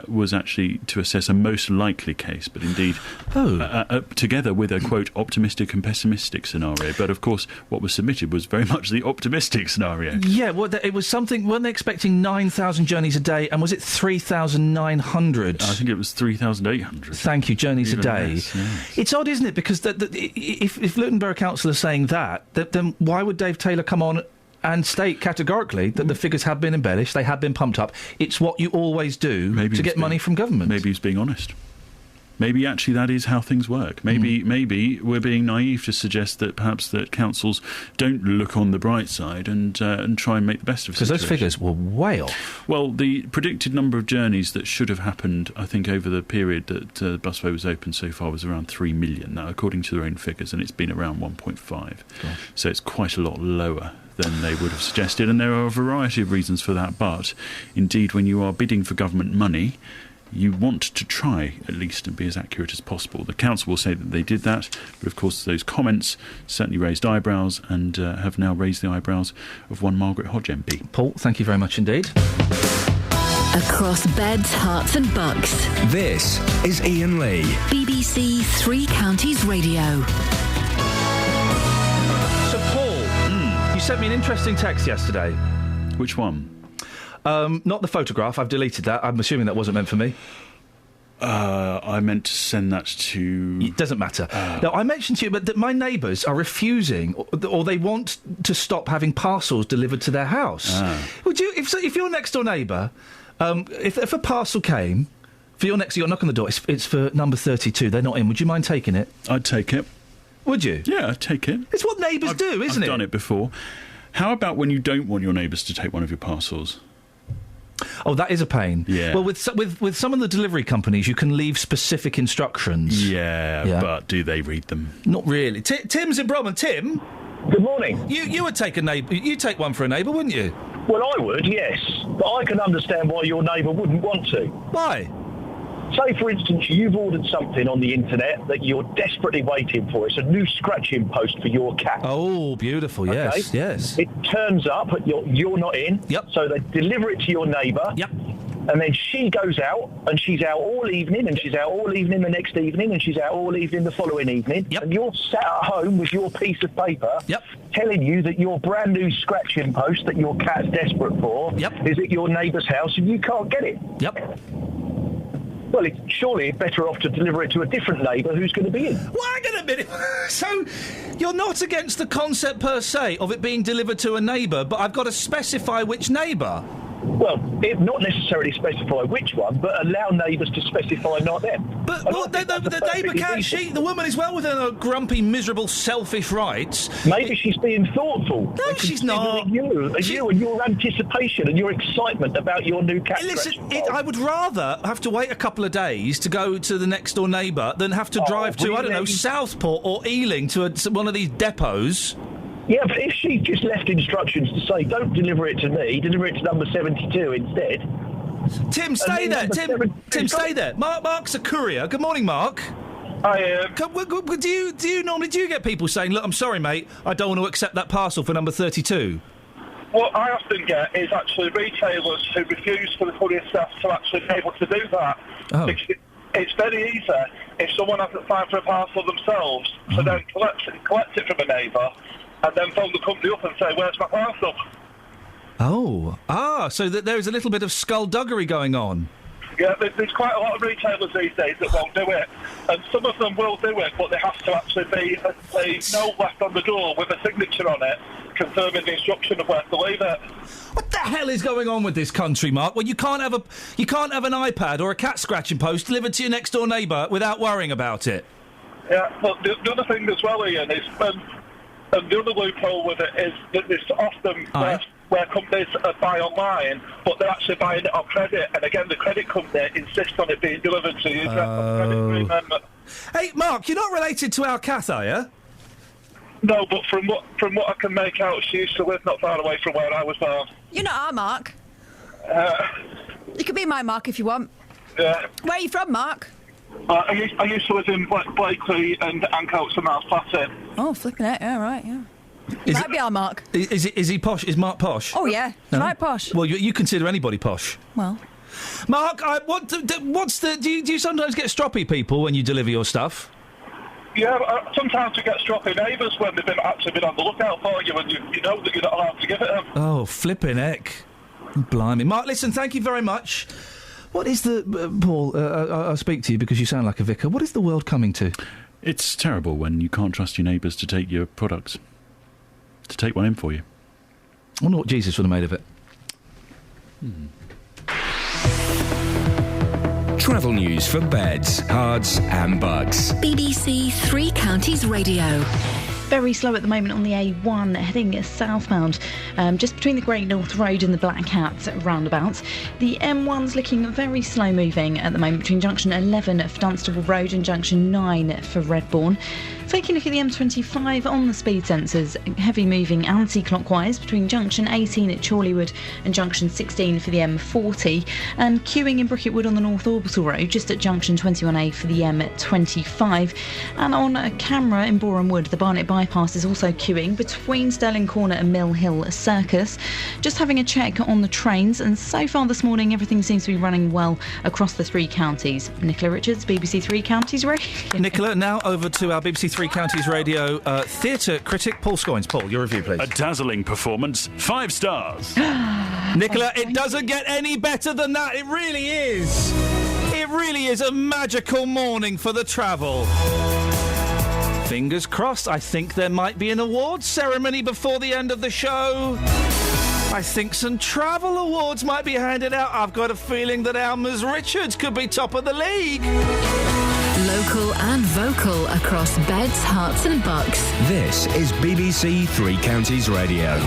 was actually to assess a most likely case, but indeed together with a, quote, optimistic and pessimistic scenario. But of course what was submitted was very much the optimistic scenario. Yeah, well, it was something, weren't they expecting 9,000 journeys a day, and was it 3,900? I think it was 3,800. Thank you, journeys Even a day. less, yes. It's odd, isn't it? Because if Luton Borough Council are saying that, then why would Dave Taylor come on and state categorically that the figures have been embellished, they have been pumped up? It's what you always do to get money from government. Maybe he's being honest. Maybe actually that is how things work. Maybe we're being naive to suggest that perhaps that councils don't look on the bright side and try and make the best of it. Because those figures were way off. Well, the predicted number of journeys that should have happened, I think, over the period that the busway was open so far was around 3 million. Now, according to their own figures, and it's been around 1.5. So it's quite a lot lower than they would have suggested, and there are a variety of reasons for that. But indeed, when you are bidding for government money, you want to try, at least, and be as accurate as possible. The council will say that they did that, but of course those comments certainly raised eyebrows and have now raised the eyebrows of one Margaret Hodge MP. Paul, thank you very much indeed. Across beds, hearts and bucks. This is Iain Lee. BBC Three Counties Radio. So, Paul, you sent me an interesting text yesterday. Which one? Not the photograph. I've deleted that. I'm assuming that wasn't meant for me. I meant to send that to... It doesn't matter. No, I mentioned to you that my neighbours are refusing, or they want to stop having parcels delivered to their house. Would you, if your next door neighbour, if a parcel came For your next, you got a knock on the door. It's for number 32. They're not in. Would you mind taking it? I'd take it. Would you? Yeah, I'd take it. It's what neighbours do, isn't it? I've done it before. How about when you don't want your neighbours to take one of your parcels? Oh, that is a pain. Yeah. Well, with some of the delivery companies, you can leave specific instructions. Yeah. But do they read them? Not really. Tim's in Bromham. Tim? Good morning. You would take a neighbour. You'd take one for a neighbour, wouldn't you? Well, I would, yes. But I can understand why your neighbour wouldn't want to. Why? Say, for instance, you've ordered something on the internet that you're desperately waiting for. It's a new scratching post for your cat. Oh, beautiful, yes, yes. It turns up, you're not in. Yep. So they deliver it to your neighbour. Yep. And then she goes out, and she's out all evening, and she's out all evening the next evening, and she's out all evening the following evening. Yep. And you're sat at home with your piece of paper telling you that your brand new scratching post that your cat's desperate for is at your neighbour's house, and you can't get it. Yep. Well, surely it's better off to deliver it to a different neighbour who's going to be in. Wait a minute. So, you're not against the concept per se of it being delivered to a neighbour, but I've got to specify which neighbour? Well, not necessarily specify which one, but allow neighbours to specify not them. But the neighbour can't. The woman is well within her grumpy, miserable, selfish rights. Maybe she's being thoughtful. No, she's not. You and your anticipation and your excitement about your new cat. Listen, I would rather have to wait a couple of days to go to the next door neighbour than have to drive to, I don't know, Southport or Ealing to one of these depots. Yeah, but if she just left instructions to say, don't deliver it to me, deliver it to number 72 instead. Tim, stay there. Tim, stay there. Mark's a courier. Good morning, Mark. Hi, do you normally get people saying, look, I'm sorry, mate, I don't want to accept that parcel for number 32? What I often get is actually retailers who refuse for the courier staff to actually be able to do that. Oh. It's very easy if someone hasn't signed for a parcel themselves to then collect it from a neighbour and then phone the company up and say, where's my parcel? So that there is a little bit of skullduggery going on. Yeah, there's quite a lot of retailers these days that won't do it. And some of them will do it, but there has to actually be a note left on the door with a signature on it confirming the instruction of where to leave it. What the hell is going on with this country, Mark? Well, you can't have an iPad or a cat scratching post delivered to your next door neighbour without worrying about it. Yeah, but the other thing as well, Ian, is and the other loophole with it is that there's often where companies buy online, but they're actually buying it on credit, and again, the credit company insists on it being delivered to you. Hey, Mark, you're not related to our cat, are you? No, but from what I can make out, she used to live not far away from where I was born. You're not our Mark. You can be my Mark if you want. Yeah. Where are you from, Mark? I used to live in Blakely and Ancoats and Mars Platting. Oh, flipping it. Yeah, right, yeah. Might be our Mark. Is he posh? Is Mark posh? Oh, yeah. No? Right posh. Well, you consider anybody posh. Well. Mark, do you sometimes get stroppy people when you deliver your stuff? Yeah, sometimes you get stroppy neighbours when they've actually been on the lookout for you and you know that you're not allowed to give it them. Oh, flipping heck. Blimey. Mark, listen, thank you very much. What is Paul, I'll speak to you because you sound like a vicar. What is the world coming to? It's terrible when you can't trust your neighbours to take your products. To take one in for you. I wonder what Jesus would have made of it. Travel news for beds, cards and bugs. BBC Three Counties Radio. Very slow at the moment on the A1 heading southbound, just between the Great North Road and the Black Cat roundabout. The M1's looking very slow moving at the moment between junction 11 for Dunstable Road and junction 9 for Redbourne. Taking a look at the M25 on the speed sensors, heavy moving anti-clockwise between junction 18 at Chorleywood and junction 16 for the M40, and queuing in Brookett Wood on the North Orbital Road just at junction 21A for the M25. And on a camera in Boreham Wood, the Barnet bypass is also queuing between Stirling Corner and Mill Hill Circus. Just having a check on the trains, and so far this morning everything seems to be running well across the three counties. Nicola Richards, BBC Three Counties Radio. Nicola, now over to our BBC Three Counties Radio theatre critic, Paul Scoins. Paul, your review, please. A dazzling performance, 5 stars. Nicola, it doesn't get any better than that. It really is. It really is a magical morning for the travel. Fingers crossed. I think there might be an awards ceremony before the end of the show. I think some travel awards might be handed out. I've got a feeling that Alma's Richards could be top of the league. Local and vocal across beds, hearts and bucks. This is BBC Three Counties Radio.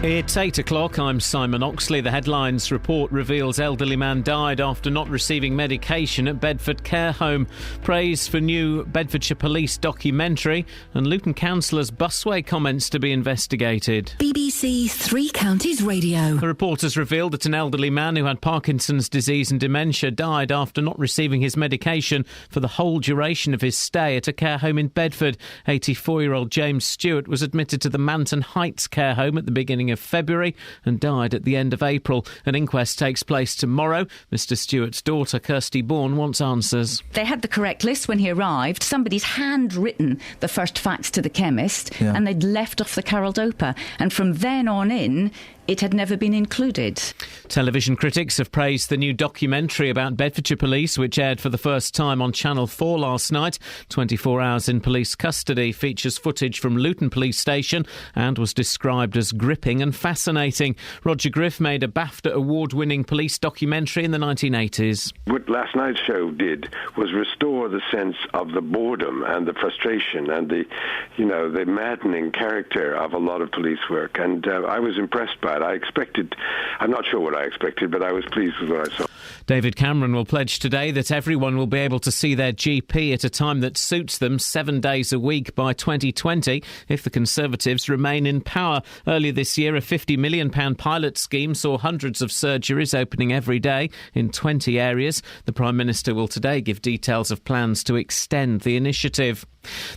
It's 8 o'clock. I'm Simon Oxley. The headlines report reveals elderly man died after not receiving medication at Bedford care home. Praise for new Bedfordshire Police documentary, and Luton Councillor's busway comments to be investigated. BBC Three Counties Radio. The report has revealed that an elderly man who had Parkinson's disease and dementia died after not receiving his medication for the whole duration of his stay at a care home in Bedford. 84-year-old James Stewart was admitted to the Manton Heights care home at the beginning of February and died at the end of April. An inquest takes place tomorrow. Mr. Stewart's daughter, Kirsty Bourne, wants answers. They had the correct list when he arrived. Somebody's handwritten the first facts to the chemist, and they'd left off the Carol Dopa. And from then on in, it had never been included. Television critics have praised the new documentary about Bedfordshire Police, which aired for the first time on Channel 4 last night. 24 Hours in Police Custody features footage from Luton Police Station and was described as gripping and fascinating. Roger Griff made a BAFTA award-winning police documentary in the 1980s. What last night's show did was restore the sense of the boredom and the frustration and the maddening character of a lot of police work. And I was impressed by it. I'm not sure what I expected, but I was pleased with what I saw. David Cameron will pledge today that everyone will be able to see their GP at a time that suits them 7 days a week by 2020 if the Conservatives remain in power. Earlier this year, a £50 million pilot scheme saw hundreds of surgeries opening every day in 20 areas. The Prime Minister will today give details of plans to extend the initiative.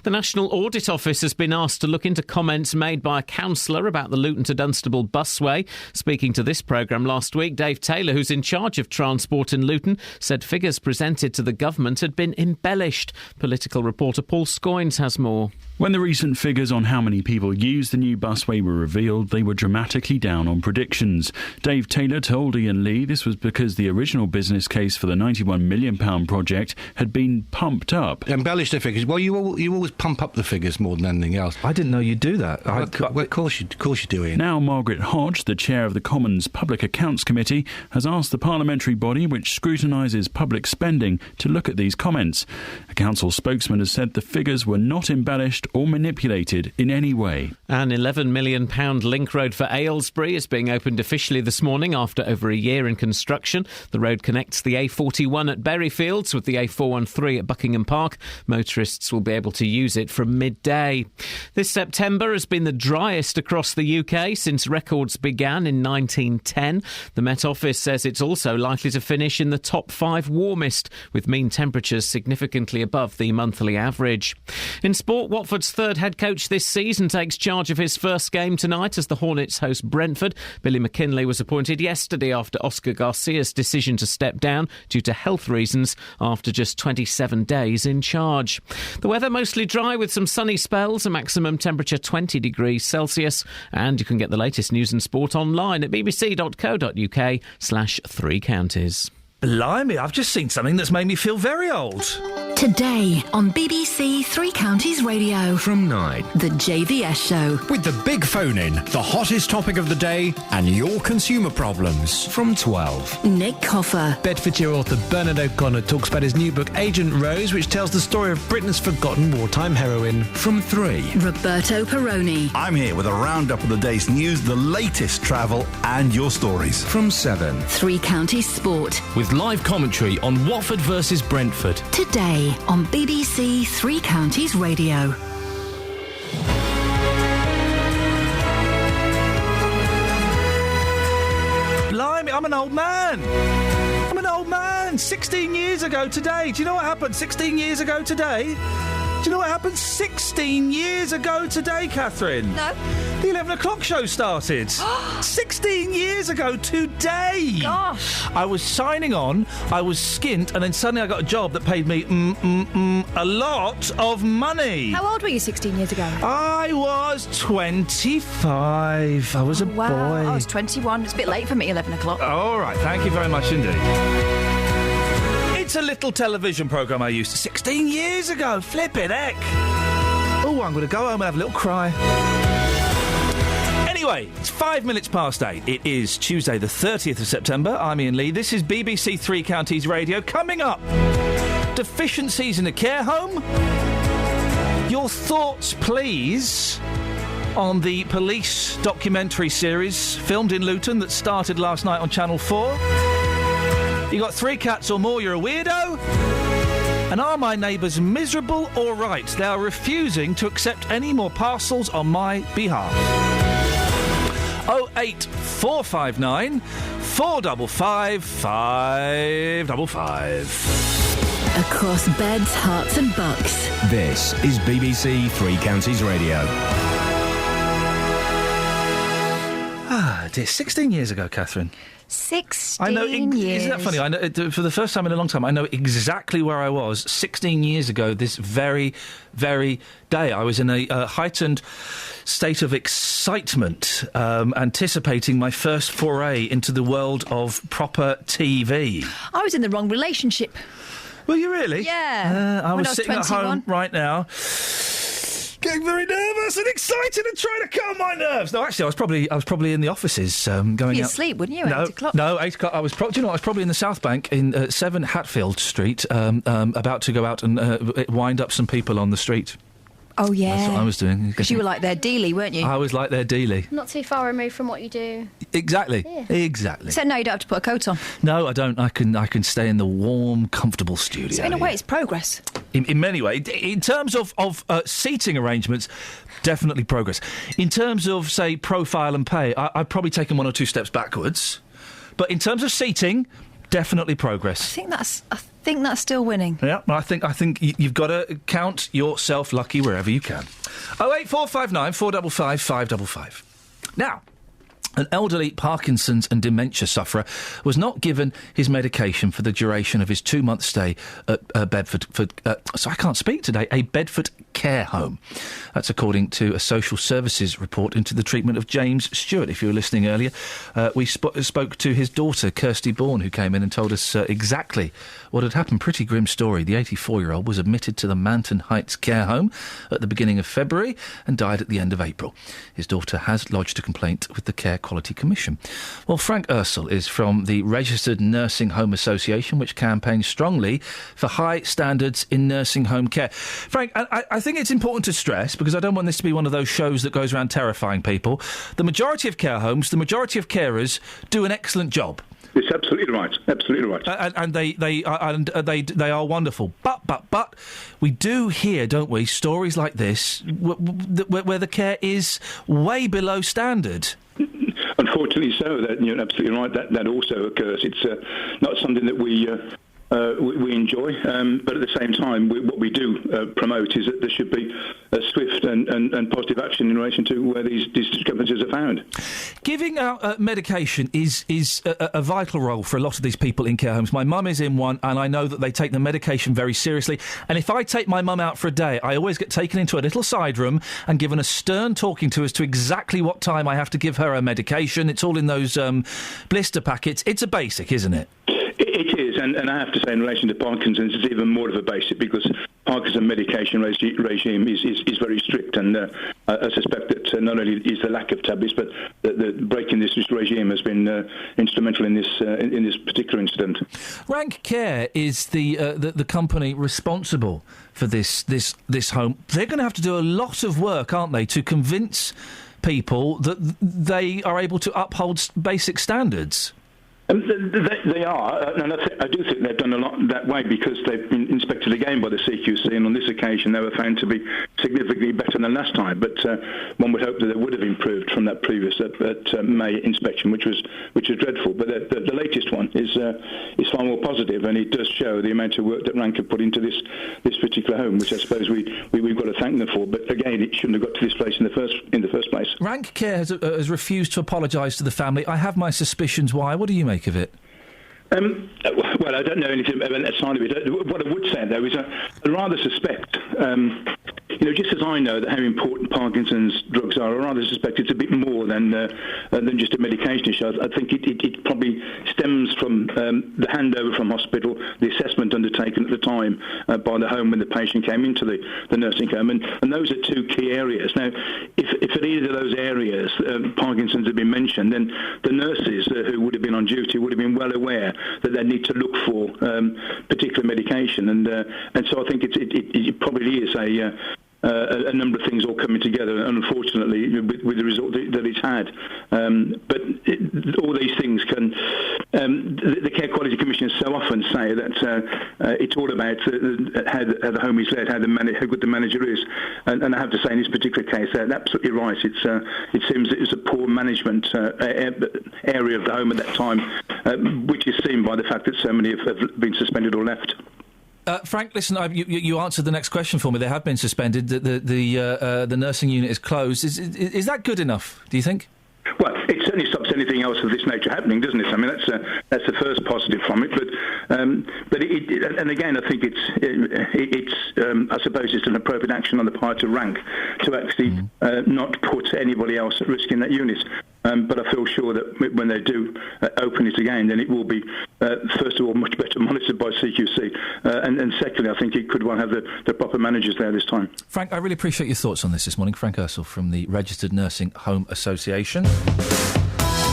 The National Audit Office has been asked to look into comments made by a councillor about the Luton to Dunstable busway. Speaking to this programme last week, Dave Taylor, who's in charge of transport in Luton, said figures presented to the government had been embellished. Political reporter Paul Scoynes has more. When the recent figures on how many people use the new busway were revealed, they were dramatically down on predictions. Dave Taylor told Iain Lee this was because the original business case for the £91 million project had been pumped up. Embellish the figures. Well, you always pump up the figures more than anything else. I didn't know you'd do that. Of course you do, Iain. Now Margaret Hodge, the chair of the Commons Public Accounts Committee, has asked the parliamentary body which scrutinises public spending to look at these comments. A council spokesman has said the figures were not embellished or manipulated in any way. An £11 million link road for Aylesbury is being opened officially this morning after over a year in construction. The road connects the A41 at Berryfields with the A413 at Buckingham Park. Motorists will be able to use it from midday. This September has been the driest across the UK since records began in 1910. The Met Office says it's also likely to finish in the top 5 warmest, with mean temperatures significantly above the monthly average. In sport, Watford's third head coach this season takes charge of his first game tonight as the Hornets host Brentford. Billy McKinlay was appointed yesterday after Oscar Garcia's decision to step down due to health reasons after just 27 days in charge. The weather mostly dry with some sunny spells, a maximum temperature 20 degrees Celsius, and you can get the latest news and sport online at bbc.co.uk/3 counties. Blimey, I've just seen something that's made me feel very old. Today on BBC Three Counties Radio. From 9. The JVS Show. With the big phone in, the hottest topic of the day, and your consumer problems. From 12. Nick Coffer. Bedfordshire author Bernard O'Connor talks about his new book Agent Rose, which tells the story of Britain's forgotten wartime heroine. From 3. Roberto Peroni. I'm here with a roundup of the day's news, the latest travel, and your stories. From 7. Three Counties Sport. With live commentary on Watford versus Brentford. Today on BBC Three Counties Radio. Blimey, I'm an old man. 16 years ago today. Do you know what happened 16 years ago today? Do you know what happened 16 years ago today, Catherine? No. The 11 o'clock show started. 16 years ago today. Gosh. I was signing on, I was skint, and then suddenly I got a job that paid me a lot of money. How old were you 16 years ago? I was 25. I was a boy. I was 21. It's a bit late for me, 11 o'clock. All right, thank you very much indeed. It's It's a little television programme I used to 16 years ago. Flippin' heck. Oh, I'm going to go home and have a little cry. Anyway, it's 5 minutes past 8. It is Tuesday the 30th of September. I'm Iain Lee. This is BBC Three Counties Radio. Coming up, deficiencies in a care home. Your thoughts, please, on the police documentary series filmed in Luton that started last night on Channel 4. You got 3 cats or more, you're a weirdo. And are my neighbours miserable or right? They are refusing to accept any more parcels on my behalf. 08459 455 555. Across beds, hearts and bucks. This is BBC Three Counties Radio. Ah, dear. 16 years ago, Catherine. 16 I know. years. Isn't that funny? I know, for the first time in a long time, I know exactly where I was 16 years ago. This very, very day, I was in a heightened state of excitement, anticipating my first foray into the world of proper TV. I was in the wrong relationship. Were you really? Yeah. I was sitting 21. at home right now, getting very nervous and excited and trying to calm my nerves. No, actually, I was probably in the offices going You'd out. sleep, wouldn't you? No, 8 o'clock. No, 8 o'clock. I was probably in the South Bank in 7 Hatfield Street, about to go out and wind up some people on the street. Oh, yeah. That's what I was doing. Because you were like their dealie, weren't you? I was like their dealie. Not too far removed from what you do. Exactly. Yeah. Exactly. So now you don't have to put a coat on. No, I don't. I can stay in the warm, comfortable studio. So in a way, it's progress. In many ways. In terms of seating arrangements, definitely progress. In terms of, say, profile and pay, I've probably taken 1 or 2 steps backwards. But in terms of seating, definitely progress. I think that's still winning. Yeah, I think you've got to count yourself lucky wherever you can. 08459 455 555. Now, an elderly Parkinson's and dementia sufferer was not given his medication for the duration of his 2-month stay at Bedford care home. That's according to a social services report into the treatment of James Stewart. If you were listening earlier, we spoke to his daughter, Kirsty Bourne, who came in and told us exactly what had happened. Pretty grim story. The 84-year-old was admitted to the Manton Heights care home at the beginning of February and died at the end of April. His daughter has lodged a complaint with the Care Quality Commission. Well, Frank Ursel is from the Registered Nursing Home Association, which campaigns strongly for high standards in nursing home care. Frank, I think it's important to stress, because I don't want this to be one of those shows that goes around terrifying people, the majority of care homes, the majority of carers do an excellent job. It's absolutely right. Absolutely right. And they are wonderful. But we do hear, don't we, stories like this where the care is way below standard. Unfortunately, so. You're absolutely right. That also occurs. It's not something that we enjoy, but at the same time, what we do promote is that there should be a swift and positive action in relation to where these discrepancies are found. Giving out medication is a vital role for a lot of these people in care homes. My mum is in one, and I know that they take the medication very seriously. And if I take my mum out for a day, I always get taken into a little side room and given a stern talking to as to exactly what time I have to give her her medication. It's all in those blister packets. It's a basic, isn't it? It is, and I have to say, in relation to Parkinson's, it's even more of a basic, because Parkinson's medication regime is very strict, and I suspect that not only is the lack of tablets, but the breaking this regime has been instrumental in this particular incident. Rank Care is the company responsible for this home. They're going to have to do a lot of work, aren't they, to convince people that they are able to uphold basic standards. They are, and I do think they've done a lot that way, because they've been inspected again by the CQC, and on this occasion they were found to be significantly better than last time. But one would hope that they would have improved from that previous May inspection, which was dreadful. But the latest one is far more positive, and it does show the amount of work that Rank have put into this particular home, which I suppose we've got to thank them for. But again, it shouldn't have got to this place in the first place. Rank Care has refused to apologise to the family. I have my suspicions why. What do you make of it? Well, I don't know anything about that side of it. What I would say, though, is I rather suspect, just as I know that how important Parkinson's drugs are, I rather suspect it's a bit more than just a medication issue. I think it probably stems from the handover from hospital, the assessment assessment undertaken at the time by the home when the patient came into the nursing home, and those are two key areas. Now, if at either of those areas Parkinson's had been mentioned, then the nurses who would have been on duty would have been well aware that they need to look for particular medication, and so I think it probably is a number of things all coming together, unfortunately, with the result that it's had. But all these things can... the Care Quality Commissioners so often say that it's all about how the home is led, how good the manager is. And I have to say, in this particular case, they're absolutely right. It seems it was a poor management area of the home at that time, which is seen by the fact that so many have been suspended or left. Frank, listen, you answered the next question for me. They have been suspended. The nursing unit is closed. Is that good enough, do you think? Well, it certainly stops anything else of this nature happening, doesn't it? I mean, that's the first positive from it. But and again, I think it's I suppose it's an appropriate action on the part of rank to actually not put anybody else at risk in that unit. But I feel sure that when they do open it again, then it will be, first of all, much better monitored by CQC. And secondly, I think it could well have the proper managers there this time. Frank, I really appreciate your thoughts on this morning. Frank Ursel from the Registered Nursing Home Association.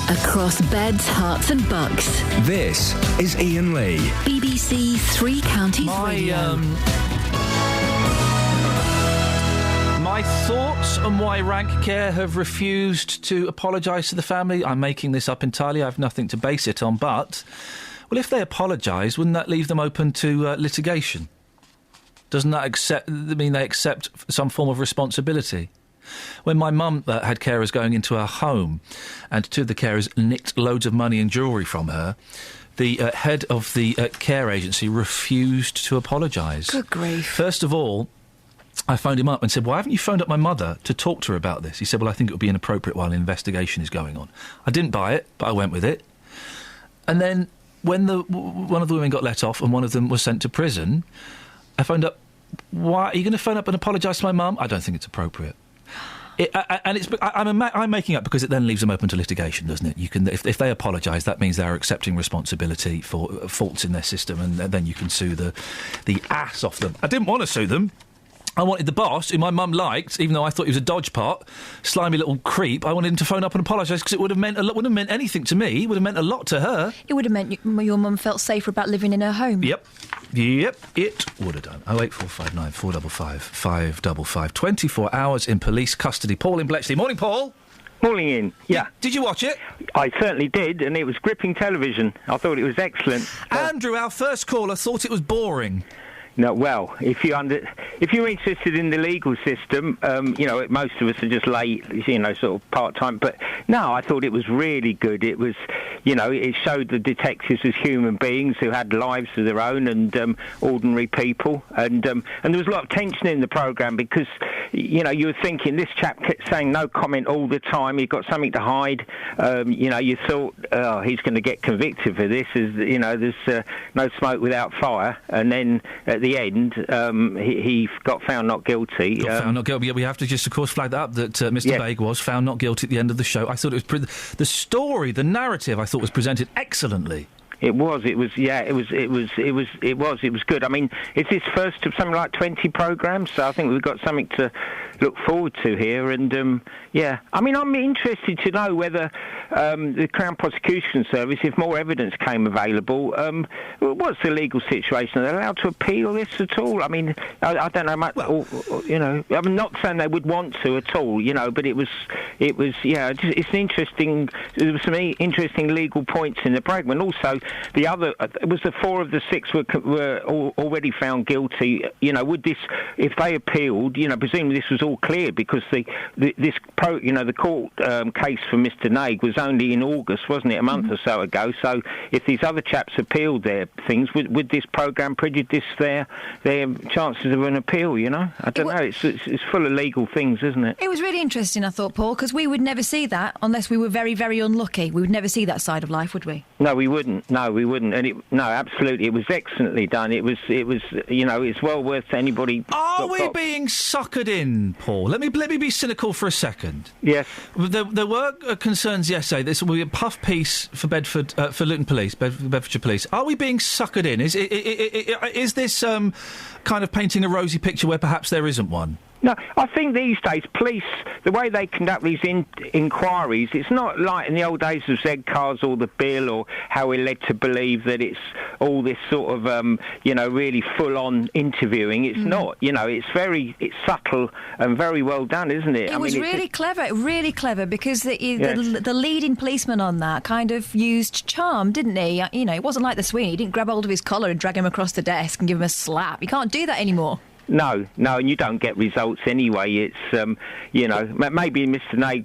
Across beds, hearts and bucks. This is Iain Lee. BBC Three Counties Radio. My thoughts on why Rank Care have refused to apologise to the family. I'm making this up entirely. I have nothing to base it on. But, well, if they apologise, wouldn't that leave them open to litigation? Doesn't that mean they accept some form of responsibility? When my mum had carers going into her home and two of the carers nicked loads of money and jewellery from her, the head of the care agency refused to apologise. Good grief. First of all, I phoned him up and said, why haven't you phoned up my mother to talk to her about this? He said, well, I think it would be inappropriate while an investigation is going on. I didn't buy it, but I went with it. And then when one of the women got let off and one of them was sent to prison, I phoned up, why are you going to phone up and apologise to my mum? I don't think it's appropriate. I'm making up because it then leaves them open to litigation, doesn't it? You can, if they apologise, that means they're accepting responsibility for faults in their system, and then you can sue the ass off them. I didn't want to sue them. I wanted the boss, who my mum liked, even though I thought he was a dodge pot, slimy little creep. I wanted him to phone up and apologise because it would have meant anything to me. It would have meant a lot to her. It would have meant your mum felt safer about living in her home. Yep, it would have done. 08459 455 555. 24 hours in police custody. Paul in Bletchley. Morning, Paul. Morning, Ian. Yeah. Did you watch it? I certainly did, and it was gripping television. I thought it was excellent. Andrew, our first caller, thought it was boring. No, well, if you're interested in the legal system, most of us are just late, sort of part-time. But no, I thought it was really good. It was, it showed the detectives as human beings who had lives of their own and ordinary people. And there was a lot of tension in the programme because, you were thinking this chap kept saying no comment all the time. He's got something to hide. You thought, oh, he's going to get convicted for this. There's no smoke without fire. And then at the end, he got found not guilty. Found not guilty. Yeah, we have to just, of course, flag that up, that Mr. Baig was found not guilty at the end of the show. I thought it was... the story, the narrative, I thought was presented excellently. It was good. I mean, it's his first of something like 20 programmes, so I think we've got something to look forward to here. And, I mean, I'm interested to know whether the Crown Prosecution Service, if more evidence came available, what's the legal situation? Are they allowed to appeal this at all? I mean, I don't know much, I'm not saying they would want to at all, but it was it's interesting. There were some interesting legal points in the programme, and also the other, it was the 4 of the 6 were already found guilty. Would this, if they appealed, presumably this was all clear because the court case for Mr. Naig was only in August, wasn't it, a month or so ago? So if these other chaps appealed their things, would this programme prejudice their chances of an appeal? I don't know. It's full of legal things, isn't it? It was really interesting, I thought, Paul, because we would never see that unless we were very, very unlucky. We would never see that side of life, would we? No, we wouldn't. No, we wouldn't. And absolutely, it was excellently done. It was, it's well worth anybody. Are we being suckered in, Paul? Let me be cynical for a second. Yes. There were concerns yesterday. This will be a puff piece for Bedford, for Luton Police, Bedfordshire Police. Are we being suckered in? Is this kind of painting a rosy picture where perhaps there isn't one? No, I think these days, police, the way they conduct these inquiries, it's not like in the old days of Z Cars or the Bill, or how we're led to believe that it's all this sort of, really full-on interviewing. It's not. It's subtle and very well done, isn't it? It was really clever, because the leading policeman on that kind of used charm, didn't he? It wasn't like the Sweeney. He didn't grab hold of his collar and drag him across the desk and give him a slap. You can't do that anymore. No, and you don't get results anyway. It's, maybe Mr. Naig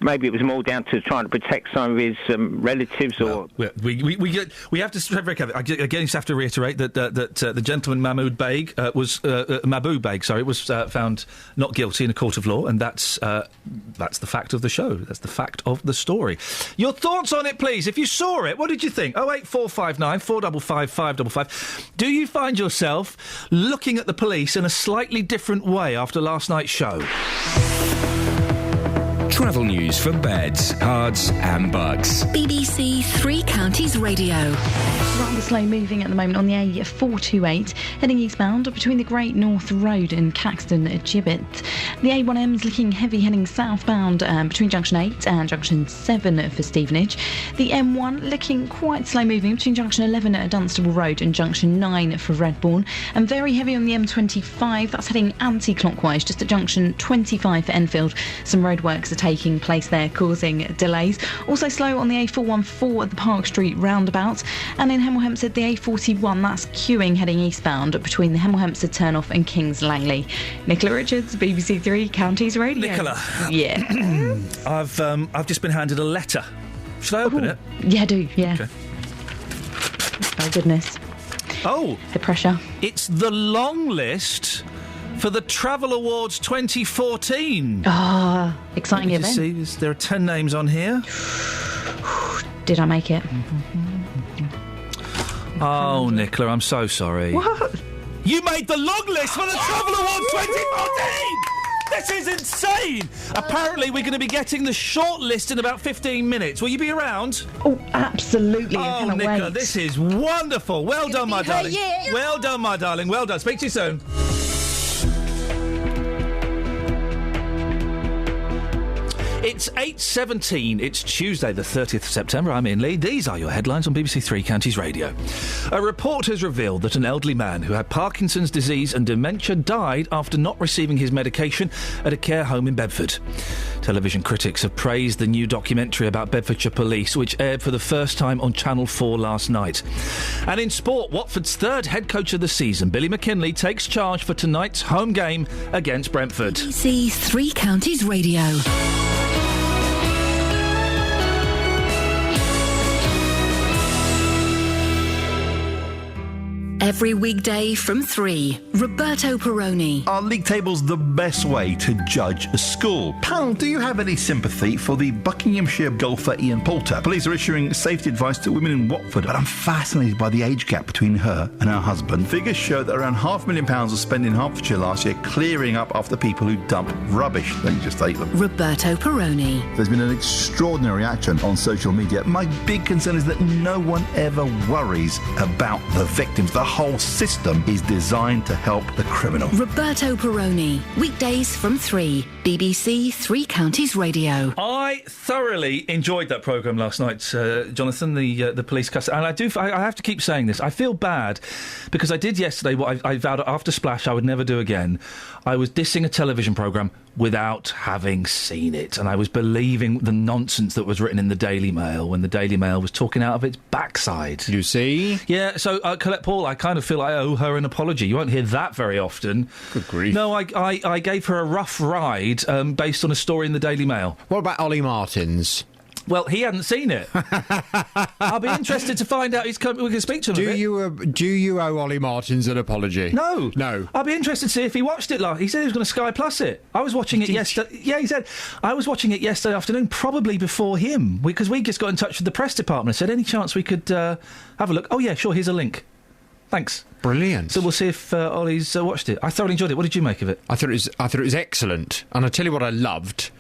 maybe it was more down to trying to protect some of his relatives or... We have to stay very careful. Again, you have to reiterate that the gentleman Mahbub Beg was found not guilty in a court of law, and that's the fact of the show. That's the fact of the story. Your thoughts on it, please. If you saw it, what did you think? 08459 455 555. Do you find yourself looking at the police in a slightly different way after last night's show? Travel news for beds, cards and bugs. BBC Three Counties Radio. Rather slow moving at the moment on the A428, heading eastbound between the Great North Road and Caxton Gibbet. The A1M is looking heavy heading southbound between Junction 8 and Junction 7 for Stevenage. The M1 looking quite slow moving between Junction 11 at Dunstable Road and Junction 9 for Redbourne. And very heavy on the M25, that's heading anti-clockwise just at Junction 25 for Enfield. Some roadworks are taking place there, causing delays. Also slow on the A414 at the Park Street roundabout. And in Hemel Hempstead, the A41, that's queuing heading eastbound between the Hemel Hempstead turnoff and Kings Langley. Nicola Richards, BBC Three Counties Radio. Nicola. Yeah. I've just been handed a letter. Should I open it? Yeah, do, yeah. Okay. Oh, goodness. Oh. The pressure. It's the long list for the Travel Awards 2014. Ah, exciting event. See, there are 10 names on here. Did I make it? Oh, Nicola, I'm so sorry. What? You made the long list for the Travel Awards 2014! This is insane! Apparently, we're going to be getting the short list in about 15 minutes. Will you be around? Oh, absolutely. Oh, Nicola, this is wonderful. Well done, my darling. Well done, my darling. Well done. Speak to you soon. It's 8:17. It's Tuesday, the 30th of September. I'm Iain Lee. These are your headlines on BBC Three Counties Radio. A report has revealed that an elderly man who had Parkinson's disease and dementia died after not receiving his medication at a care home in Bedford. Television critics have praised the new documentary about Bedfordshire Police, which aired for the first time on Channel 4 last night. And in sport, Watford's third head coach of the season, Billy McKinlay, takes charge for tonight's home game against Brentford. BBC Three Counties Radio. Every weekday from 3, Roberto Perrone. Are league tables the best way to judge a school? Pal, do you have any sympathy for the Buckinghamshire golfer Iain Poulter? Police are issuing safety advice to women in Watford, but I'm fascinated by the age gap between her and her husband. Figures show that around £500,000 was spent in Hertfordshire last year clearing up after people who dump rubbish. Don't you just hate them? Roberto Perrone. There's been an extraordinary reaction on social media. My big concern is that no one ever worries about the victims. The whole system is designed to help the criminal. Roberto Perrone, weekdays from 3, BBC Three Counties Radio. I thoroughly enjoyed that programme last night, Jonathan, the police custody. And I have to keep saying this. I feel bad because I did yesterday what I vowed after Splash I would never do again. I was dissing a television programme without having seen it, and I was believing the nonsense that was written in the Daily Mail when the Daily Mail was talking out of its backside. You see? Yeah, so Colette Paul, I kind of feel I owe her an apology. You won't hear that very often. Good grief. No, I gave her a rough ride based on a story in the Daily Mail. What about Ollie Martins? Well, he hadn't seen it. I'll be interested to find out. We can speak to him. Do you owe Ollie Martins an apology? No. No. I'll be interested to see if he watched it last. He said he was going to Sky Plus it. I was watching it yesterday. Yeah, he said I was watching it yesterday afternoon, probably before him, because we just got in touch with the press department and said, any chance we could have a look? Oh yeah, sure. Here's a link. Thanks. Brilliant. So we'll see if Ollie's watched it. I thoroughly enjoyed it. What did you make of it? I thought it was excellent, and I tell you what I loved.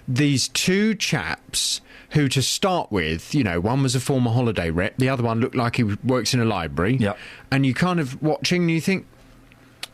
These two chaps who, to start with, one was a former holiday rep, the other one looked like he works in a library. Yeah. And you kind of watching and you think,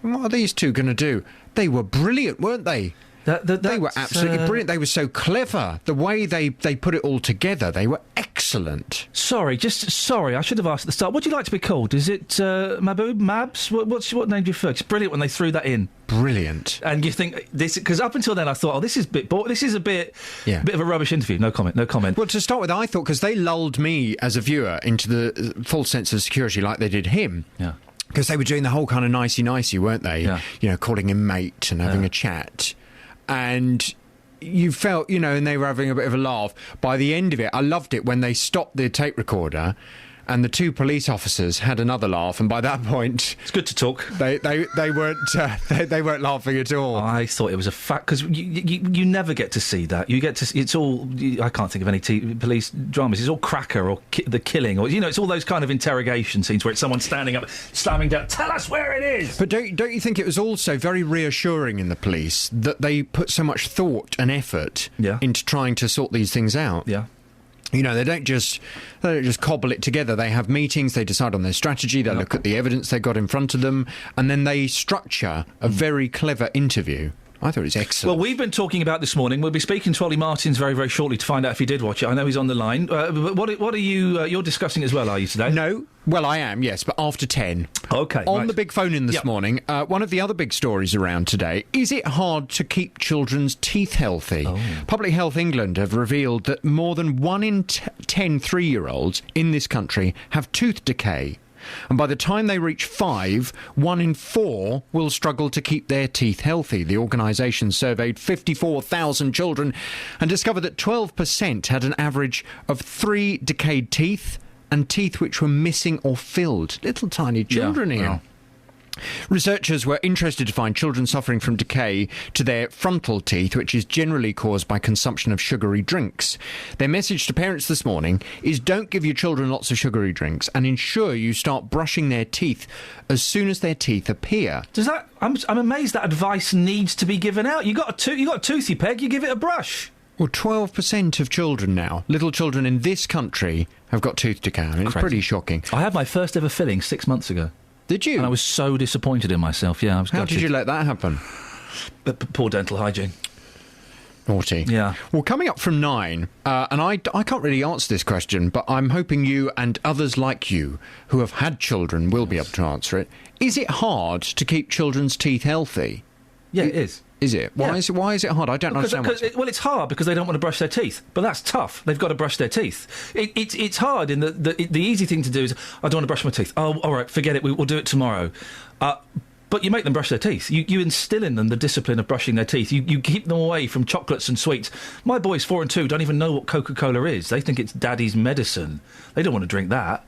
what are these two going to do? They were brilliant, weren't they? They were absolutely brilliant. They were so clever. The way they put it all together, they were excellent. Sorry, I should have asked at the start. What do you like to be called? Is it Maboob? Mabs? What name do you prefer? It's brilliant when they threw that in. Brilliant. And you think this, because up until then I thought, this is a bit of a rubbish interview. No comment. Well, to start with, I thought, because they lulled me as a viewer into the false sense of security like they did him. Yeah. Because they were doing the whole kind of nicey-nicey, weren't they? Yeah. Calling him mate and having a chat. And you felt, and they were having a bit of a laugh. By the end of it, I loved it when they stopped the tape recorder and the two police officers had another laugh, and by that point... It's good to talk. They weren't laughing at all. I thought it was a fact, because you never get to see that. You get to... It's all... I can't think of any police dramas. It's all cracker or the killing, or, it's all those kind of interrogation scenes where it's someone standing up, slamming down, tell us where it is! But don't you think it was also very reassuring in the police that they put so much thought and effort into trying to sort these things out? Yeah. They don't just cobble it together. They have meetings, they decide on their strategy, they look at the evidence they got in front of them, and then they structure a very clever interview. I thought it was excellent. Well, we've been talking about this morning. We'll be speaking to Ollie Martins very, very shortly to find out if he did watch it. I know he's on the line. But what are you... you're discussing as well, are you, today? No. Well, I am, yes, but after 10. OK, On the big phone in this morning, one of the other big stories around today, is it hard to keep children's teeth healthy? Public Health England have revealed that more than 1 in 10 3-year-olds in this country have tooth decay. And by the time they reach 5, 1 in 4 will struggle to keep their teeth healthy. The organisation surveyed 54,000 children and discovered that 12% had an average of 3 decayed teeth and teeth which were missing or filled. Little tiny children here. Researchers were interested to find children suffering from decay to their frontal teeth, which is generally caused by consumption of sugary drinks. Their message to parents this morning is don't give your children lots of sugary drinks and ensure you start brushing their teeth as soon as their teeth appear. Does that... I'm amazed that advice needs to be given out. You got a toothy peg, you give it a brush. Well, 12% of children now, little children in this country, have got tooth decay. I mean, it's pretty shocking. I had my first ever filling 6 months ago. Did you? And I was so disappointed in myself, I was How gutted. did you let that happen? Poor dental hygiene. Naughty. Yeah. Well, coming up from 9, and I can't really answer this question, but I'm hoping you and others like you who have had children will be able to answer it. Is it hard to keep children's teeth healthy? Yeah, it is. Is it? Why is it hard? I don't understand. Well, it's hard because they don't want to brush their teeth, but that's tough. They've got to brush their teeth. It's hard. In the easy thing to do is I don't want to brush my teeth. Oh, all right, forget it. We'll do it tomorrow. But you make them brush their teeth. You instill in them the discipline of brushing their teeth. You keep them away from chocolates and sweets. My boys 4 and 2 don't even know what Coca-Cola is. They think it's daddy's medicine. They don't want to drink that.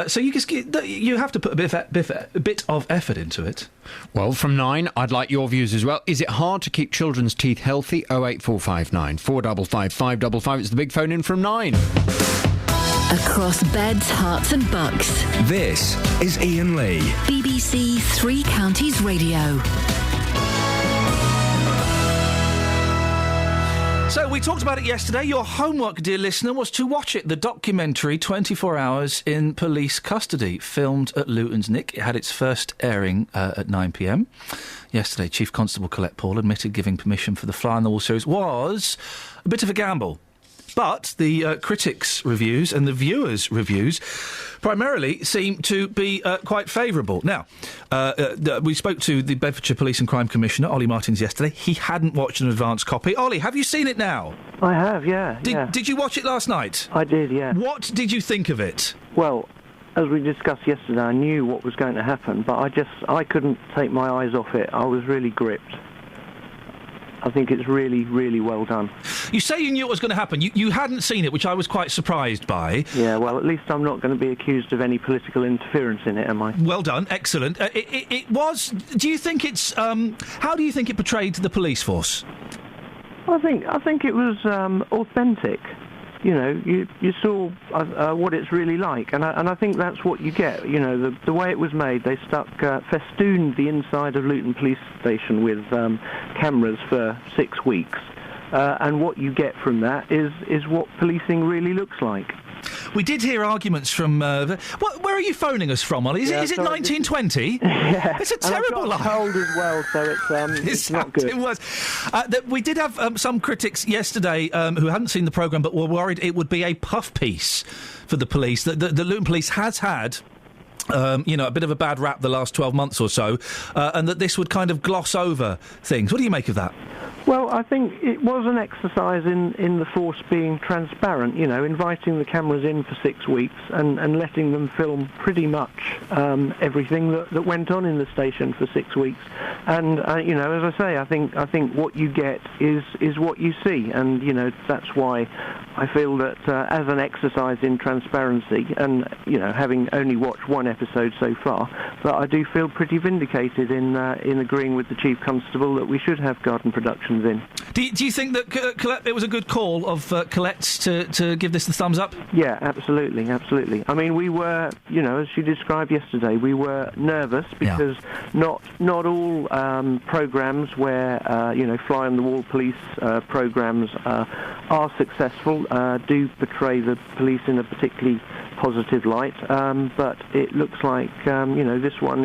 So you have to put a bit of effort into it. Well, from 9, I'd like your views as well. Is it hard to keep children's teeth healthy? 08459 455 555. It's the big phone in from 9. Across beds, hearts and bucks. This is Iain Lee. BBC Three Counties Radio. So, we talked about it yesterday. Your homework, dear listener, was to watch it. The documentary, 24 Hours in Police Custody, filmed at Luton's Nick. It had its first airing at 9pm. Yesterday, Chief Constable Colette Paul admitted giving permission for the Fly on the Wall series was a bit of a gamble. But the critics' reviews and the viewers' reviews primarily seem to be quite favourable. Now, we spoke to the Bedfordshire Police and Crime Commissioner, Ollie Martins, yesterday. He hadn't watched an advance copy. Ollie, have you seen it now? I have, yeah. Did you watch it last night? I did, yeah. What did you think of it? Well, as we discussed yesterday, I knew what was going to happen, but I couldn't take my eyes off it. I was really gripped. I think it's really, really well done. You say you knew what was going to happen. You hadn't seen it, which I was quite surprised by. Yeah, well, at least I'm not going to be accused of any political interference in it, am I? Well done, excellent. It was. Do you think it's? How do you think it portrayed the police force? I think it was authentic. You know, you saw what it's really like, and I think that's what you get. You know, the way it was made, they festooned the inside of Luton Police Station with cameras for 6 weeks, and what you get from that is what policing really looks like. We did hear arguments from... where are you phoning us from, Ollie? Is it 1920? Yeah. It's a terrible line. I've got cold as well, so it's not good. It was. We did have some critics yesterday who hadn't seen the programme but were worried it would be a puff piece for the police. The Luton Police has had... a bit of a bad rap the last 12 months or so, and that this would kind of gloss over things. What do you make of that? Well, I think it was an exercise in the force being transparent, you know, inviting the cameras in for 6 weeks and letting them film pretty much everything that went on in the station for 6 weeks. And, as I say, I think what you get is what you see. And, that's why I feel that as an exercise in transparency and, having only watched one episode so far, that I do feel pretty vindicated in agreeing with the Chief Constable that we should have garden productions in. Do you think that Colette, it was a good call of Colette's to give this the thumbs up? Yeah, absolutely. I mean, we were, as she described yesterday, we were nervous because not all programmes where, fly-on-the-wall police programmes are successful, do portray the police in a particularly positive light, but it looks like, this one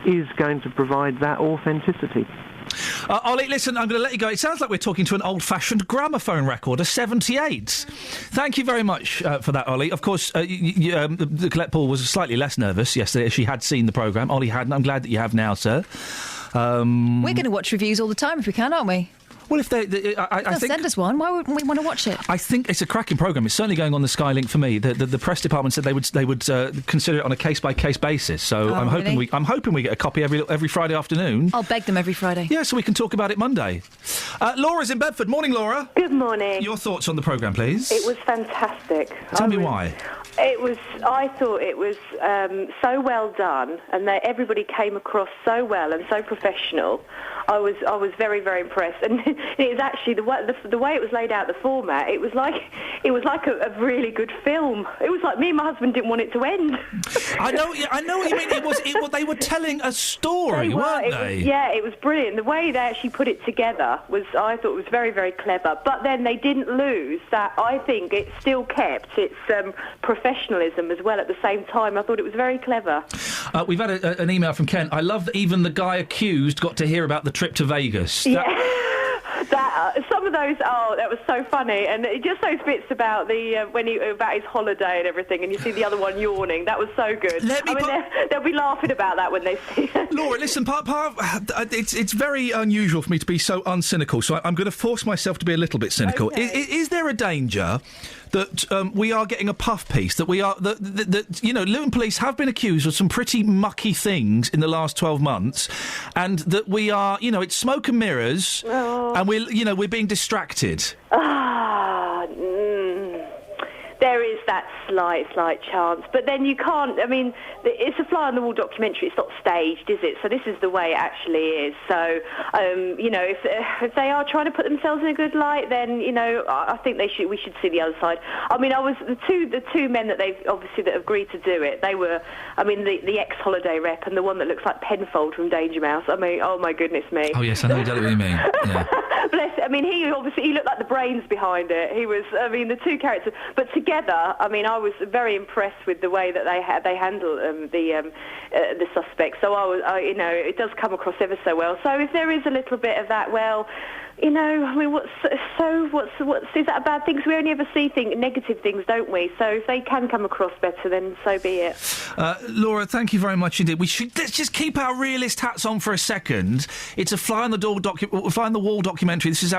is going to provide that authenticity. Ollie, listen, I'm going to let you go. It sounds like we're talking to an old-fashioned gramophone record, a 78. Thank you very much for that, Ollie. Of course, Colette Paul was slightly less nervous yesterday as she had seen the programme. Ollie hadn't. I'm glad that you have now, sir. We're going to watch reviews all the time if we can, aren't we? Well, if I think send us one. Why wouldn't we want to watch it? I think it's a cracking programme. It's certainly going on the Skylink for me. The press department said they would consider it on a case by case basis. So I'm hoping we get a copy every Friday afternoon. I'll beg them every Friday. Yeah, so we can talk about it Monday. Laura's in Bedford. Morning, Laura. Good morning. Your thoughts on the programme, please. It was fantastic. Tell me why. I thought it was so well done, and that everybody came across so well and so professional. I was very, very impressed, and it was actually the way it was laid out, the format. It was like a really good film. It was like me and my husband didn't want it to end. I know what you mean. They were telling a story, weren't they? It was brilliant. The way they actually put it together I thought was very, very clever. But then they didn't lose that. I think it still kept its professionalism as well at the same time. I thought it was very clever. We've had an email from Ken. I love that even the guy accused got to hear about the trip to Vegas. Some of those, that was so funny, and just those bits about about his holiday and everything, and you see the other one yawning. That was so good. They'll be laughing about that when they see it. Laura, listen, it's very unusual for me to be so uncynical, so I'm going to force myself to be a little bit cynical. Okay. Is there a danger that we are getting a puff piece, that we are that Luton Police have been accused of some pretty mucky things in the last 12 months, and that we are, it's smoke and mirrors, and we're being distracted? There is that slight chance, but then you can't. I mean, it's a fly-on-the-wall documentary. It's not staged, is it? So this is the way it actually is. So, if they are trying to put themselves in a good light, then I think we should see the other side. I mean, the two men that that agreed to do it. They were, the ex-holiday rep and the one that looks like Penfold from Danger Mouse. I mean, oh my goodness me. Oh yes, I know exactly what you mean. Yeah. Bless. I mean, he looked like the brains behind it. He was. I mean, the two characters, but together. I was very impressed with the way that they handle the suspect. So it does come across ever so well. So if there is a little bit of that, well, is that a bad thing? Because we only ever see negative things, don't we? So if they can come across better, then so be it. Laura, thank you very much indeed. Let's just keep our realist hats on for a second. It's a fly on the wall documentary. This is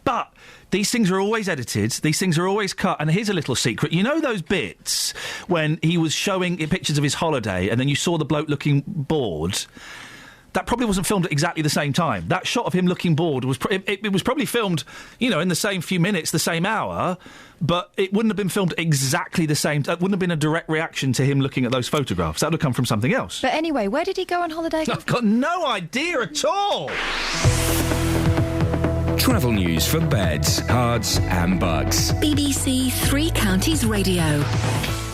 but these things are always edited, these things are always cut, and here's a little secret. You know those bits when he was showing pictures of his holiday and then you saw the bloke looking bored? that probably wasn't filmed at exactly the same time. That shot of him looking bored was it was probably filmed, in the same few minutes, the same hour, but it wouldn't have been filmed exactly the same. That wouldn't have been a direct reaction to him looking at those photographs. That would have come from something else. But anyway, where did he go on holiday? I've got no idea at all. Travel news for beds, cards and bugs. BBC Three Counties Radio.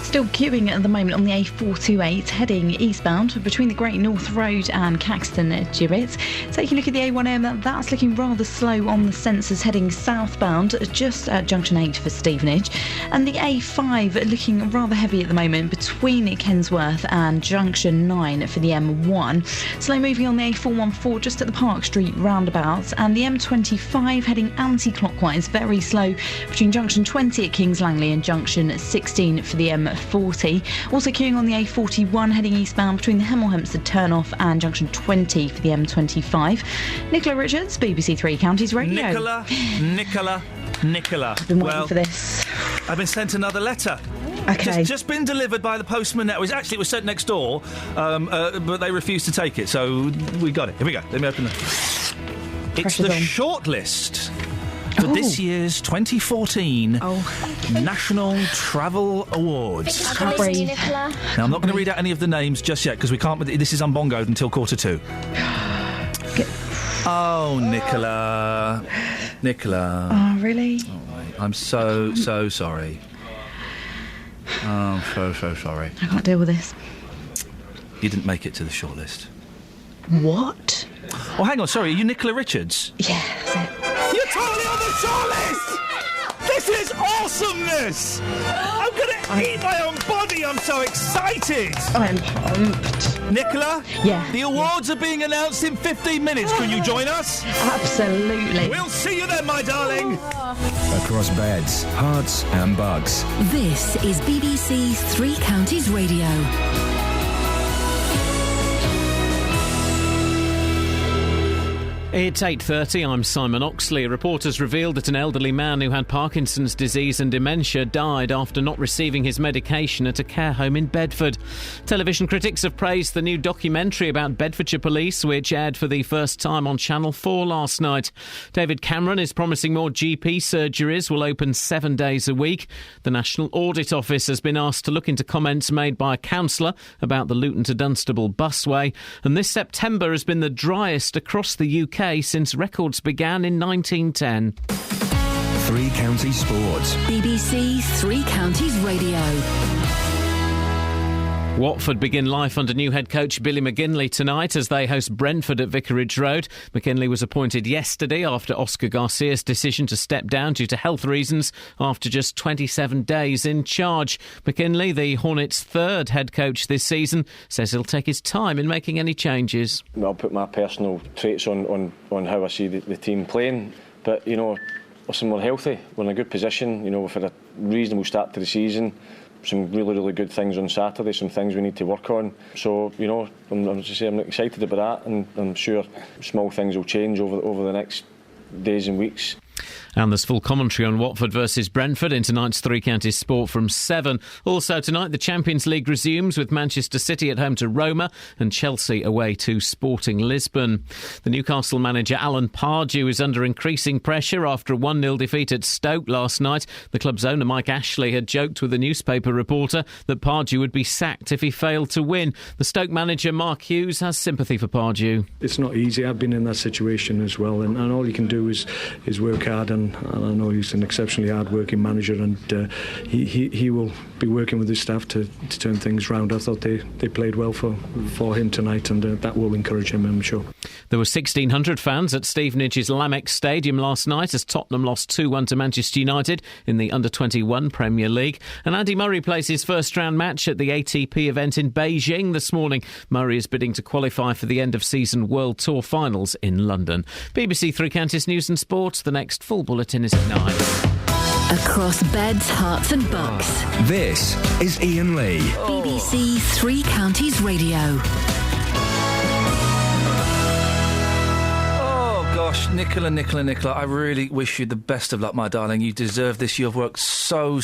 Still queuing at the moment on the A428 heading eastbound between the Great North Road and Caxton Gibbet. Taking a look at the A1M, that's looking rather slow on the sensors heading southbound just at junction 8 for Stevenage. And the A5 looking rather heavy at the moment between Kensworth and junction 9 for the M1. Slow moving on the A414 just at the Park Street roundabout, and the M25 heading anti-clockwise, very slow between junction 20 at Kings Langley and junction 16 for the M40. Also queuing on the A41 heading eastbound between the Hemel Hempstead turnoff and junction 20 for the M25. Nicola Richards, BBC Three Counties Radio. Nicola. I've been waiting for this. I've been sent another letter. Okay. Just been delivered by the postman. It was sent next door, but they refused to take it, so we got it. Here we go. Let me open it. It's the shortlist for this year's 2014 National Travel Awards. Congratulations, Nicola. Now, I'm not going to read out any of the names just yet because we can't. This is unbongoed until 2:45. Oh, Nicola. Oh, really? I'm so sorry. Oh, I'm so sorry. I can't deal with this. You didn't make it to the shortlist. What? Oh, hang on. Sorry, are you Nicola Richards? Yeah, that's it. You're totally on the shortlist! This is awesomeness! I'm going to eat my own body. I'm so excited. I'm pumped. Nicola? Yeah. The awards are being announced in 15 minutes. Can you join us? Absolutely. We'll see you then, my darling. Across beds, hearts and bugs. This is BBC Three Counties Radio. It's 8:30, I'm Simon Oxley. Reporters revealed that an elderly man who had Parkinson's disease and dementia died after not receiving his medication at a care home in Bedford. Television critics have praised the new documentary about Bedfordshire Police, which aired for the first time on Channel 4 last night. David Cameron is promising more GP surgeries will open 7 days a week. The National Audit Office has been asked to look into comments made by a councillor about the Luton to Dunstable busway. And this September has been the driest across the UK since records began in 1910. Three Counties Sports. BBC Three Counties Radio. Watford begin life under new head coach Billy McGinley tonight as they host Brentford at Vicarage Road. McGinley was appointed yesterday after Oscar Garcia's decision to step down due to health reasons after just 27 days in charge. McGinley, the Hornets' third head coach this season, says he'll take his time in making any changes. I'll put my personal traits on how I see the team playing, but listen, we're healthy, we're in a good position, we've had a reasonable start to the season. Some really good things on Saturday, some things we need to work on. So, I'm excited about that, and I'm sure small things will change over the next days and weeks. And there's full commentary on Watford versus Brentford in tonight's Three Counties Sport from 7. Also tonight, the Champions League resumes with Manchester City at home to Roma and Chelsea away to Sporting Lisbon. The Newcastle manager Alan Pardew is under increasing pressure after a 1-0 defeat at Stoke last night. The club's owner Mike Ashley had joked with a newspaper reporter that Pardew would be sacked if he failed to win. The Stoke manager Mark Hughes has sympathy for Pardew. It's not easy. I've been in that situation as well, and all you can do is work hard, and I know he's an exceptionally hard-working manager, and he will be working with his staff to turn things round. I thought they played well for him tonight, and that will encourage him, I'm sure. There were 1,600 fans at Stevenage's Lamex Stadium last night as Tottenham lost 2-1 to Manchester United in the Under-21 Premier League. And Andy Murray plays his first-round match at the ATP event in Beijing this morning. Murray is bidding to qualify for the end-of-season World Tour finals in London. BBC Three Counties News and Sport. The next full bulletin is at 9. Across beds, hearts and bucks. This is Iain Lee. BBC Three Counties Radio. Oh, gosh, Nicola, I really wish you the best of luck, my darling. You deserve this. You have worked so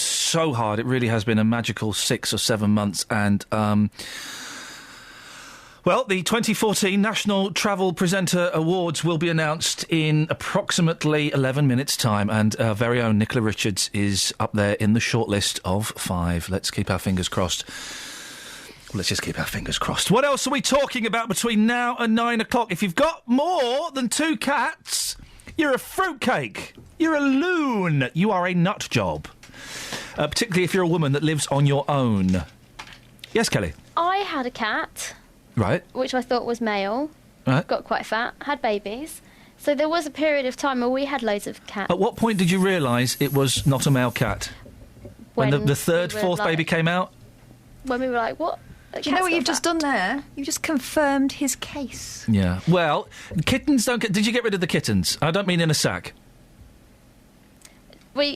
hard. It really has been a magical 6 or 7 months, and Well, the 2014 National Travel Presenter Awards will be announced in approximately 11 minutes' time, and our very own Nicola Richards is up there in the shortlist of 5. Let's keep our fingers crossed. Let's just keep our fingers crossed. What else are we talking about between now and 9 o'clock? If you've got more than 2 cats, you're a fruitcake. You're a loon. You are a nut job. Particularly if you're a woman that lives on your own. Yes, Kelly? I had a cat. Right. Which I thought was male. Right. Got quite fat, had babies. So there was a period of time where we had loads of cats. At what point did you realise it was not a male cat? When the third, we were fourth baby came out? When we were like, what? Do you know what you've just done there? You've just confirmed his case. Yeah. Well, kittens don't get... Did you get rid of the kittens? I don't mean in a sack. We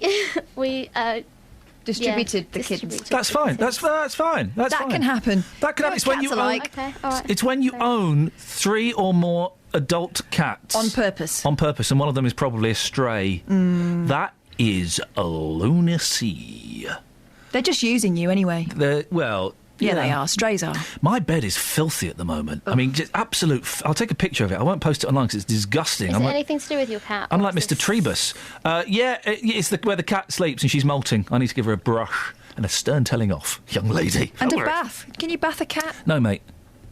distributed the kittens. That's fine. That's fine. That's that fine. can happen. That can happen. It's when you own... Okay, all right. It's when you own 3 or more adult cats. On purpose. On purpose, and one of them is probably a stray. That is a lunacy. They're just using you anyway. Yeah, they are. Strays are. My bed is filthy at the moment. I mean, just absolute... I'll take a picture of it. I won't post it online because it's disgusting. Is it anything to do with your cat? I'm like Mr. Trebus. It's where the cat sleeps and she's molting. I need to give her a brush and a stern telling off, young lady. And a bath. Can you bath a cat? No, mate.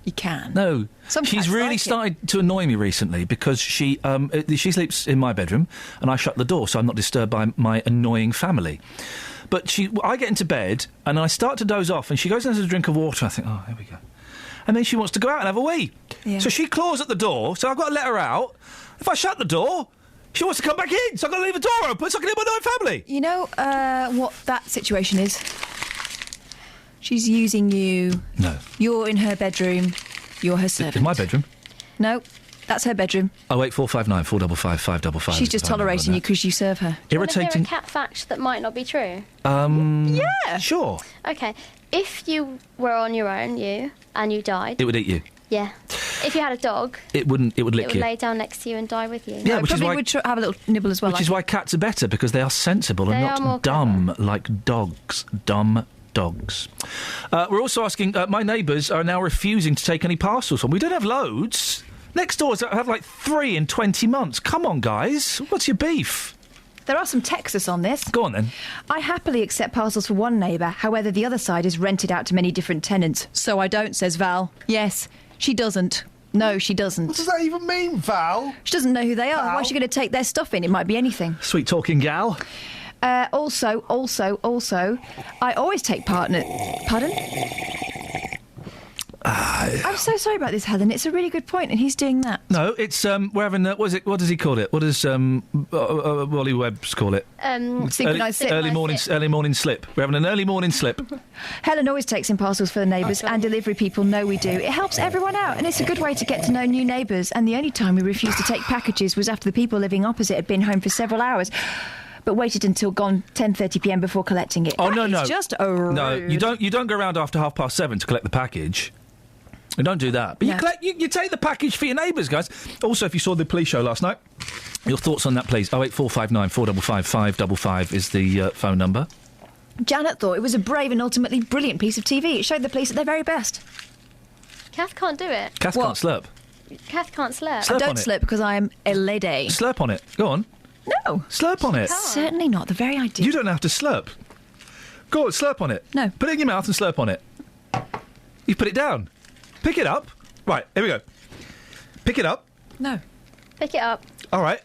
You can. No. Some She's cats really like it. started to annoy me recently because she sleeps in my bedroom and I shut the door so I'm not disturbed by my annoying family. But I get into bed and I start to doze off and she goes and has a drink of water. I think, oh, here we go. And then she wants to go out and have a wee. Yeah. So she claws at the door, so I've got to let her out. If I shut the door, she wants to come back in, so I've got to leave the door open so I can hear my annoying family. You know what that situation is? She's using you. No. You're in her bedroom. You're her servant. In my bedroom? No, that's her bedroom. 08459 455 555. She's just tolerating you because you serve her. Do you want to hear a cat fact that might not be true? Yeah. Sure. Okay. If you were on your own, and you died... It would eat you. Yeah. If you had a dog... It would lick it would you. lay down next to you and die with you. Yeah, which is why... would have a little nibble as well. Which is why cats are better, because they are sensible They and are more not dumb like dogs. Dumb dogs. We're also asking... my neighbours are now refusing to take any parcels from. We don't have loads. Next doors have like 3 in 20 months. Come on, guys. What's your beef? There are some texts on this. Go on, then. I happily accept parcels for one neighbour. However, the other side is rented out to many different tenants. So I don't, says Val. Yes, she doesn't. No, she doesn't. What does that even mean, Val? She doesn't know who they are. Why is she going to take their stuff in? It might be anything. Sweet talking gal. Also, I always take Pardon? I'm so sorry about this, Helen. It's a really good point, and he's doing that. No, it's we're having what does he call it? What does Wally Webbs call it? Synchronised slip. Early morning slip. We're having an early morning slip. Helen always takes in parcels for the neighbours, and delivery people know we do. It helps everyone out, and it's a good way to get to know new neighbours. And the only time we refused to take packages was after the people living opposite had been home for several hours, but waited until gone 10:30 p.m. before collecting it. Oh no, It's just rude. No, you don't go around after 7:30 to collect the package. You don't do that. But you take the package for your neighbours, guys. Also, if you saw the police show last night, your thoughts on that, please. 08459 455 555 is the phone number. Janet thought it was a brave and ultimately brilliant piece of TV. It showed the police at their very best. Kath can't do it. Kath can't slurp. Kath can't slurp. I don't slurp because I am a lady. Slurp on it. Go on. No. Slurp on it. Certainly not. The very idea. You don't have to slurp. Go on, slurp on it. No. Put it in your mouth and slurp on it. You put it down. Pick it up. Right, here we go. Pick it up. No. Pick it up. All right.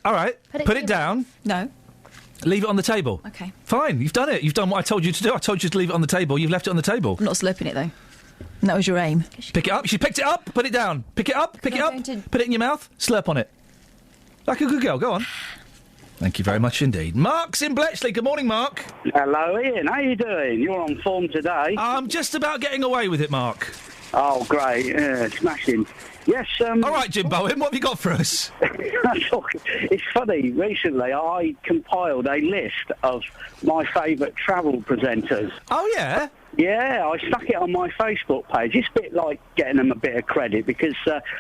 Put it down. No. Leave it on the table. Okay. Fine, you've done it. You've done what I told you to do. I told you to leave it on the table. You've left it on the table. I'm not slurping it, though. And that was your aim. Pick it up. She picked it up. Put it down. Pick it up. Pick it up. Put it in your mouth. Slurp on it. Like a good girl. Go on. Thank you very much indeed. Mark's in Bletchley. Good morning, Mark. Hello, Ian. How you doing? You're on form today. I'm just about getting away with it, Mark. Oh, great. Yeah, smashing. Yes, All right, Jim Bowen, what have you got for us? It's funny. Recently, I compiled a list of my favourite travel presenters. Oh, yeah? Yeah, I stuck it on my Facebook page. It's a bit like getting them a bit of credit because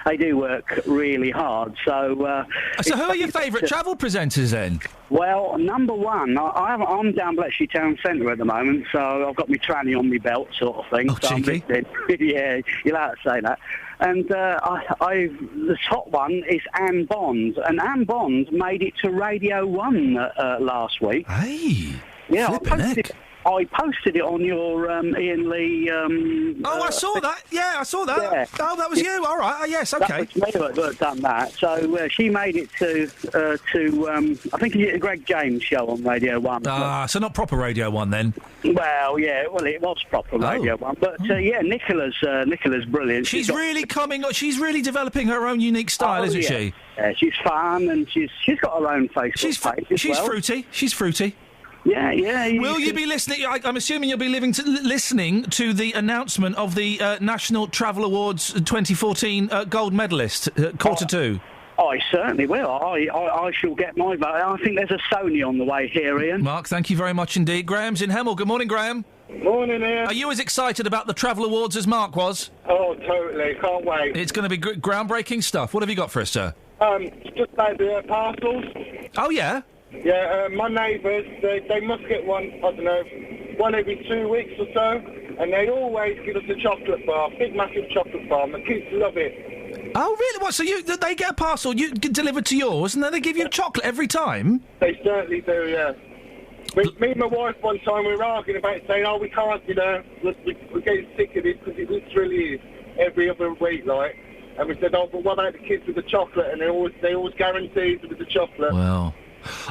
they do work really hard. So who are your favourite travel presenters then? Well, number one, I'm down Bletchley Town Centre at the moment, so I've got my tranny on my belt sort of thing. Oh, so cheeky. Yeah, you'll have to say that. And the top one is Anne Bond, and Anne Bond made it to Radio 1 last week. Hey, yeah, I posted it on your Iain Lee. I saw that. Yeah, I saw that. Yeah. Oh, that was you. All right. Yes. Okay. That was me that done that. So she made it to I think it's a Greg James show on Radio 1. So not proper Radio 1 then. Well, yeah. Well, it was proper Radio 1, but yeah, Nicola's brilliant. She's really developing her own unique style, isn't she? Yeah, she's fun and she's got her own Facebook page. She's fruity. She's fruity. Yeah, yeah. Will you be listening? I'm assuming you'll be listening to the announcement of the National Travel Awards 2014 gold medalist, quarter two. I certainly will. I shall get my vote. I think there's a Sony on the way here, Ian. Mark, thank you very much indeed. Graham's in Hemel. Good morning, Graham. Morning, Ian. Are you as excited about the Travel Awards as Mark was? Oh, totally. Can't wait. It's going to be groundbreaking stuff. What have you got for us, sir? Just like the parcels. Oh, yeah? Yeah, my neighbours, they must get one, I don't know, one every 2 weeks or so, and they always give us a chocolate bar, big massive chocolate bar, and the kids love it. Oh, really? What, so they get a parcel, you get delivered to yours, and then they give you chocolate every time? They certainly do, yeah. Me and my wife one time, we were arguing about it, saying, we can't, we're getting sick of it, because it literally is every other week, like, and we said, but what about the kids with the chocolate, and they always guaranteed with the chocolate. Well,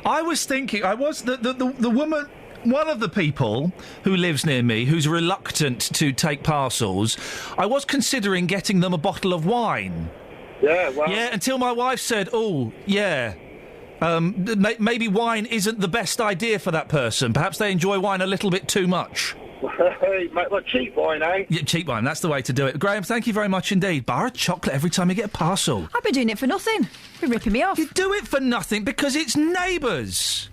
I was thinking, the woman, one of the people who lives near me, who's reluctant to take parcels, I was considering getting them a bottle of wine. Yeah, well... Yeah, until my wife said, maybe wine isn't the best idea for that person. Perhaps they enjoy wine a little bit too much. Hey, mate, well, cheap wine, eh? Yeah, cheap wine, that's the way to do it. Graham, thank you very much indeed. Bar of chocolate every time you get a parcel. I've been doing it for nothing. You're ripping me off. You do it for nothing because it's neighbours.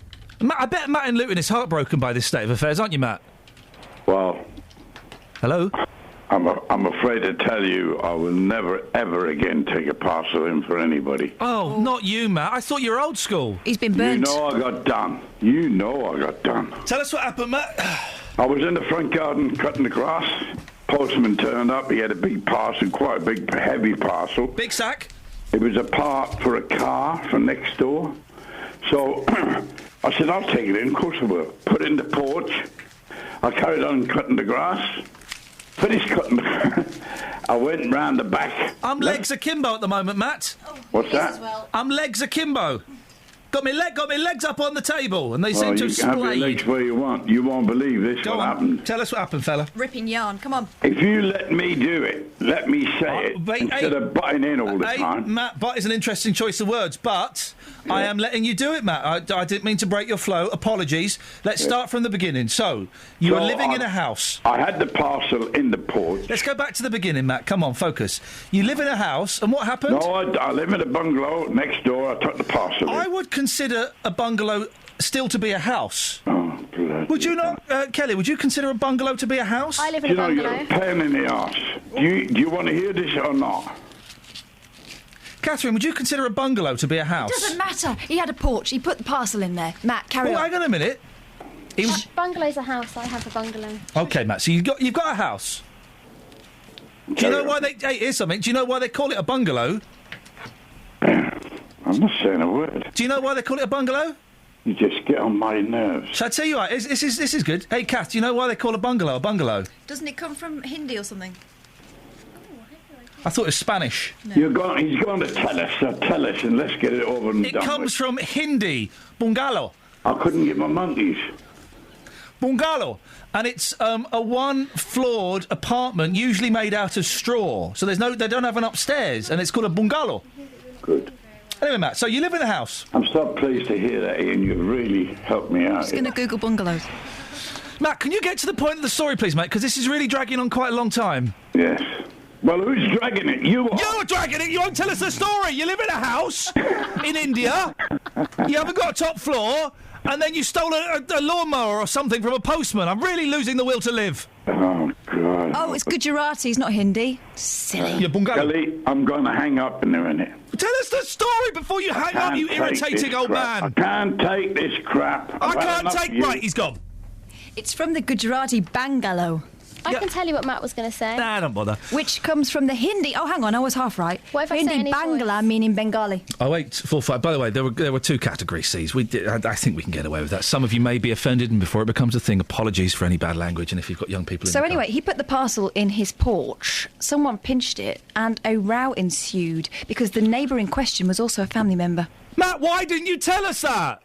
I bet Matt in Luton is heartbroken by this state of affairs, aren't you, Matt? Well... Hello? I'm afraid to tell you I will never, ever again take a parcel in for anybody. Oh, not you, Matt. I thought you were old school. He's been burnt. You know I got done. Tell us what happened, Matt. I was in the front garden cutting the grass. Postman turned up. He had a big parcel, quite a big, heavy parcel. Big sack? It was a part for a car from next door. So I said, I'll take it in. Of course I will. Put it in the porch. I carried on cutting the grass. Finished cutting. I went round the back. I'm legs akimbo at the moment, Matt. What's that? Well. I'm legs akimbo. Got my legs up on the table, and they seem to have you can have your legs where you want. You won't believe this. Go what on. happened. Tell us what happened, fella. Ripping yarn. Come on. If you let me do it, let me say it, instead of butting in all the time. Matt, butt is an interesting choice of words, but I am letting you do it, Matt. I didn't mean to break your flow. Apologies. Let's start from the beginning. So, you were living in a house. I had the parcel in the porch. Let's go back to the beginning, Matt. Come on, focus. You live in a house, and what happened? No, I live in a bungalow next door. I took the parcel in. I would consider a bungalow still to be a house. Oh, bloody. Would you not, Kelly, would you consider a bungalow to be a house? I live in a bungalow. You're a pain in the arse. Do you want to hear this or not? Catherine, would you consider a bungalow to be a house? It doesn't matter. He had a porch. He put the parcel in there. Matt, carry on. Hang on a minute. Bungalow's a house. I have a bungalow. OK, Matt, so you've got a house. Do you know why they... Hey, here's something. Do you know why they call it a bungalow? I'm not saying a word. Do you know why they call it a bungalow? You just get on my nerves. So I tell you what, this is good. Hey, Kath, do you know why they call a bungalow? Doesn't it come from Hindi or something? I thought it was Spanish. No. He's going to tell us, so tell us, and let's get it over and done It comes from Hindi, bungalow. I couldn't get my monkeys. Bungalow. And it's a one-floored apartment, usually made out of straw. So they don't have an upstairs, and it's called a bungalow. Good. Anyway, Matt, so you live in a house. I'm so pleased to hear that, Ian. You've really helped me out. I'm just going to Google bungalows. Matt, can you get to the point of the story, please, mate? Because this is really dragging on quite a long time. Yes. Well, who's dragging it? You are. You're dragging it. You won't tell us the story. You live in a house in India. You haven't got a top floor, and then you stole a lawnmower or something from a postman. I'm really losing the will to live. Oh, God. Oh, it's Gujarati, it's not Hindi. Silly. Yeah, Bungali. Kelly, I'm going to hang up in a minute. Tell us the story before you hang up, you irritating old man. I can't take this crap. I can't take... Right, he's gone. It's from the Gujarati Bangalo. I can tell you what Matt was going to say. Nah, don't bother. Which comes from the Hindi. Oh, hang on, I was half right. What if I say Hindi any Bangla meaning Bengali. 0845. By the way, there were two category Cs. I think we can get away with that. Some of you may be offended, and before it becomes a thing, apologies for any bad language. And if you've got young people in So the anyway, he put the parcel in his porch. Someone pinched it, and a row ensued because the neighbour in question was also a family member. Matt, why didn't you tell us that?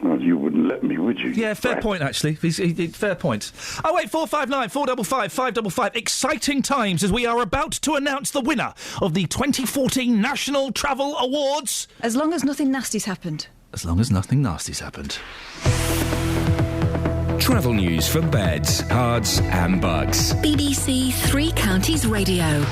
Well, you wouldn't let me, would you? Yeah, fair point, actually. Fair point. 08459 455 555. Exciting times as we are about to announce the winner of the 2014 National Travel Awards. As long as nothing nasty's happened. As long as nothing nasty's happened. Travel news for beds, cards and bugs. BBC Three Counties Radio.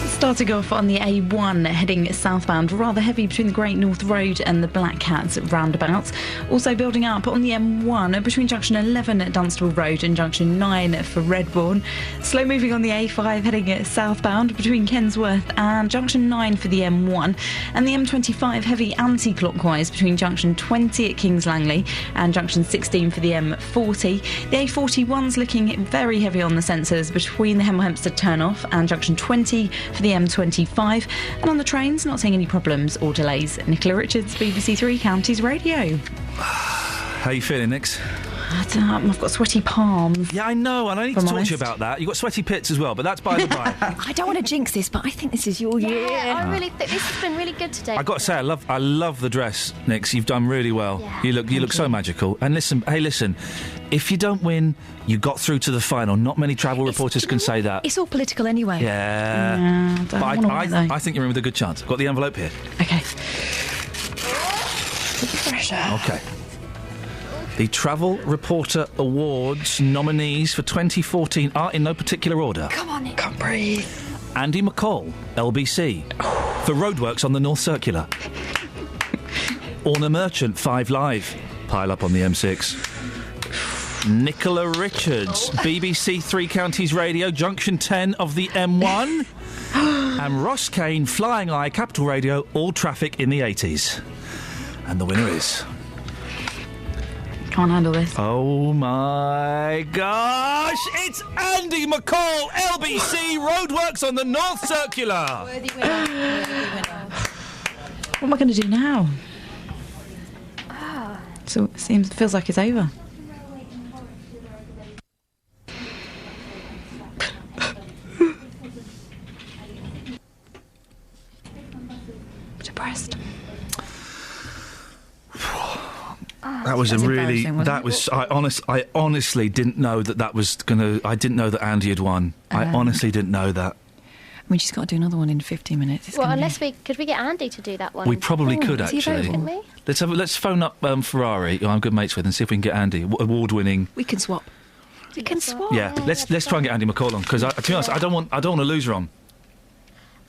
Starting off on the A1 heading southbound, rather heavy between the Great North Road and the Black Cat roundabouts. Also building up on the M1 between junction 11 at Dunstable Road and junction 9 for Redbourne. Slow moving on the A5 heading southbound between Kensworth and junction 9 for the M1. And the M25 heavy anti-clockwise between junction 20 at Kings Langley and junction 16 for the M40. The A41's looking very heavy on the sensors between the Hemel Hempstead turn-off and junction 20 for the M25, and on the trains, not seeing any problems or delays. Nicola Richards, BBC Three Counties Radio. How are you feeling, Nix? I've got sweaty palms. Yeah, I know, and I need to talk to you about that. You've got sweaty pits as well, but that's by the by. I don't want to jinx this, but I think this is your year. I really think this has been really good today. I've got to say, I love the dress, Nix. You've done really well. Yeah. You look so magical. And listen, if you don't win, you got through to the final. Not many travel reporters can say that. It's all political anyway. Yeah. But I think you're in with a good chance. I've got the envelope here. Okay. Okay. The Travel Reporter Awards nominees for 2014 are in no particular order. Come on, Nick. Can't breathe. Andy McCall, LBC, for roadworks on the North Circular. Orna Merchant, 5 Live, pile up on the M6. Nicola Richards, BBC Three Counties Radio, Junction 10 of the M1. And Ross Kane, Flying Eye, Capital Radio, all traffic in the 80s. And the winner is... Can't handle this. Oh my gosh! It's Andy McCall, LBC, roadworks on the North Circular. Worthy winner. What am I going to do now? So it feels like it's over. Depressed. That was I honestly didn't know that was gonna. I didn't know that Andy had won. I honestly didn't know that. I mean, she's got to do another one in 15 minutes. It's Well, gonna unless could we get Andy to do that one? We probably could is he actually. available? Let's phone up Ferrari, who I'm good mates with, and see if we can get Andy, award-winning. We can swap. We can swap. Yeah, let's try and get Andy McCall on, because to be honest, I don't want to lose her on.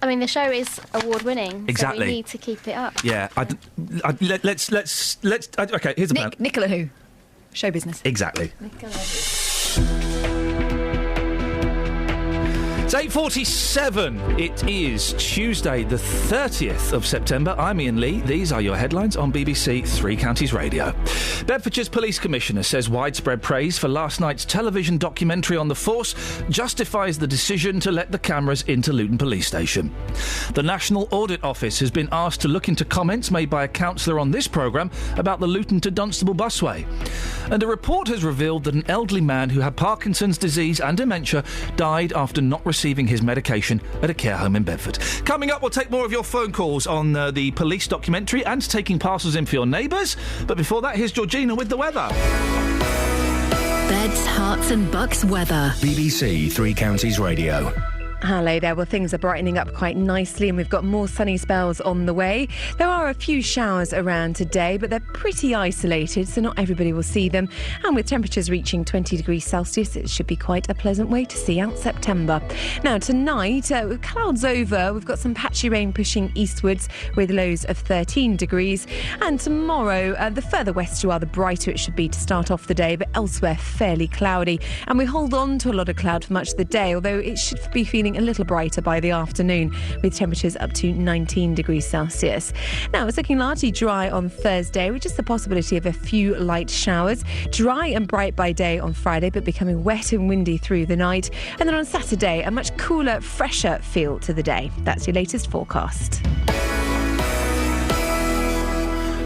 I mean, the show is award-winning, Exactly. so we need to keep it up. Yeah, let's. Okay, here's a plan. Nicola who? Show business. Exactly. It's 8:47. It is Tuesday, the 30th of September. I'm Iain Lee. These are your headlines on BBC Three Counties Radio. Bedfordshire's Police Commissioner says widespread praise for last night's television documentary on the force justifies the decision to let the cameras into Luton Police Station. The National Audit Office has been asked to look into comments made by a councillor on this programme about the Luton to Dunstable busway. And a report has revealed that an elderly man who had Parkinson's disease and dementia died after not receiving his medication at a care home in Bedford. Coming up, we'll take more of your phone calls on the police documentary and taking parcels in for your neighbours. But before that, here's Georgina with the weather. Beds, hearts and bucks weather. BBC Three Counties Radio. Hello there. Well, things are brightening up quite nicely and we've got more sunny spells on the way. There are a few showers around today, but they're pretty isolated, so not everybody will see them. And with temperatures reaching 20 degrees Celsius, it should be quite a pleasant way to see out September. Now, tonight, with clouds over, we've got some patchy rain pushing eastwards with lows of 13 degrees. And tomorrow, the further west you are, the brighter it should be to start off the day, but elsewhere fairly cloudy. And we hold on to a lot of cloud for much of the day, although it should be feeling a little brighter by the afternoon with temperatures up to 19 degrees Celsius. Now, it's looking largely dry on Thursday with just the possibility of a few light showers. Dry and bright by day on Friday, but becoming wet and windy through the night. And then on Saturday, a much cooler, fresher feel to the day. That's your latest forecast.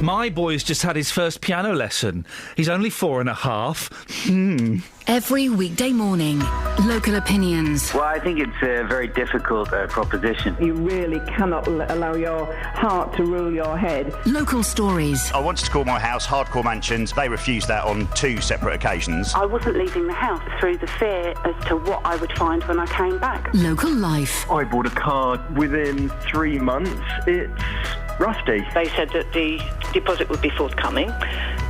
My boy's just had his first piano lesson. He's only 4.5. Every weekday morning, local opinions. Well, I think it's a very difficult proposition. You really cannot allow your heart to rule your head. Local stories. I wanted to call my house Hardcore Mansions. They refused that on 2 separate occasions. I wasn't leaving the house through the fear as to what I would find when I came back. Local life. I bought a car within 3 months. It's rusty. They said that the deposit would be forthcoming.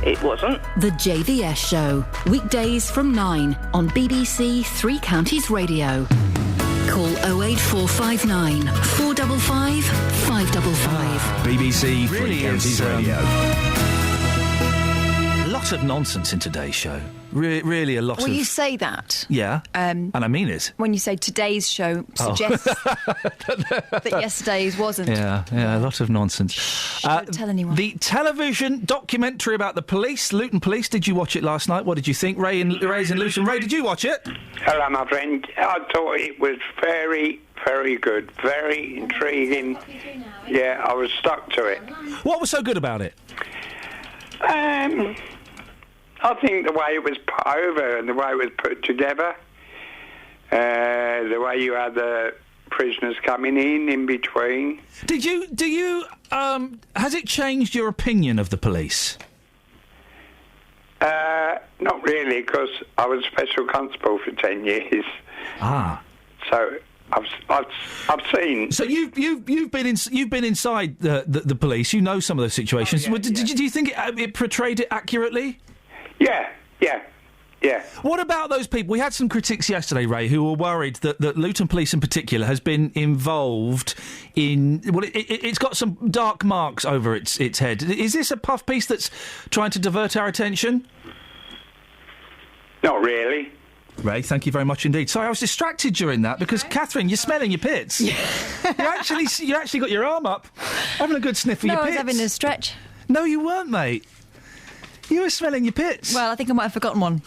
It wasn't. The JVS Show. Weekdays from 9 on BBC Three Counties Radio. Call 08459 455 555. BBC Three Counties Radio. A lot of nonsense in today's show. Really a lot of... Well, you say that. Yeah, and I mean it. When you say today's show suggests that yesterday's wasn't. Yeah, a lot of nonsense. Don't tell anyone. The television documentary about the police, Luton Police, did you watch it last night? What did you think? Ray's in Luton. Ray, did you watch it? Hello, my friend. I thought it was very, very good. Very intriguing. Yeah, I was stuck to it. What was so good about it? I think the way it was put over and the way it was put together, the way you had the prisoners coming in between. Do you, has it changed your opinion of the police? Not really, because I was special constable for 10 years. Ah. So I've seen. So you've been inside the police. You know some of those situations. Do you think it portrayed it accurately? Yeah. What about those people? We had some critics yesterday, Ray, who were worried that Luton Police in particular has been involved in... Well, it's got some dark marks over its head. Is this a puff piece that's trying to divert our attention? Not really. Ray, thank you very much indeed. Sorry, I was distracted during that because, Catherine, you're smelling your pits. Yeah. you actually got your arm up, having a good sniff of your pits. No, I was having a stretch. No, you weren't, mate. You were smelling your pits. Well, I think I might have forgotten one.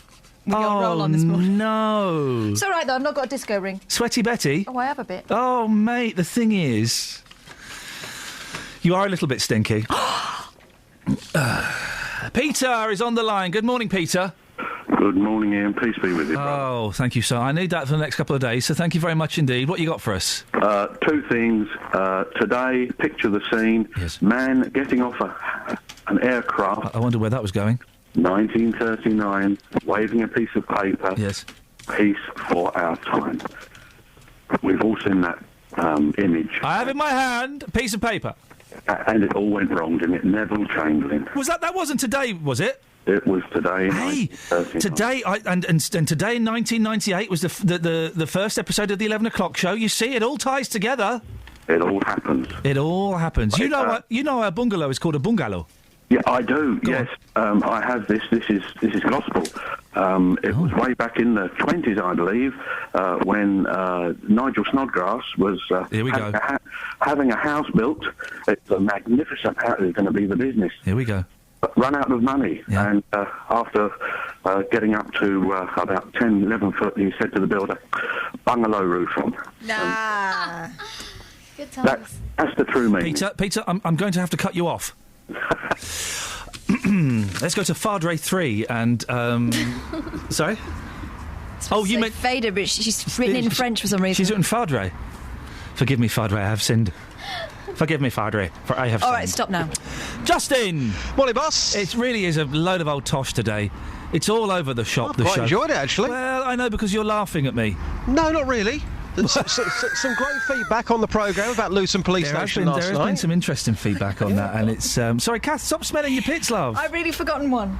We got a roll on this morning. No. It's all right, though. I've not got a disco ring. Sweaty Betty? Oh, I have a bit. Oh, mate, the thing is... You are a little bit stinky. Peter is on the line. Good morning, Peter. Good morning, Ian. Peace be with you, brother. Oh, thank you, sir. I need that for the next couple of days, so thank you very much indeed. What you got for us? 2 things. Today, picture the scene. Yes. Man getting off an aircraft. I wonder where that was going. 1939, waving a piece of paper. Yes. Peace for our time. We've all seen that image. I have in my hand a piece of paper. And it all went wrong, didn't it? Neville Chamberlain. Was that wasn't today, was it? It was today. Hey, today, and today in 1998 was the first episode of the 11 o'clock show. You see, it all ties together. It all happens. It all happens. You know our bungalow is called a bungalow. Yeah, I do. Yes, I have this. This is gospel. It was way back in the 20s, I believe, when Nigel Snodgrass was having a house built. It's a magnificent house. It's going to be the business. Here we go. Run out of money, and after getting up to about 10, 11 foot, he said to the builder, "Bungalow roof on." Nah. Good times. That's the true meaning. Peter, I'm going to have to cut you off. Let's go to Fardre 3 and... sorry? You meant... Fader, but she's written in French for some reason. She's written Fardre. Forgive me, Fardre, I have sinned. Forgive me, Fardre, for I have sinned. All right, stop now. Justin! Morning, boss. It really is a load of old tosh today. It's all over the shop, the show. I quite enjoyed it, actually. Well, I know, because you're laughing at me. No, not really. Some great feedback on the programme about Luton Police Station last night. There has been some interesting feedback on that, and it's... sorry, Kath, stop smelling your pits, love. I've really forgotten one.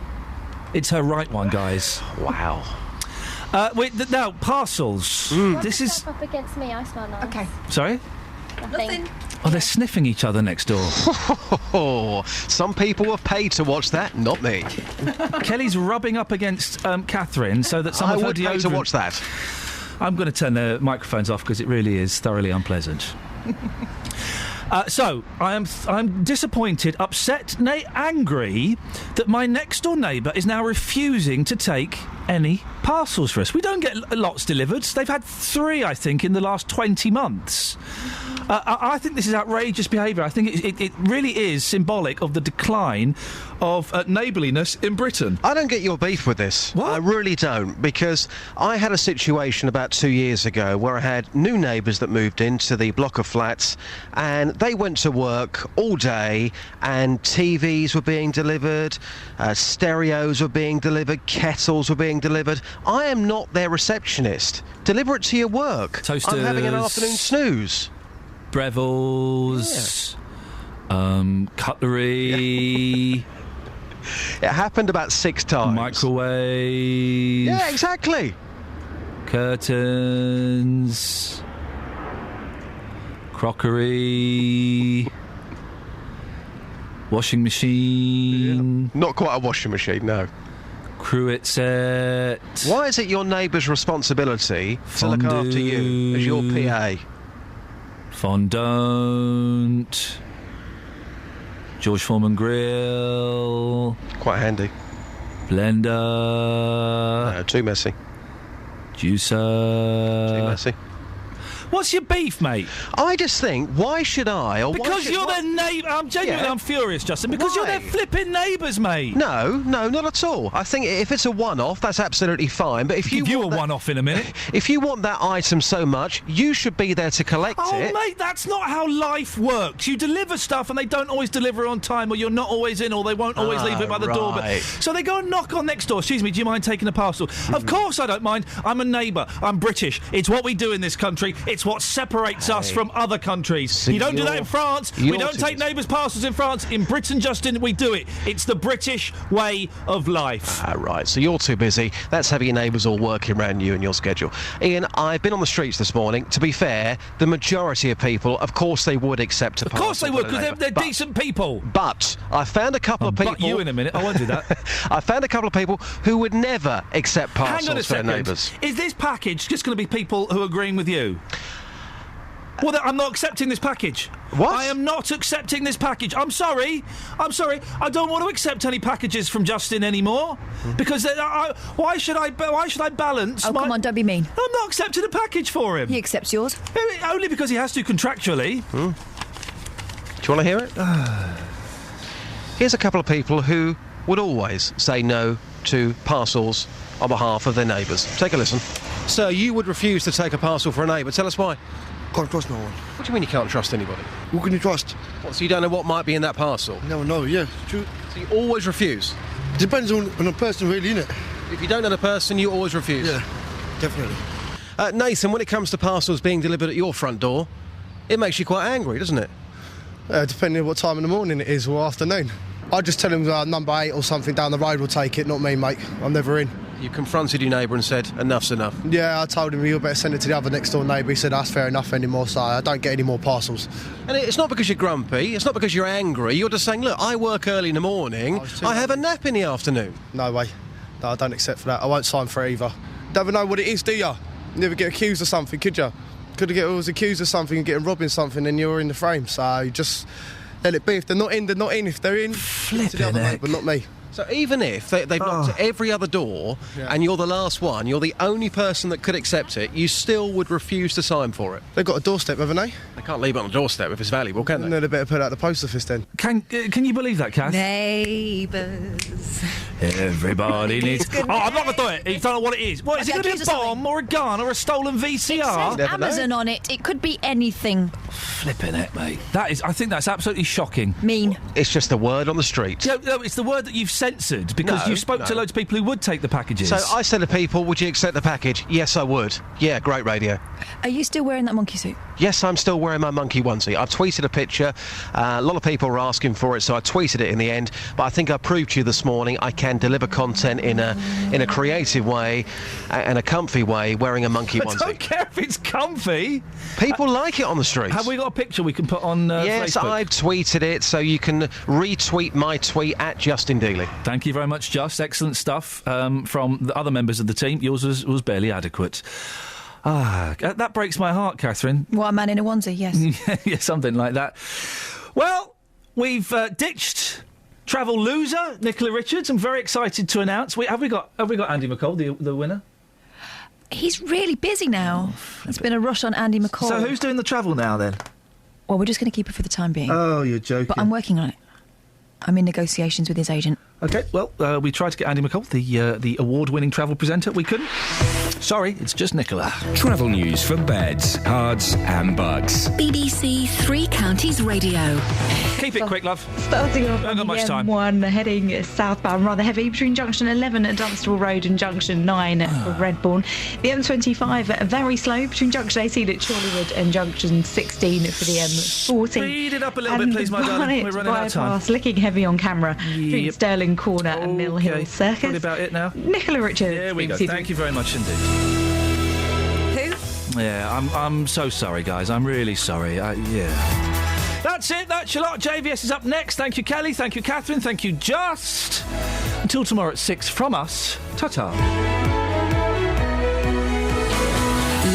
It's her right one, guys. Wow. Now, parcels. This is... Up against me, I smell nice. Okay. Sorry? Nothing. Oh, they're sniffing each other next door. Some people were paid to watch that, not me. Kelly's rubbing up against Catherine so that some of her would pay to watch that. I'm going to turn the microphones off because it really is thoroughly unpleasant. So, I'm disappointed, upset, angry that my next-door neighbour is now refusing to take any parcels for us. We don't get lots delivered. They've had 3, I think, in the last 20 months. I think this is outrageous behaviour. I think it really is symbolic of the decline of neighbourliness in Britain. I don't get your beef with this. What? I really don't, because I had a situation about 2 years ago where I had new neighbours that moved into the block of flats, and they went to work all day, and TVs were being delivered, stereos were being delivered, kettles were being delivered. I am not their receptionist. Deliver it to your work. Toasters. I'm having an afternoon snooze. Breville's, cutlery. It happened about 6 times. Microwave. Yeah, exactly. Curtains. Crockery. Washing machine. Yeah. Not quite a washing machine, no. Cruet set. Why is it your neighbour's responsibility to look after you as your PA? Fondant. George Foreman grill. Quite handy. Blender. No, too messy. Juicer. Too messy. What's your beef, mate? I just think, why should I? Or because you're their neighbour. I'm genuinely, I'm furious, Justin. Because you're their flipping neighbours, mate. No, not at all. I think if it's a one-off, that's absolutely fine. But if you a one-off in a minute. If you want that item so much, you should be there to collect it. Oh, mate, that's not how life works. You deliver stuff, and they don't always deliver on time, or you're not always in, or they won't always leave it by the door. But, so they go and knock on next door. Excuse me, do you mind taking a parcel? Of course I don't mind. I'm a neighbour. I'm British. It's what we do in this country. It's what separates us from other countries. So you don't do that in France. We don't take neighbours' parcels in France. In Britain, Justin, we do it. It's the British way of life. Right, so you're too busy. That's having your neighbours all working around you and your schedule. Iain, I've been on the streets this morning. To be fair, the majority of people, of course they would accept a parcel. Of course they would, because they're decent people. But I found a couple of people... But you in a minute, I won't do that. I found a couple of people who would never accept parcels for their neighbours. Is this package just going to be people who are agreeing with you? Well, I'm not accepting this package. What? I am not accepting this package. I'm sorry. I don't want to accept any packages from Justin anymore. Because why should I balance? Oh, come on, don't be mean. I'm not accepting a package for him. He accepts yours. Only because he has to contractually. Do you want to hear it? Here's a couple of people who would always say no to parcels on behalf of their neighbours. Take a listen. Sir, you would refuse to take a parcel for a neighbour. Tell us why. Can't trust no one. What do you mean you can't trust anybody? Who can you trust? What, so you don't know what might be in that parcel? Never know, yeah, true. So you always refuse? Depends on the person, really, innit? If you don't know the person, you always refuse? Yeah, definitely. Nathan, when it comes to parcels being delivered at your front door, it makes you quite angry, doesn't it? Depending on what time in the morning it is or afternoon. I just tell him number 8 or something down the road will take it, not me, mate. I'm never in. You confronted your neighbour and said, enough's enough? Yeah, I told him, you better send it to the other next door neighbour. He said, that's fair enough anymore, so I don't get any more parcels. And it's not because you're grumpy, it's not because you're angry, you're just saying, look, I work early in the morning, I have a nap in the afternoon. No way. No, I don't accept for that. I won't sign for it either. Never know what it is, do you? You never get accused of something, could you? Could have was accused of something and getting robbed in something and you're in the frame, so you just let it be. If they're not in, they're not in. If they're in, to the other neighbour, not me. So even if they've knocked at every other door and you're the last one, you're the only person that could accept it, you still would refuse to sign for it? They've got a doorstep, haven't they? They can't leave it on a doorstep if it's valuable, can they? No, they better put it out the post office then. Can you believe that, Kath? Neighbours. Everybody needs... Oh, I'm not going to do it. You don't know what it is. What, is it going to be a bomb or a gun or a stolen VCR? It says Amazon on it. It could be anything. Flipping it, mate. I think that's absolutely shocking. Mean. It's just a word on the street. No, it's the word that you've censored because you spoke to loads of people who would take the packages. So I said to people, would you accept the package? Yes, I would. Yeah, great radio. Are you still wearing that monkey suit? Yes, I'm still wearing my monkey onesie. I've tweeted a picture. A lot of people were asking for it, so I tweeted it in the end. But I think I proved to you this morning I can deliver content in a creative way and a comfy way wearing a monkey onesie. I don't care if it's comfy. People like it on the streets. Have we got a picture we can put on Yes, Facebook? I've tweeted it, so you can retweet my tweet at Justin Dealey. Thank you very much, Just. Excellent stuff from the other members of the team. Yours was barely adequate. That breaks my heart, Catherine. What, a man in a onesie? Yes. Yeah, something like that. Well, we've ditched travel loser Nicola Richards. I'm very excited to announce. Have we got Andy McCall, the winner? He's really busy now. It's been a rush on Andy McCall. So who's doing the travel now then? Well, we're just going to keep it for the time being. Oh, you're joking. But I'm working on it. I'm in negotiations with his agent. OK, well, we tried to get Andy McCall, the award-winning travel presenter. We couldn't. Sorry, it's just Nicola. Travel news for beds, cards and bugs. BBC Three Counties Radio. Keep it quick, love. Starting off Haven't got on much the time. M1, heading southbound, rather heavy between junction 11 at Dunstable Road and junction 9 for Redbourne. The M25 very slow between junction 18 at Chorleywood and junction 16 for the M40. Speed it up a little bit, please, my darling. We're running out of time. Looking heavy on camera between Stirling Corner and Mill Hill Circus. Probably about it now. Nicola Richards. There we go. Thank you very much indeed. Who? Yeah, I'm so sorry, guys. I'm really sorry. Yeah. That's it. That's your lot. JVS is up next. Thank you, Kelly. Thank you, Catherine. Thank you, Just. Until tomorrow at 6 from us. Ta-ta.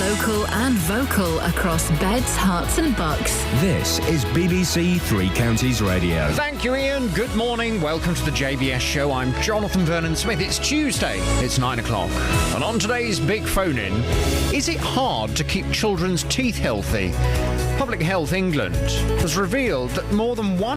Local and vocal across beds, hearts and bucks. This is BBC Three Counties Radio. Thank you, Ian. Good morning. Welcome to the JBS show. I'm Jonathan Vernon-Smith. It's Tuesday. It's 9 o'clock. And on today's Big Phone-In, is it hard to keep children's teeth healthy? Public Health England has revealed that more than one